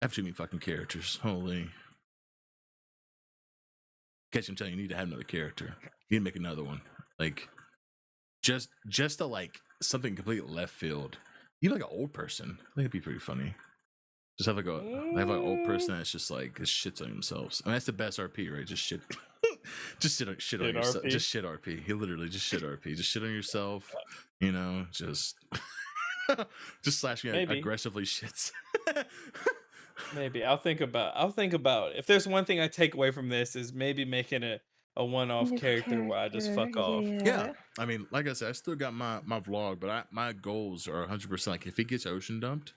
I have too many fucking characters. Holy. Catch, I'm telling you, you need to have another character. You need to make another one. Like just to like something completely left field. You like an old person. I think it'd be pretty funny. Just have like an old person that's just like shits on themselves. I mean, that's the best RP, right? Just shit. Just shit on yourself. RP? Just shit RP. He literally just shit RP. Just shit on yourself. You know, just slash me Maybe. aggressively shits. Maybe I'll think about if there's one thing I take away from this is maybe making it a one-off New character where I just fuck off. Yeah, I mean, like I said, I still got my vlog, but my goals are 100%. Like, if he gets ocean dumped,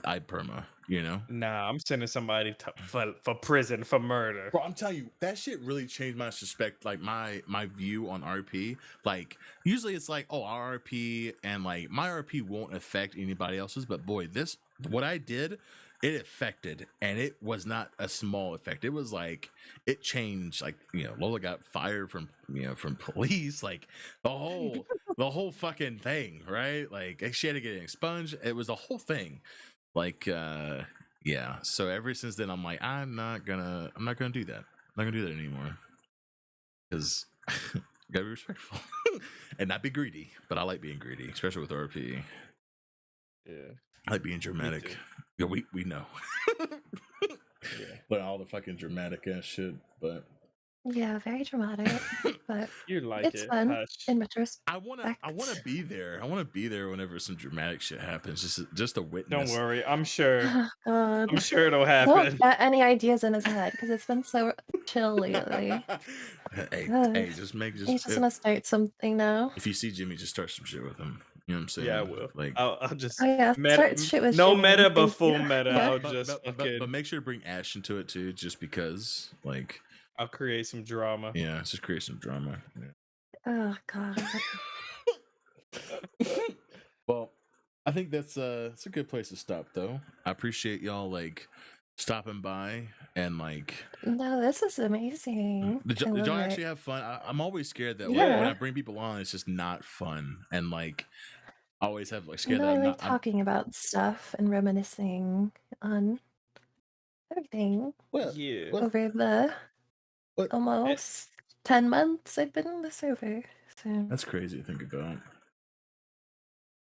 I perma, you know. Nah, I'm sending somebody for prison for murder. Bro, I'm telling you, that shit really changed my suspect, like my view on RP. Like, usually it's like, oh, our RP and like my RP won't affect anybody else's, but boy, what I did, it affected, and it was not a small effect. It was like it changed. Like, you know, Lola got fired from police. Like the whole fucking thing, right? Like she had to get expunged. It was a whole thing. Like yeah. So ever since then, I'm like, I'm not gonna do that. I'm not gonna do that anymore. Because gotta be respectful and not be greedy. But I like being greedy, especially with RP. Yeah. I like being dramatic. Yeah, we know. Yeah. But all the fucking dramatic ass shit. But Yeah, very dramatic, but You like it's it. fun Hush. in retrospect. I wanna be there. I wanna be there whenever some dramatic shit happens. Just to Don't witness. worry. I'm sure. God. I'm sure it'll Don't happen. get any ideas in his head because it's been so chill lately. hey, just He's just gonna start something now. if you see Jimmy, just start some shit with him. You know what I'm saying? Yeah, I will. Like, I'll just Oh yeah, start shit with no Jimmy, meta, but thank full you. meta. Yeah. I'll but, just but, fucking. but make sure to bring Ash into it too, just because. Like, I'll create some drama. yeah, just create some drama. Yeah. Oh God. Well, I think that's it's a good place to stop, though. I appreciate y'all like stopping by and like. No, this is amazing. Did I y'all love it. actually have fun? I'm always scared that Yeah. when I bring people on, it's just not fun, and like I always have like scared No, that I I'm like not. talking about stuff and reminiscing on everything Yeah. over the What? almost 10 months I've been on the server. So That's crazy to think about.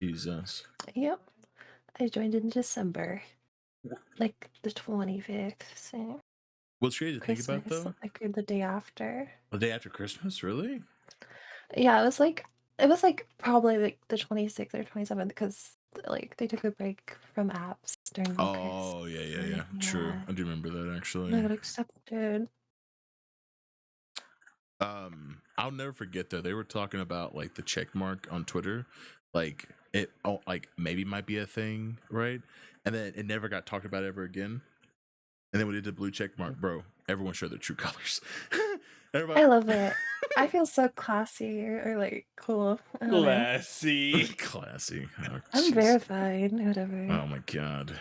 Jesus. yep. I joined in December. Like the 25th. So What's crazy to think about Christmas, though? like the day after. The day after Christmas, really? Yeah, it was like probably like the 26th or 27th because like they took a break from apps during Christmas. Oh yeah. True. Yeah, I do remember that I actually. got accepted. I'll never forget though. They were talking about like the check mark on Twitter, like it, like maybe might be a thing, right? And then it never got talked about ever again. And then we did the blue check mark, bro. Everyone showed their true colors. Everybody, I love it. I feel so classy or like cool. I don't know. Classy. classy. Oh, I'm jeez. verified. Whatever. Oh my god.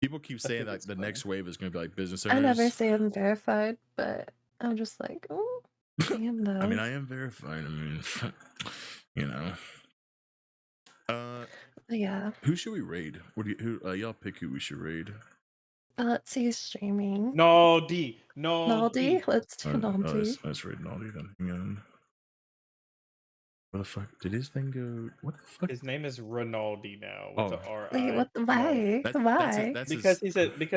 People keep I saying think that it's the funny. next wave is going to be like business I never owners. say I'm verified, but I'm just like, oh, I am though. I mean, I am verified. I mean, you know. But yeah. Who should we raid? What do you? Who? Y'all pick who we should raid. Let's see streaming. Naldi. Naldi. Let's do Naldi. Let's raid Naldi then. Hang on. Where the fuck did his thing go? What the fuck? His name is Ronaldi now with the R. Wait, what? Why? Why? Because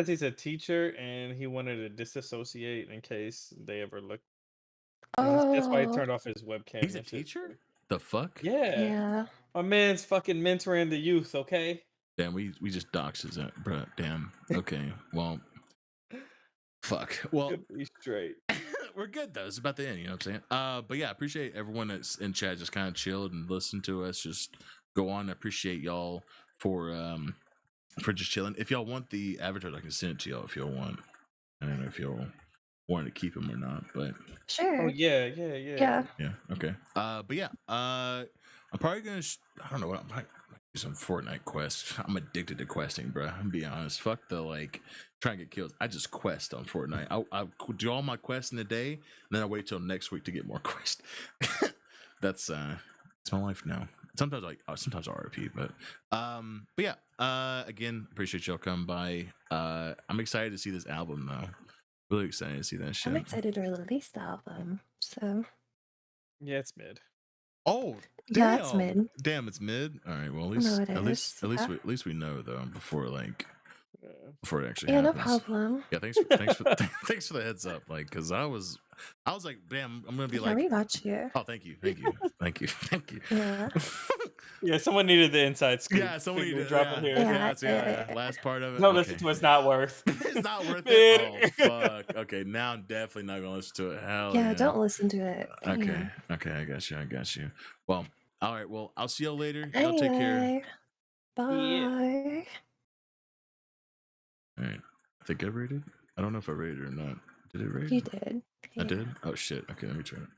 he's a teacher and he wanted to disassociate in case they ever look. That's why he Oh, turned off his webcam. He's a and shit. teacher. The fuck? Yeah. yeah. My man's fucking mentoring the youth. Okay. Damn, we just doxed his, bro. Damn. Okay. Well. Fuck. Well, Could be straight. we're good though. It's about the end. You know what I'm saying? But yeah, I appreciate everyone that's in chat just kind of chilled and listened to us. Just go on. I appreciate y'all for just chilling. If y'all want the avatars, I can send it to y'all if y'all want. I don't know if y'all want to keep them or not, but Sure. Oh yeah. Yeah. yeah, okay. But yeah, I'm probably gonna. I don't know what I might do some Fortnite quests. I'm addicted to questing, bro. I'm being honest. Fuck the like trying to get kills. I just quest on Fortnite. I do all my quests in a day, and then I wait till next week to get more quests. That's it's my life now. Sometimes sometimes RP, but yeah. Again, appreciate y'all coming by. I'm excited to see this album though. Really excited to see that shit. I'm excited to release the album. So Yeah, it's mid. Oh, yeah, it's mid. Damn, it's mid. All right. Well, No, it is. Yeah. at least we know though before Yeah. before it actually Yeah, no happens. problem. Yeah, thanks for thanks for the heads up. Like, cause I was like, damn, I'm gonna be Yeah, like, we got you. oh, thank you. Yeah. Yeah, someone needed the inside scoop. Yeah, someone Figured needed drop yeah, it here. yeah. Last part of it. No, Okay. listen to it's not worth. It's not worth it. Oh fuck. Okay, now I'm definitely not gonna listen to it. Hell Yeah, yeah. don't listen to it. Okay. Yeah. Okay, I got you. Well, all right. Well, I'll see y'all later. Y'all take care. Anyway, bye. All right. I think I rated. I don't know if I rated or not. Did it rate? You did. I Yeah. did. Oh shit. Okay, let me try it.